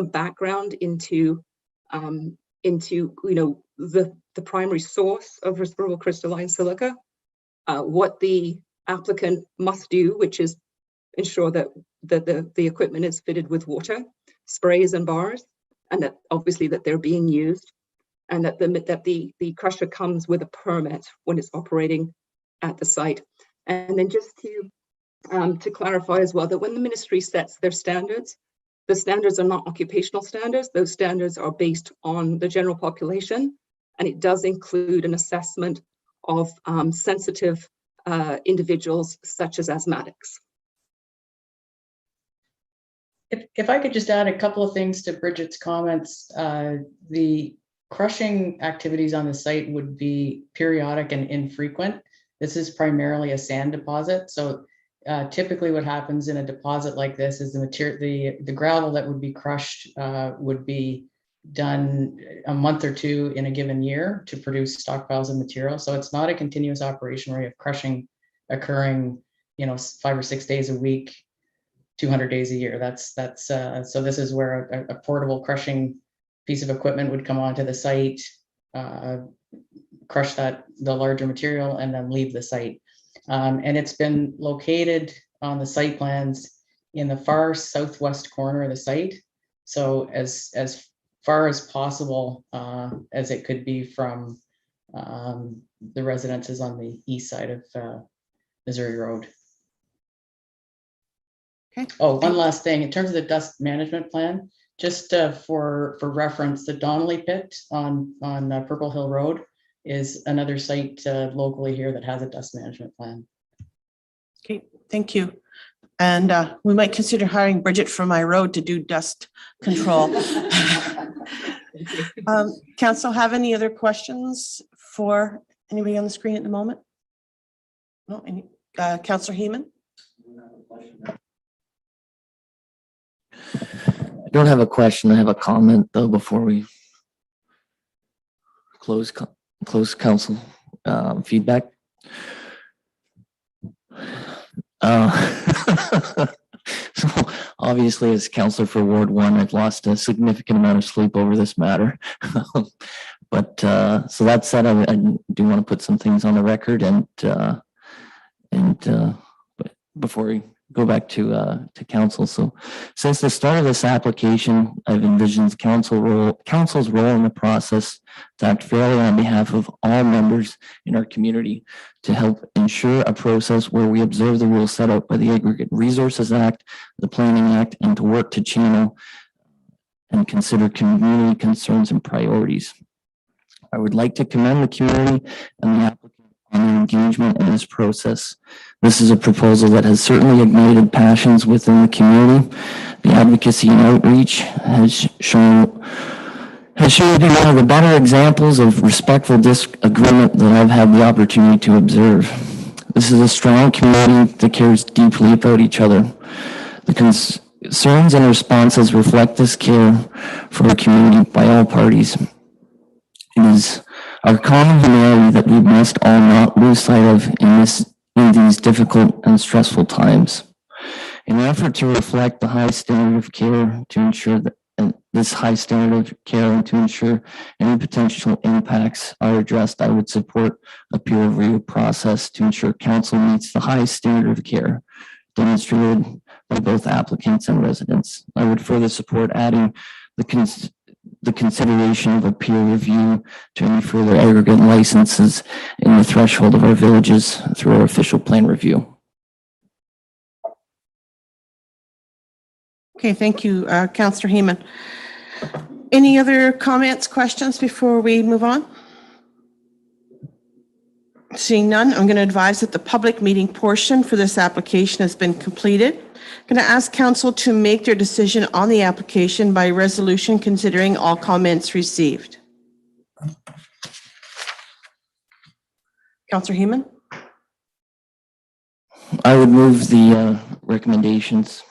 background into the primary source of respirable crystalline silica, what the applicant must do, which is ensure that the equipment is fitted with water, sprays and bars, and that obviously that they're being used, and that the crusher comes with a permit when it's operating at the site. And then just to clarify as well, that when the ministry sets their standards, the standards are not occupational standards. Those standards are based on the general population, and it does include an assessment of sensitive individuals such as asthmatics. If I could just add a couple of things to Bridget's comments, the crushing activities on the site would be periodic and infrequent. This is primarily a sand deposit. So typically what happens in a deposit like this is the gravel that would be crushed would be done a month or two in a given year to produce stockpiles of material. So it's not a continuous operation where you have crushing occurring, 5 or 6 days a week, 200 days a year. So this is where a portable crushing piece of equipment would come onto the site, crush the larger material, and then leave the site. And it's been located on the site plans in the far southwest corner of the site. So as far as possible, as it could be from the residences on the east side of Missouri Road. Okay. Oh, one last thing, in terms of the dust management plan, just for reference, the Donnelly Pit on Purple Hill Road is another site locally here that has a dust management plan. Okay, thank you. And we might consider hiring Bridget from my road to do dust control. Council, have any other questions for anybody on the screen at the moment? No, Councillor Heeman? I don't have a question. I have a comment though before we close council feedback. So obviously, as councillor for Ward 1, I've lost a significant amount of sleep over this matter. But so that said, I do want to put some things on the record, and but before we go back to council. So since the start of this application, I've envisioned council's role in the process to act fairly on behalf of all members in our community to help ensure a process where we observe the rules set out by the Aggregate Resources Act, the Planning Act, and to work to channel and consider community concerns and priorities. I would like to commend the community and the applicant on their engagement in this process. This is a proposal that has certainly ignited passions within the community. The advocacy and outreach has shown to be one of the better examples of respectful disagreement that I've had the opportunity to observe. This is a strong community that cares deeply about each other. The concerns and responses reflect this care for our community by all parties. It is our common humanity that we must all not lose sight of in these difficult and stressful times. In an effort to reflect the high standard of care to ensure that this high standard of care and to ensure any potential impacts are addressed, I would support a peer review process to ensure council meets the high standard of care demonstrated by both applicants and residents. I would further support adding the consideration of a peer review to any further aggregate licenses in the threshold of our villages through our official plan review. Okay, thank you, Councillor Heeman. Any other comments, questions before we move on? Seeing none, I'm going to advise that the public meeting portion for this application has been completed. I'm going to ask council to make their decision on the application by resolution considering all comments received. Councillor Heeman? I would move the recommendations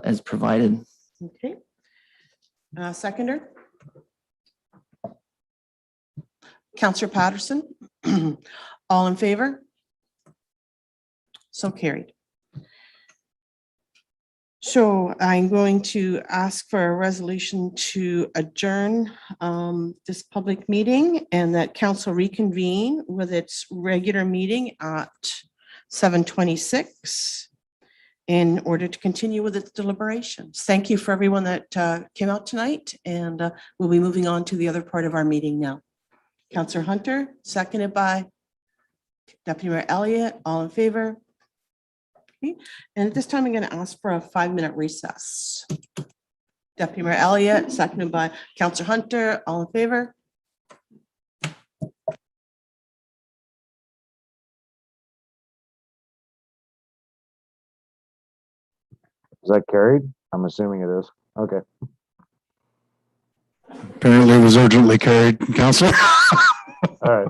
as provided. Okay. Seconder? Councillor Patterson? All in favor? So carried. So I'm going to ask for a resolution to adjourn this public meeting and that council reconvene with its regular meeting at 7:26. in order to continue with its deliberations. Thank you for everyone that came out tonight, and we'll be moving on to the other part of our meeting now. Councillor Hunter, seconded by Deputy Mayor Elliott. All in favor? Okay. And at this time, I'm going to ask for a 5-minute recess. Deputy Mayor Elliott, seconded by Councillor Hunter. All in favor? Is that carried? I'm assuming it is. Okay. Apparently it was urgently carried, Council. All right.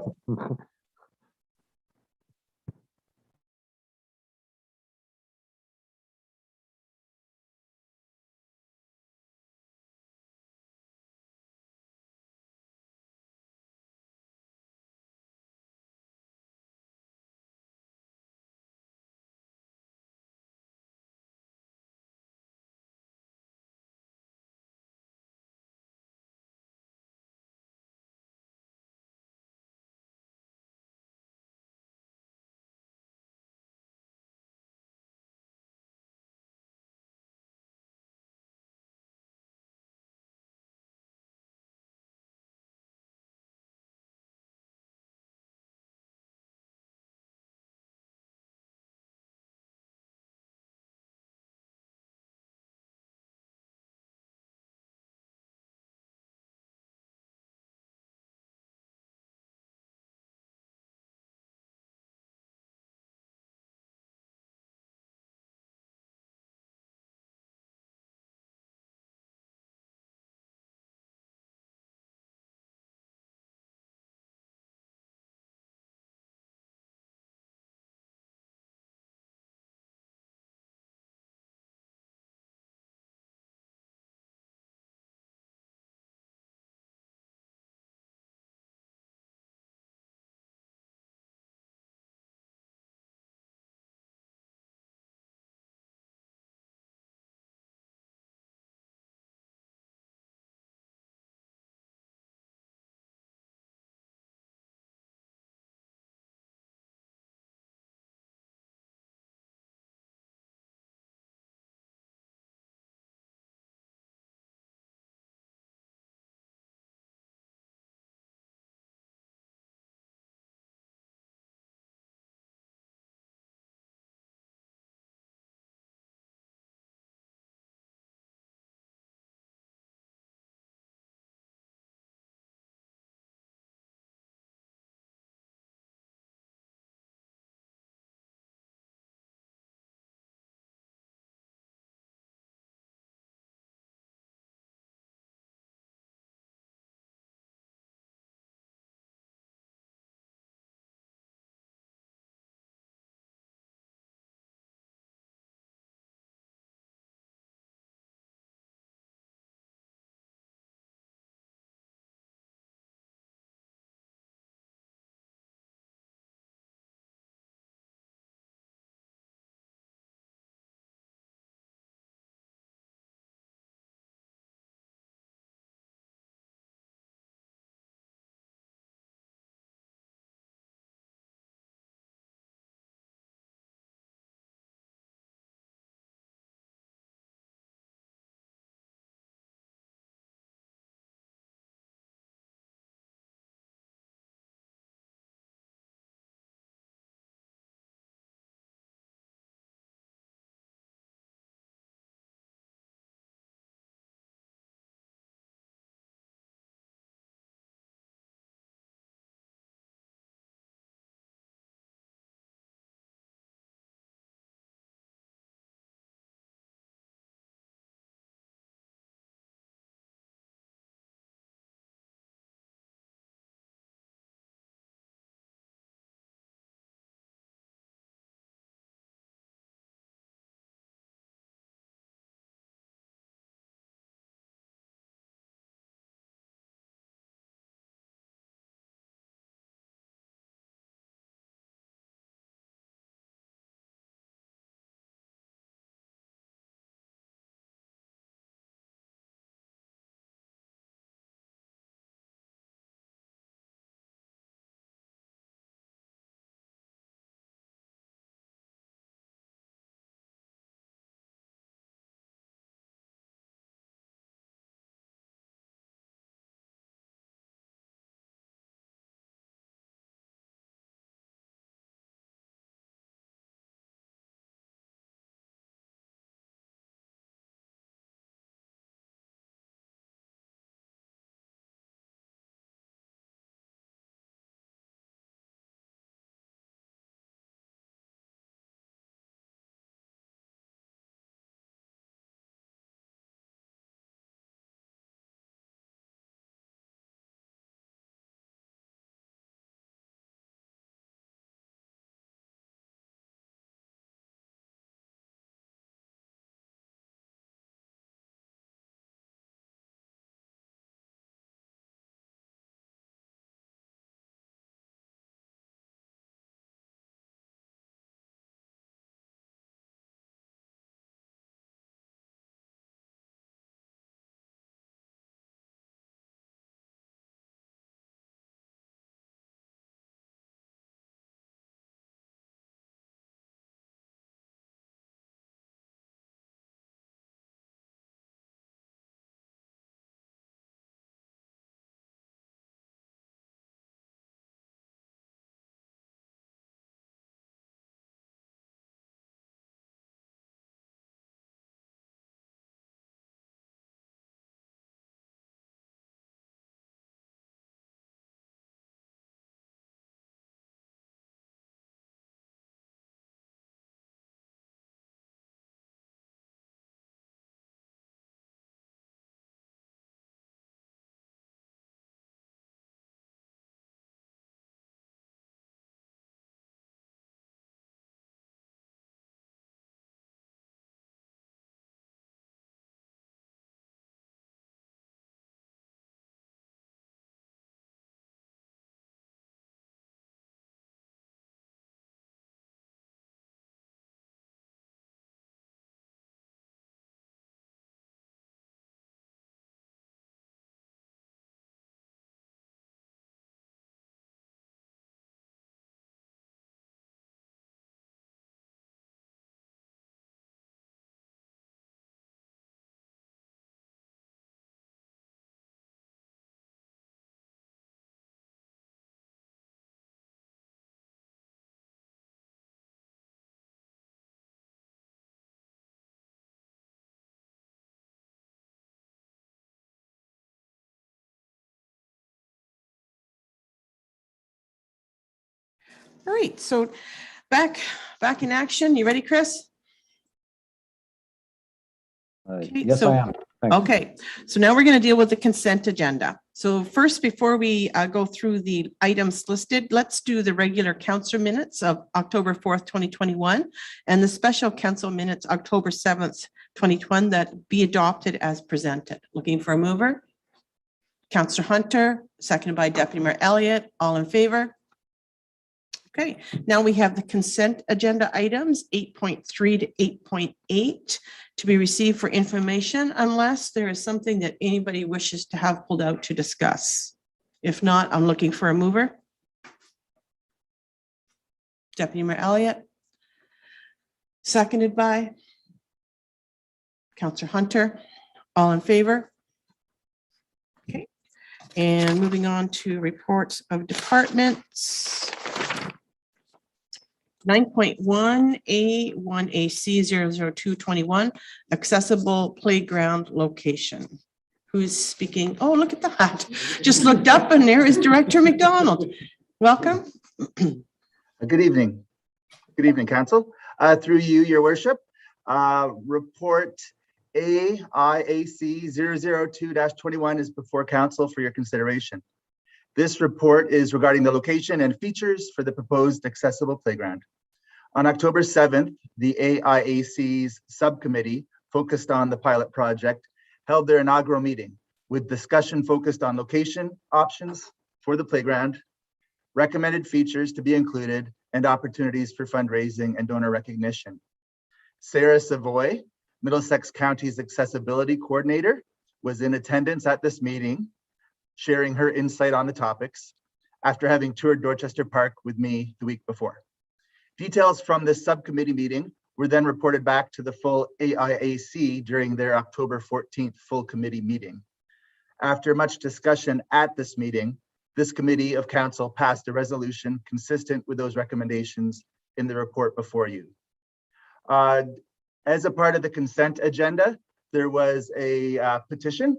All right, so back in action. You ready, Chris? Okay, Yes, so- I am. Thanks. Okay, so now we're going to deal with the consent agenda. So first, before we go through the items listed, let's do the regular council minutes of October 4th, 2021, and the special council minutes October 7th, 2021, that be adopted as presented. Looking for a mover? Councillor Hunter, seconded by Deputy Mayor Elliott. All in favor? Okay, now we have the consent agenda items 8.3 to 8.8 to be received for information unless there is something that anybody wishes to have pulled out to discuss. If not, I'm looking for a mover. Deputy Mayor Elliott. Seconded by Councillor Hunter. All in favor? Okay, and moving on to reports of departments. 9.1A, 1AC 00221, accessible playground location. Who's speaking? Oh, look at that. Just looked up and there is Director McDonald. Welcome. Good evening. Good evening, Council. Through you, Your Worship, report AIAC 002-21 is before Council for your consideration. This report is regarding the location and features for the proposed accessible playground. On October 7th, the AIAC's subcommittee focused on the pilot project held their inaugural meeting with discussion focused on location options for the playground, recommended features to be included, and opportunities for fundraising and donor recognition. Sarah Savoy, Middlesex County's accessibility coordinator, was in attendance at this meeting, sharing her insight on the topics after having toured Dorchester Park with me the week before. Details from this subcommittee meeting were then reported back to the full AIAC during their October 14th full committee meeting. After much discussion at this meeting, this committee of council passed a resolution consistent with those recommendations in the report before you. As a part of the consent agenda, there was a petition.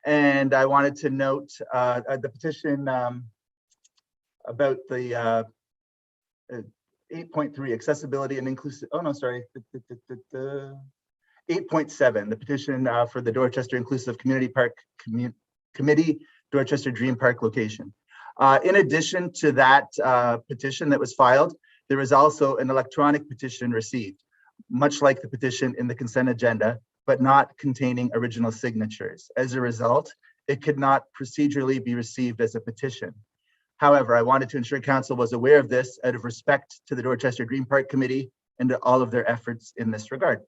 And I wanted to note the petition about the 8.3 accessibility and inclusive. Oh, no, sorry. 8.7, the petition for the Dorchester Inclusive Community Park Committee, Dorchester Dream Park location. In addition to that petition that was filed, there was also an electronic petition received, much like the petition in the consent agenda, but not containing original signatures. As a result, it could not procedurally be received as a petition. However, I wanted to ensure council was aware of this out of respect to the Dorchester Dream Park Committee and to all of their efforts in this regard.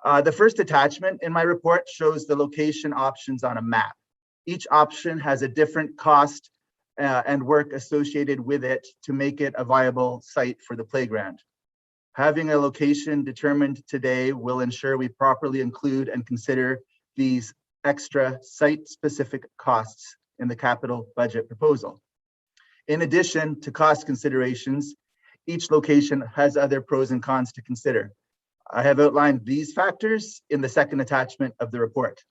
The first attachment in my report shows the location options on a map. Each option has a different cost and work associated with it to make it a viable site for the playground. Having a location determined today will ensure we properly include and consider these extra site-specific costs in the capital budget proposal. In addition to cost considerations, each location has other pros and cons to consider. I have outlined these factors in the second attachment of the report.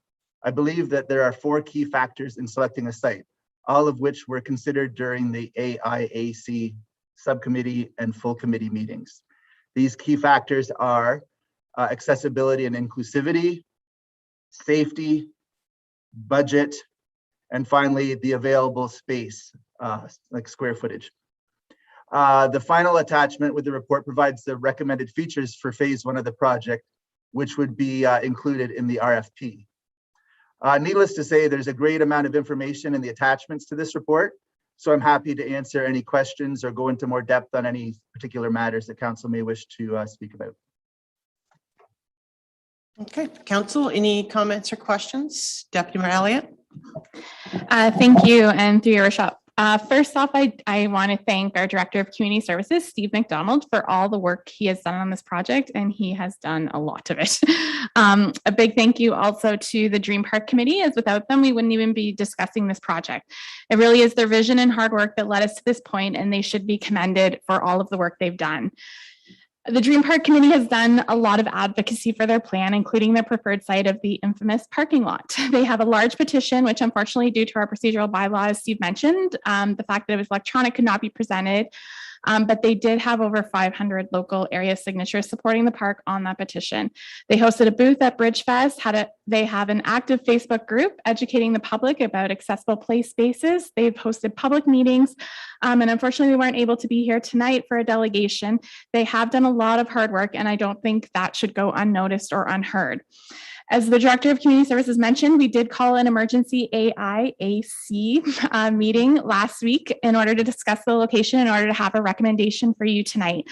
I believe that there are 4 key factors in selecting a site, all of which were considered during the AIAC subcommittee and full committee meetings. These key factors are accessibility and inclusivity, safety, budget, and finally, the available space, like square footage. The final attachment with the report provides the recommended features for phase 1 of the project, which would be included in the RFP. Needless to say, there's a great amount of information in the attachments to this report. So I'm happy to answer any questions or go into more depth on any particular matters that council may wish to speak about. Okay, council, any comments or questions? Deputy Mayor Elliott. Thank you, and through your worship. First off, I want to thank our Director of Community Services, Steve McDonald, for all the work he has done on this project, and he has done a lot of it. A big thank you also to the Dream Park Committee, as without them, we wouldn't even be discussing this project. It really is their vision and hard work that led us to this point, and they should be commended for all of the work they've done. The Dream Park Committee has done a lot of advocacy for their plan, including their preferred site of the infamous parking lot. They have a large petition, which unfortunately, due to our procedural bylaws, Steve mentioned, the fact that it was electronic could not be presented. But they did have over 500 local area signatures supporting the park on that petition. They hosted a booth at Bridgefest. They have an active Facebook group educating the public about accessible play spaces. They've hosted public meetings, and unfortunately, we weren't able to be here tonight for a delegation. They have done a lot of hard work, and I don't think that should go unnoticed or unheard. As the Director of Community Services mentioned, we did call an emergency AIAC meeting last week in order to discuss the location, in order to have a recommendation for you tonight.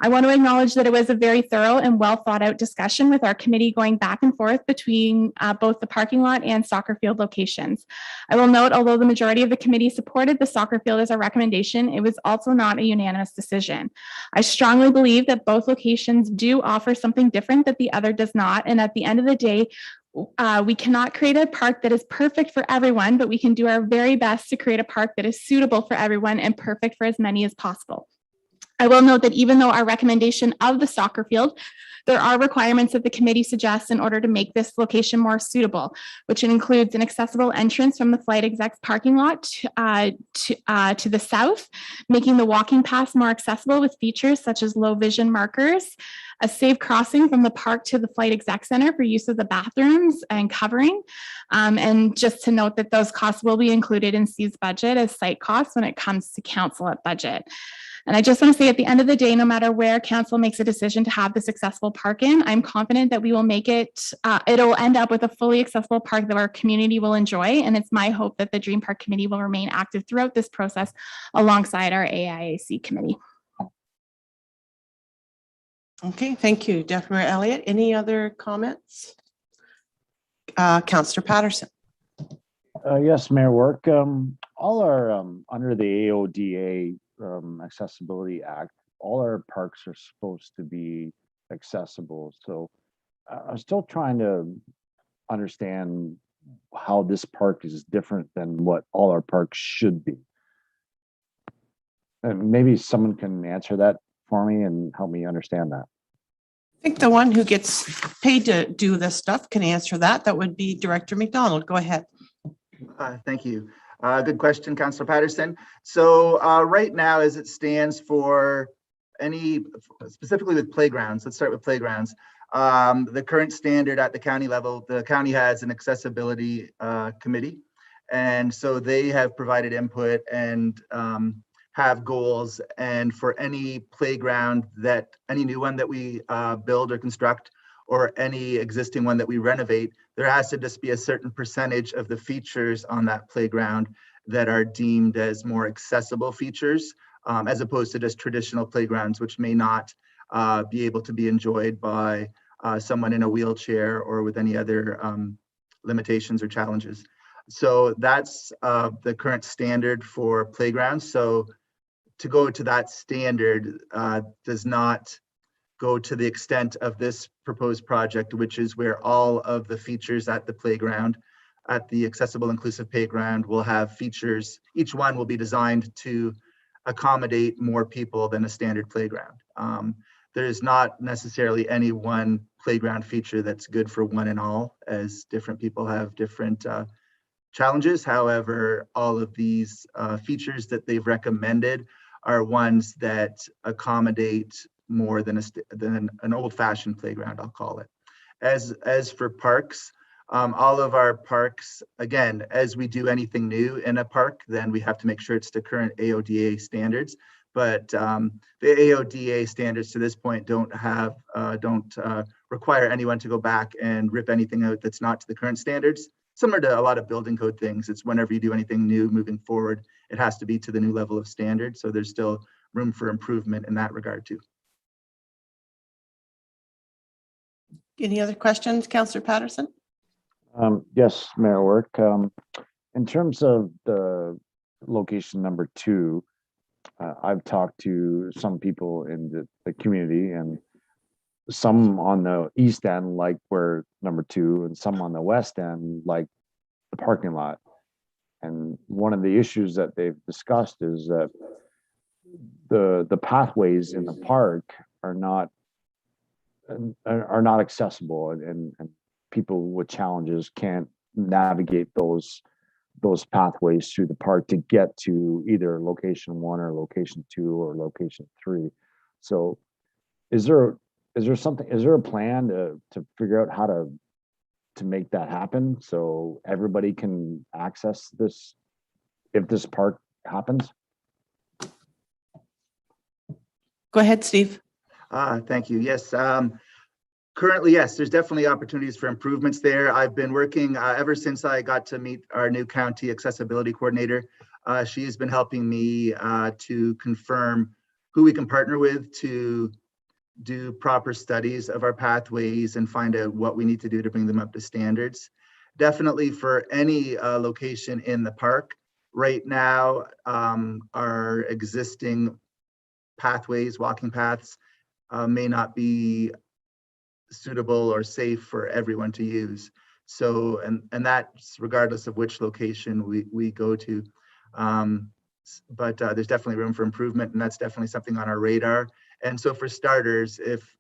I want to acknowledge that it was a very thorough and well thought out discussion with our committee going back and forth between both the parking lot and soccer field locations. I will note, although the majority of the committee supported the soccer field as a recommendation, it was also not a unanimous decision. I strongly believe that both locations do offer something different that the other does not. And at the end of the day, we cannot create a park that is perfect for everyone, but we can do our very best to create a park that is suitable for everyone and perfect for as many as possible. I will note that even though our recommendation of the soccer field, there are requirements that the committee suggests in order to make this location more suitable, which includes an accessible entrance from the flight exec's parking lot to the south, making the walking paths more accessible with features such as low vision markers, a safe crossing from the park to the flight exec center for use of the bathrooms and covering. And just to note that those costs will be included in C's budget as site costs when it comes to council at budget. And I just want to say at the end of the day, no matter where council makes a decision to have this accessible park in, I'm confident that we will make it, it'll end up with a fully accessible park that our community will enjoy. And it's my hope that the Dream Park Committee will remain active throughout this process alongside our AIAC committee. Okay, thank you, Deputy Mayor Elliott. Any other comments? Councillor Patterson. Yes, Mayor Work. All our under the AODA Accessibility Act, all our parks are supposed to be accessible. So I'm still trying to understand how this park is different than what all our parks should be. And maybe someone can answer that for me and help me understand that. I think the one who gets paid to do this stuff can answer that. That would be Director McDonald. Go ahead. Thank you. Good question, Councillor Patterson. So right now, as it stands for specifically with playgrounds, let's start with playgrounds. The current standard at the county level, the county has an accessibility committee. And so they have provided input and have goals. And for any playground any new one that we build or construct, or any existing one that we renovate, there has to just be a certain percentage of the features on that playground that are deemed as more accessible features, as opposed to just traditional playgrounds, which may not be able to be enjoyed by someone in a wheelchair or with any other limitations or challenges. So that's the current standard for playgrounds. So to go to that standard does not go to the extent of this proposed project, which is where all of the features at the playground, at the accessible inclusive playground, will have features. Each one will be designed to accommodate more people than a standard playground. There is not necessarily any one playground feature that's good for one and all, as different people have different challenges. However, all of these features that they've recommended are ones that accommodate more than an old-fashioned playground, I'll call it. As for parks, all of our parks, again, as we do anything new in a park, then we have to make sure it's the current AODA standards. But the AODA standards to this point don't require anyone to go back and rip anything out that's not to the current standards. Similar to a lot of building code things, it's whenever you do anything new moving forward, it has to be to the new level of standard. So there's still room for improvement in that regard too. Any other questions, Councillor Patterson? Yes, Mayor Work. In terms of the location number 2, I've talked to some people in the community, and some on the east end, like where number 2, and some on the west end, like the parking lot. And one of the issues that they've discussed is that the pathways in the park are not accessible, and people with challenges can't navigate those those pathways through the park to get to either location 1 or location 2 or location 3. So is there a plan to figure out how to make that happen so everybody can access this if this park happens? Go ahead, Steve. Thank you. Yes. Currently, yes, there's definitely opportunities for improvements there. I've been working ever since I got to meet our new county accessibility coordinator. She has been helping me to confirm who we can partner with to do proper studies of our pathways and find out what we need to do to bring them up to standards. Definitely for any location in the park. Right now, our existing pathways, walking paths, may not be suitable or safe for everyone to use. So, and that's regardless of which location we go to. But there's definitely room for improvement, and that's definitely something on our radar. And so for starters, if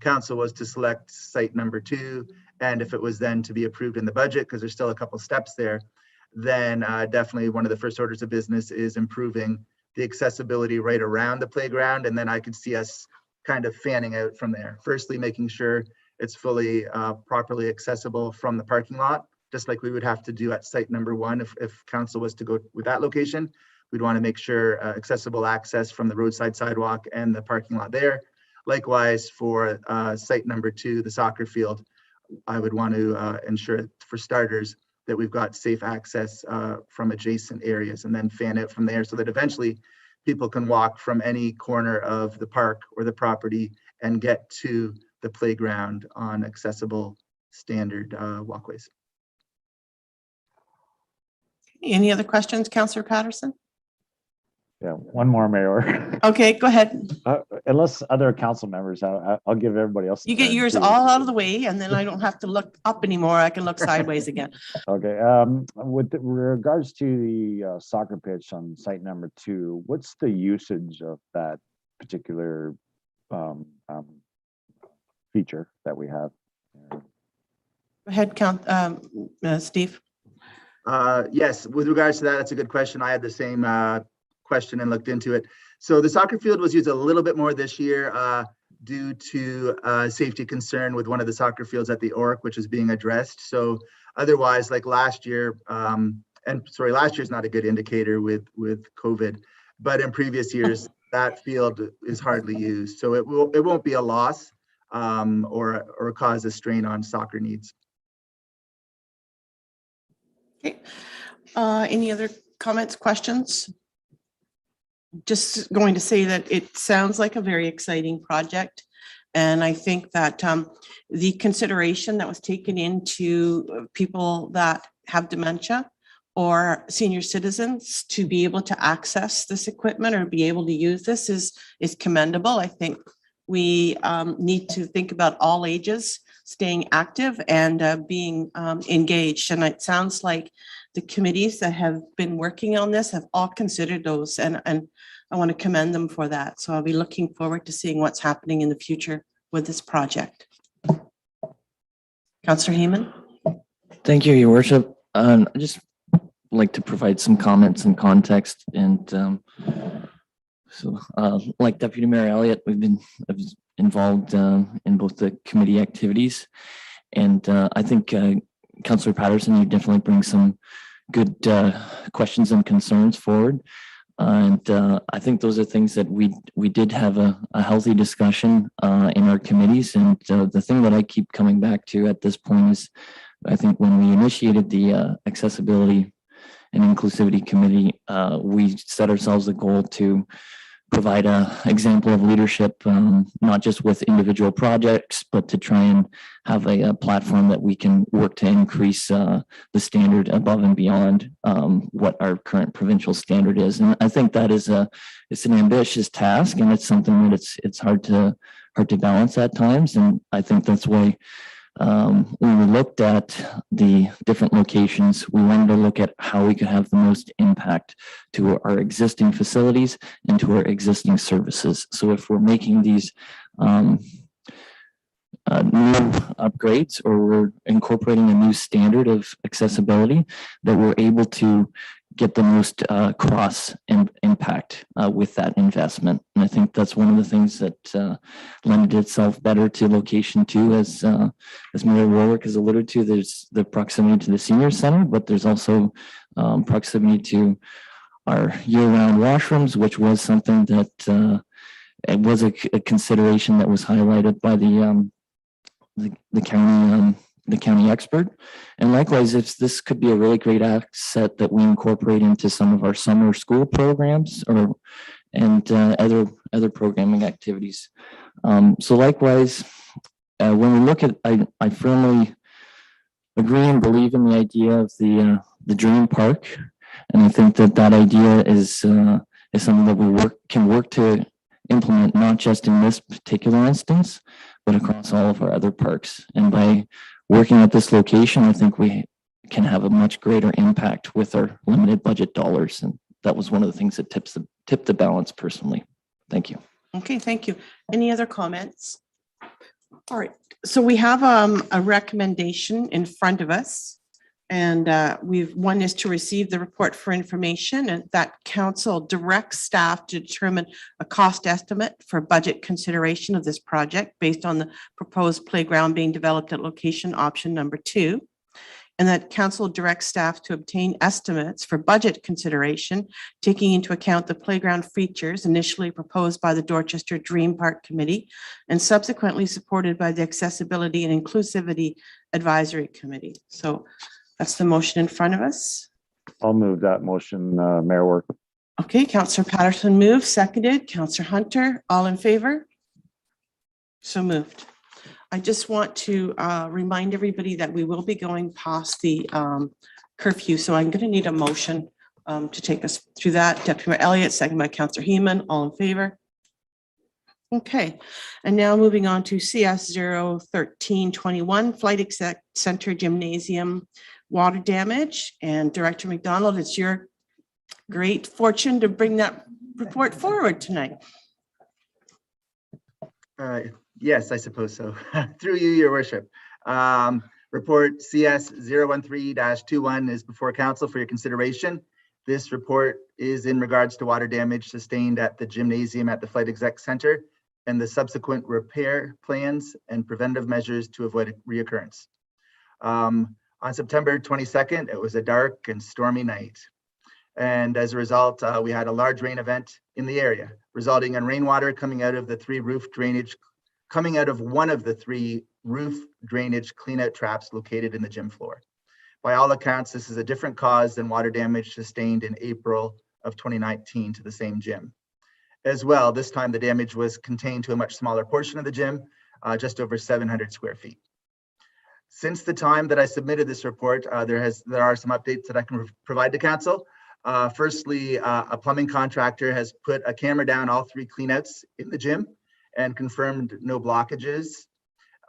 council was to select site number 2, and if it was then to be approved in the budget, because there's still a couple steps there, then definitely one of the first orders of business is improving the accessibility right around the playground. And then I could see us kind of fanning out from there. Firstly, making sure it's fully properly accessible from the parking lot, just like we would have to do at site number 1 if council was to go with that location. We'd want to make sure accessible access from the roadside sidewalk and the parking lot there. Likewise, for site number 2, the soccer field, I would want to ensure, for starters, that we've got safe access from adjacent areas, and then fan out from there so that eventually people can walk from any corner of the park or the property and get to the playground on accessible standard walkways. Any other questions, Councillor Patterson? Yeah, one more, Mayor. Okay, go ahead. Unless other council members, I'll give everybody else. You get yours all out of the way, and then I don't have to look up anymore. I can look sideways again. Okay. With regards to the soccer pitch on site number 2, what's the usage of that particular feature that we have? Go ahead, Steve. Yes, with regards to that, that's a good question. I had the same question and looked into it. So the soccer field was used a little bit more this year due to safety concern with one of the soccer fields at the Orc, which is being addressed. So otherwise, like last year, last year's not a good indicator with COVID, but in previous years, that field is hardly used. So it won't be a loss or cause a strain on soccer needs. Okay. Any other comments, questions? Just going to say that it sounds like a very exciting project. And I think that the consideration that was taken into people that have dementia or senior citizens to be able to access this equipment or be able to use this is commendable. I think we need to think about all ages staying active and being engaged. And it sounds like the committees that have been working on this have all considered those, and I want to commend them for that. So I'll be looking forward to seeing what's happening in the future with this project. Councillor Heeman. Thank you, Your Worship. I just like to provide some comments and context. And like Deputy Mayor Elliott, we've been involved in both the committee activities. And I think Councillor Patterson, you definitely bring some good questions and concerns forward. And I think those are things that we did have a healthy discussion in our committees. And the thing that I keep coming back to at this point is, I think when we initiated the Accessibility and Inclusivity Committee, we set ourselves a goal to provide an example of leadership, not just with individual projects, but to try and have a platform that we can work to increase the standard above and beyond what our current provincial standard is. And I think that is it's an ambitious task, and it's something that it's hard to balance at times. And I think that's why when we looked at the different locations, we wanted to look at how we could have the most impact to our existing facilities and to our existing services. So if we're making these new upgrades, or we're incorporating a new standard of accessibility, that we're able to get the most cross impact with that investment. And I think that's one of the things that lended itself better to location two, as Mayor Warwick has alluded to. There's the proximity to the senior center, but there's also proximity to our year-round washrooms, which was something that it was a consideration that was highlighted by the county expert. And likewise, this could be a really great asset that we incorporate into some of our summer school programs and other programming activities. So likewise, when we look at, I firmly agree and believe in the idea of the Dream Park, and I think that idea is something that we can work to implement, not just in this particular instance, but across all of our other parks. And by working at this location, I think we can have a much greater impact with our limited budget dollars. And that was one of the things that tipped the balance personally. Thank you. Okay, thank you. Any other comments? All right, so we have a recommendation in front of us. And one is to receive the report for information, and that council directs staff to determine a cost estimate for budget consideration of this project based on the proposed playground being developed at location option number 2. And that council directs staff to obtain estimates for budget consideration, taking into account the playground features initially proposed by the Dorchester Dream Park Committee and subsequently supported by the Accessibility and Inclusivity Advisory Committee. So that's the motion in front of us. I'll move that motion, Mayor Work. Okay, Councillor Patterson moved, seconded. Councillor Hunter, all in favor? So moved. I just want to remind everybody that we will be going past the curfew, so I'm going to need a motion to take us through that. Deputy Mayor Elliott, second by Councillor Heeman, all in favor? Okay, and now moving on to CS 01321, Flight Exec Center Gymnasium water damage. And Director McDonald, it's your great fortune to bring that report forward tonight. Yes, I suppose so. Through you, Your Worship. Report CS 013-21 is before council for your consideration. This report is in regards to water damage sustained at the gymnasium at the Flight Exec Center and the subsequent repair plans and preventive measures to avoid a reoccurrence. On September 22nd, it was a dark and stormy night. And as a result, we had a large rain event in the area, resulting in rainwater coming out of one of the 3 roof drainage cleanout traps located in the gym floor. By all accounts, this is a different cause than water damage sustained in April of 2019 to the same gym. As well, this time the damage was contained to a much smaller portion of the gym, just over 700 square feet. Since the time that I submitted this report, there are some updates that I can provide to council. Firstly, a plumbing contractor has put a camera down all 3 cleanouts in the gym and confirmed no blockages.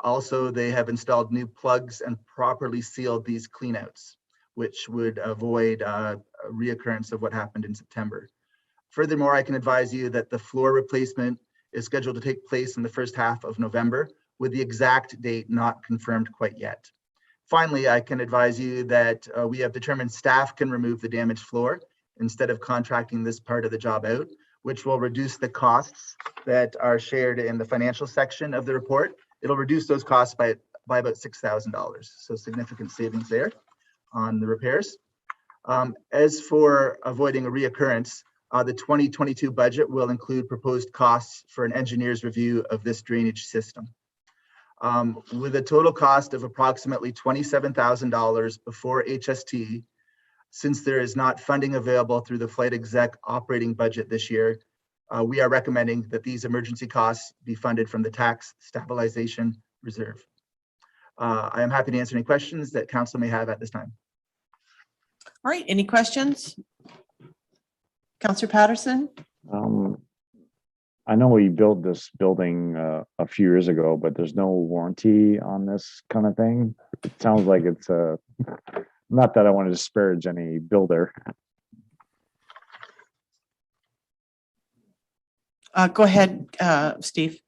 Also, they have installed new plugs and properly sealed these cleanouts, which would avoid a reoccurrence of what happened in September. Furthermore, I can advise you that the floor replacement is scheduled to take place in the first half of November, with the exact date not confirmed quite yet. Finally, I can advise you that we have determined staff can remove the damaged floor instead of contracting this part of the job out, which will reduce the costs that are shared in the financial section of the report. It'll reduce those costs by about $6,000. So significant savings there on the repairs. As for avoiding a reoccurrence, the 2022 budget will include proposed costs for an engineer's review of this drainage system. With a total cost of approximately $27,000 before HST, since there is not funding available through the Flight Exec operating budget this year, we are recommending that these emergency costs be funded from the tax stabilization reserve. I am happy to answer any questions that council may have at this time. All right, any questions? Councillor Patterson? I know we built this building a few years ago, but there's no warranty on this kind of thing. It sounds like it's not that I want to disparage any builder. Go ahead, Steve.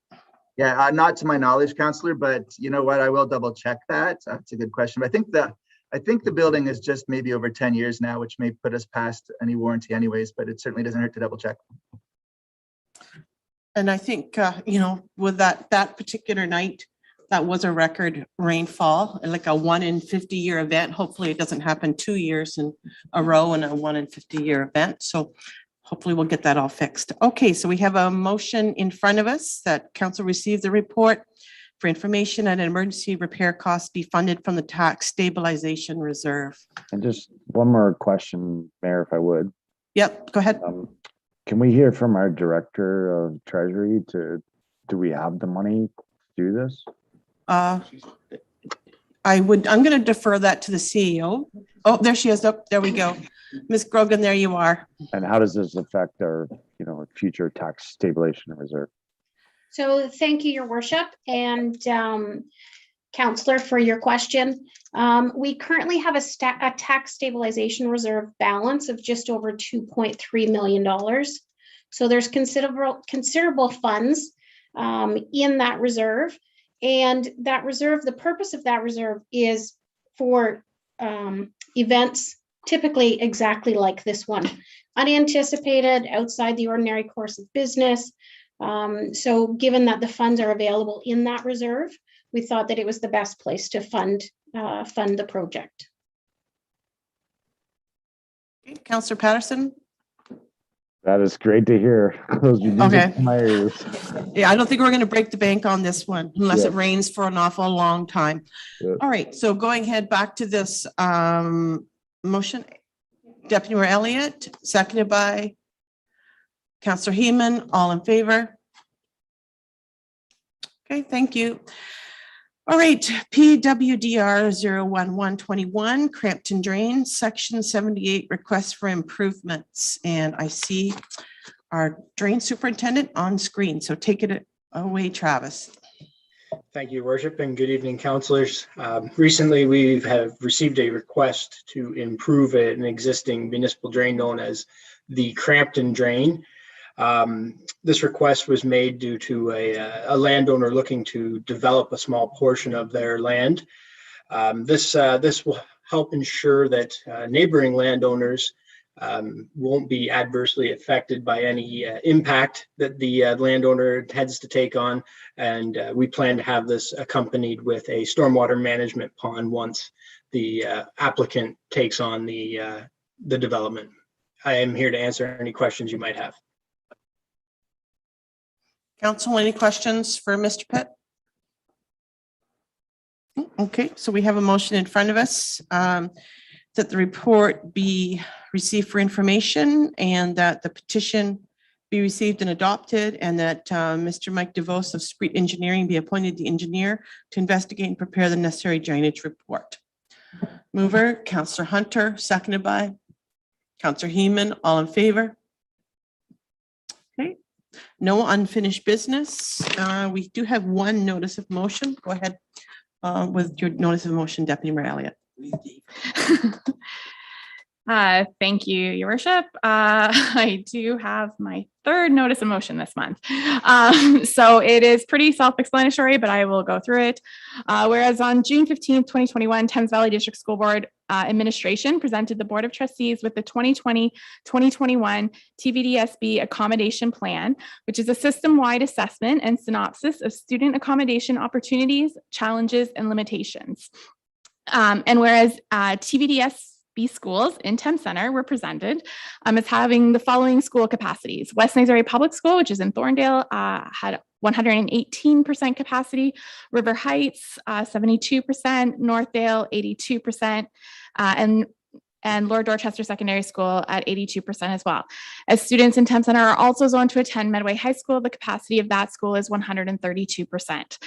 Yeah, not to my knowledge, Councillor, but you know what? I will double check that. That's a good question. But I think the building is just maybe over 10 years now, which may put us past any warranty anyways, but it certainly doesn't hurt to double check. And I think, you know, with that particular night, that was a record rainfall, like a 1 in 50 year event. Hopefully it doesn't happen 2 years in a row in a 1 in 50 year event. So hopefully we'll get that all fixed. Okay, so we have a motion in front of us that council receive the report for information and emergency repair costs be funded from the tax stabilization reserve. And just one more question, Mayor, if I would. Yep, go ahead. Can we hear from our Director of Treasury do we have the money to do this? I'm going to defer that to the CEO. Oh, there she is. Oh, there we go. Ms. Grogan, there you are. And how does this affect our, future tax stabilization reserve? So thank you, Your Worship, and Councillor, for your question. We currently have a tax stabilization reserve balance of just over $2.3 million. So there's considerable funds in that reserve. And that reserve, the purpose of that reserve is for events typically exactly like this one, unanticipated, outside the ordinary course of business. So given that the funds are available in that reserve, we thought that it was the best place to fund the project. Okay, Councillor Patterson. That is great to hear. Those are Okay. in my ears. Yeah, I don't think we're going to break the bank on this one unless Yeah. it rains for an awful long time. Yeah. All right, so going ahead back to this motion, Deputy Mayor Elliott, seconded by Councillor Heeman, all in favor? Okay, thank you. All right, PWDR 01121, Crampton Drain, Section 78, request for improvements. And I see our drain superintendent on screen, so take it away, Travis. Thank you, Worship, and good evening, councillors. Recently, we have received a request to improve an existing municipal drain known as the Crampton Drain. This request was made due to a landowner looking to develop a small portion of their land. This will help ensure that neighboring landowners won't be adversely affected by any impact that the landowner intends to take on. And we plan to have this accompanied with a stormwater management pond once the applicant takes on the development. I am here to answer any questions you might have. Council, any questions for Mr. Pitt? Okay, so we have a motion in front of us that the report be received for information and that the petition be received and adopted, and that Mr. Mike DeVos of Street Engineering be appointed the engineer to investigate and prepare the necessary drainage report. Mover, Councillor Hunter, seconded by Councillor Heeman, all in favor? Okay, no unfinished business. We do have one notice of motion. Go ahead with your notice of motion, Deputy Mayor Elliott. Thank you, Your Worship. I do have my third notice of motion this month. So it is pretty self-explanatory, but I will go through it. Whereas on June 15th, 2021, Thames Valley District School Board Administration presented the Board of Trustees with the 2020-2021 TVDSB Accommodation Plan, which is a system-wide assessment and synopsis of student accommodation opportunities, challenges, and limitations. And whereas TVDSB schools in Thames Center were presented as having the following school capacities. West Missouri Public School, which is in Thorndale, had 118% capacity. River Heights, 72%. Northdale, 82%. And Lord Dorchester Secondary School at 82% as well. As students in Thames Center are also zoned to attend Medway High School, the capacity of that school is 132%.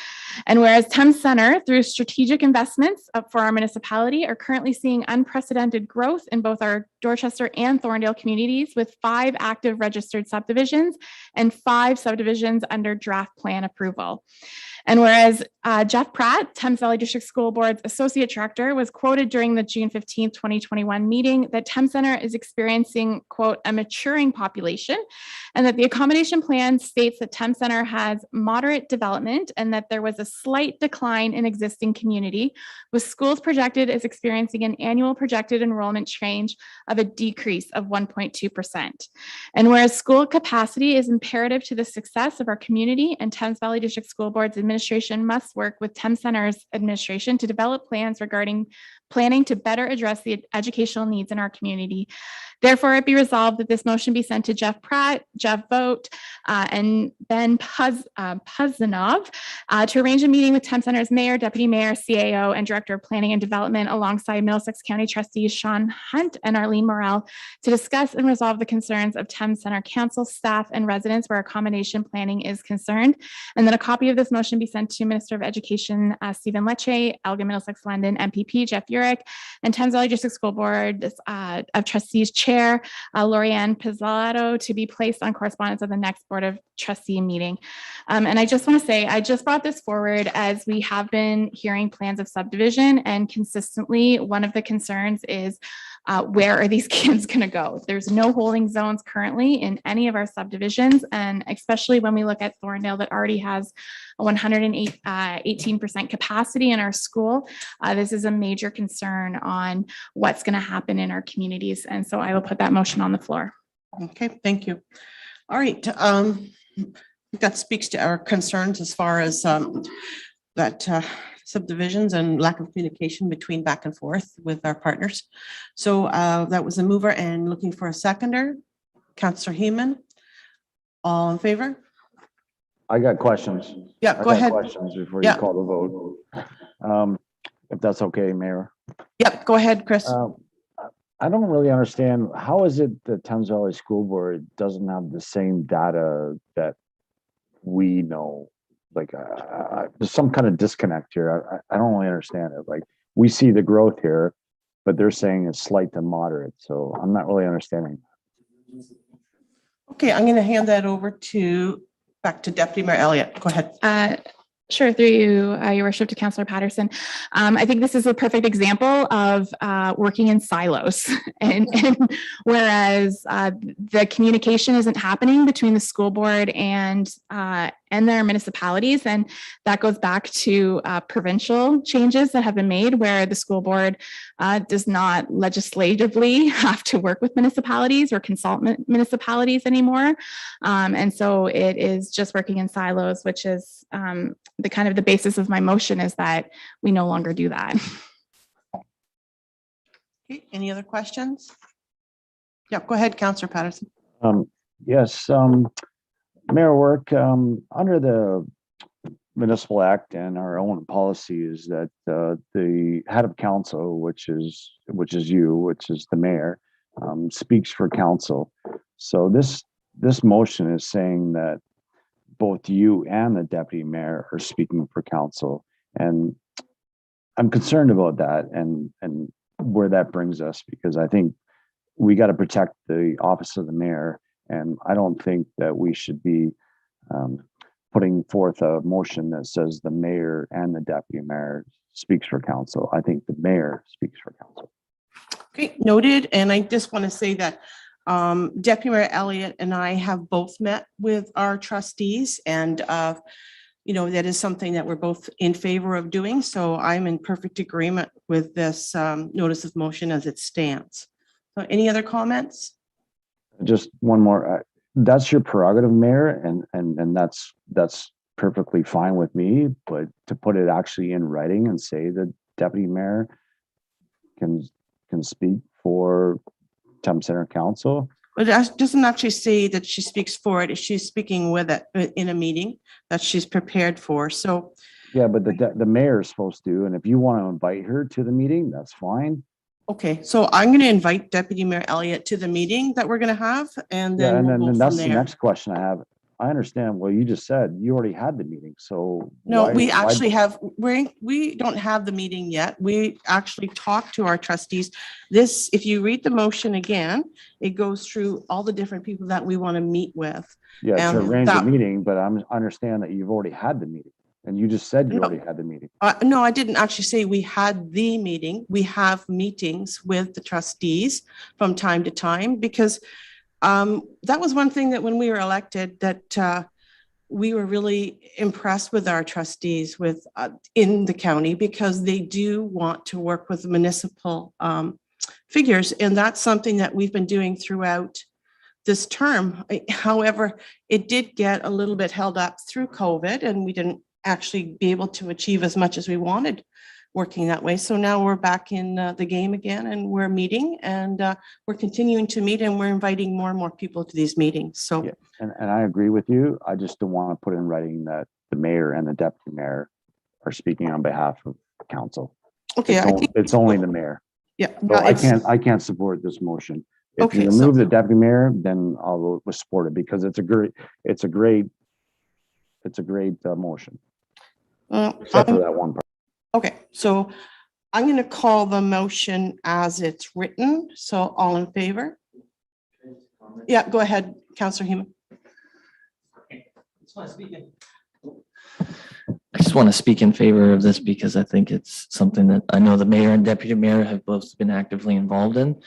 And whereas Thames Center, through strategic investments for our municipality, are currently seeing unprecedented growth in both our Dorchester and Thorndale communities, with 5 active registered subdivisions and 5 subdivisions under draft plan approval. And whereas Jeff Pratt, Thames Valley District School Board's Associate Director, was quoted during the June 15th, 2021 meeting that Thames Center is experiencing, quote, a maturing population, and that the accommodation plan states that Thames Center has moderate development and that there was a slight decline in existing community, with schools projected as experiencing an annual projected enrollment change of a decrease of 1.2%. And whereas school capacity is imperative to the success of our community, and Thames Valley District School Board's administration must work with Thames Center's administration to develop plans regarding planning to better address the educational needs in our community. Therefore, it be resolved that this motion be sent to Jeff Pratt, Jeff Vogt, and Ben Puzanov to arrange a meeting with Thames Center's mayor, deputy mayor, CAO, and director of planning and development, alongside Middlesex County trustees Sean Hunt and Arlene Morel, to discuss and resolve the concerns of Thames Center council, staff, and residents where accommodation planning is concerned. And then a copy of this motion be sent to Minister of Education Stephen Lecce, Elgin Middlesex London MPP Jeff Urick, and Thames Valley District School Board of Trustees Chair Lorianne Pizzato, to be placed on correspondence of the next Board of Trustee meeting. And I just want to say, I just brought this forward as we have been hearing plans of subdivision, and consistently one of the concerns is where are these kids going to go? There's no holding zones currently in any of our subdivisions, and especially when we look at Thorndale that already has a 118% capacity in our school. This is a major concern on what's going to happen in our communities, and so I will put that motion on the floor. Okay, thank you. All right, that speaks to our concerns as far as that subdivisions and lack of communication between back and forth with our partners. So that was a mover, and looking for a seconder. Councillor Heeman, all in favor? I got questions. Yeah, I go got ahead. questions before Yeah. you call the vote. If that's okay, Mayor. Yep, go ahead, Chris. I don't really understand, how is it that Thames Valley School Board doesn't have the same data that we know? Like, there's some kind of disconnect here. I don't really understand it. Like, we see the growth here, but they're saying it's slight to moderate. So I'm not really understanding. Okay, I'm going to hand that over to back to Deputy Mayor Elliott. Go ahead. Sure, through you, Your Worship, to Councillor Patterson. I think this is a perfect example of working in silos, and whereas the communication isn't happening between the school board and their municipalities, and that goes back to provincial changes that have been made, where the school board does not legislatively have to work with municipalities or consult municipalities anymore, and so it is just working in silos, which is the kind of the basis of my motion, is that we no longer do that. Okay, any other questions? Yeah, go ahead, Councillor Patterson. Yes, Mayor Work, under the Municipal Act and our own policy is that the head of council, which is the mayor, speaks for council. So this motion is saying that both you and the deputy mayor are speaking for council, and I'm concerned about that and where that brings us, because I think we got to protect the office of the mayor, and I don't think that we should be putting forth a motion that says the mayor and the deputy mayor speaks for council. I think the mayor speaks for council. Okay, noted. And I just want to say that Deputy Mayor Elliott and I have both met with our trustees, and that is something that we're both in favor of doing. So I'm in perfect agreement with this notice of motion as it stands. So any other comments? Just one more. That's your prerogative, Mayor, and that's perfectly fine with me. But to put it actually in writing and say the deputy mayor can speak for Thames Center Council. But it doesn't actually say that she speaks for it. She's speaking with it in a meeting that she's prepared for. So yeah, but the mayor is supposed to, and if you want to invite her to the meeting, that's fine. Okay, so I'm going to invite Deputy Mayor Elliott to the meeting that we're going to have, and then Yeah, and we'll then go that's from the there. next question I have. I understand what you just said. You already had the meeting, so. No, why- we why- actually have, we don't have the meeting yet. We actually talked to our trustees. This, if you read the motion again, it goes through all the different people that we want to meet with. Yeah, to And arrange a that- meeting, but I understand that you've already had the meeting. And you just said you already had the meeting. No, I didn't actually say we had the meeting. We have meetings with the trustees from time to time because that was one thing that when we were elected that we were really impressed with our trustees with in the county because they do want to work with municipal figures. And that's something that we've been doing throughout this term. However, it did get a little bit held up through COVID and we didn't actually be able to achieve as much as we wanted working that way. So now we're back in the game again and we're meeting and we're continuing to meet and we're inviting more and more people to these meetings. So, Yeah, and I agree with you. I just don't want to put in writing that the mayor and the deputy mayor are speaking on behalf of council. okay, It's only the mayor. Yeah. So well, it's- I can't support this motion. If Okay, you so- remove the deputy mayor, then I'll support it because it's a great motion, except for that one part. Okay, so I'm going to call the motion as it's written. So all in favor? Yeah, go ahead, Councillor Heeman. I just want to speak in favor of this because I think it's something that I know the mayor and deputy mayor have both been actively involved in.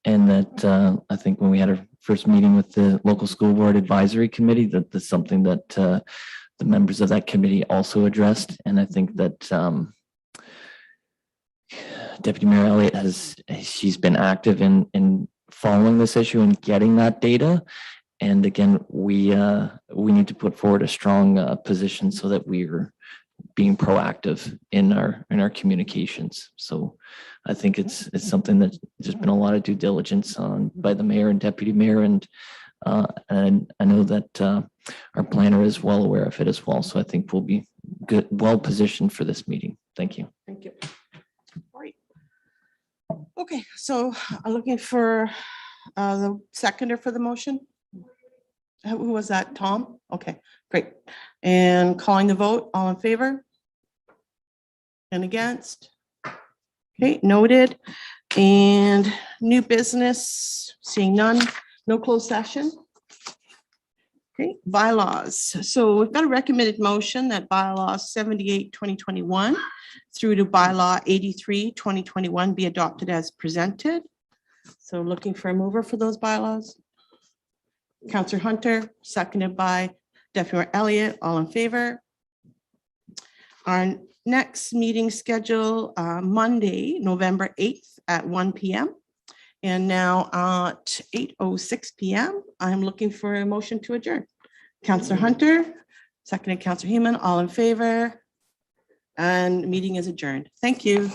And that I think when we had our first meeting with the local school board advisory committee, that's something that the members of that committee also addressed. And I think that Deputy Mayor Elliott she's been active in following this issue and getting that data. And again, we need to put forward a strong position so that we're being proactive in our communications. So I think it's something that there's been a lot of due diligence on by the mayor and deputy mayor, and I know that our planner is well aware of it as well. So I think we'll be well positioned for this meeting. Thank you. Thank you. All right. Okay, so I'm looking for the seconder for the motion. Who was that? Tom? Okay, great. And calling the vote, all in favor? And against? Okay, noted. And new business, seeing none, no closed session. Okay, bylaws. So we've got a recommended motion that bylaws 78, 2021 through to bylaw 83, 2021 be adopted as presented. So looking for a mover for those bylaws. Councillor Hunter, seconded by Deputy Mayor Elliott, all in favor. Our next meeting schedule, Monday, November 8th at 1 p.m. And now at 8:06 p.m., I'm looking for a motion to adjourn. Councillor Hunter, seconded Councillor Heeman, all in favor. And meeting is adjourned. Thank you.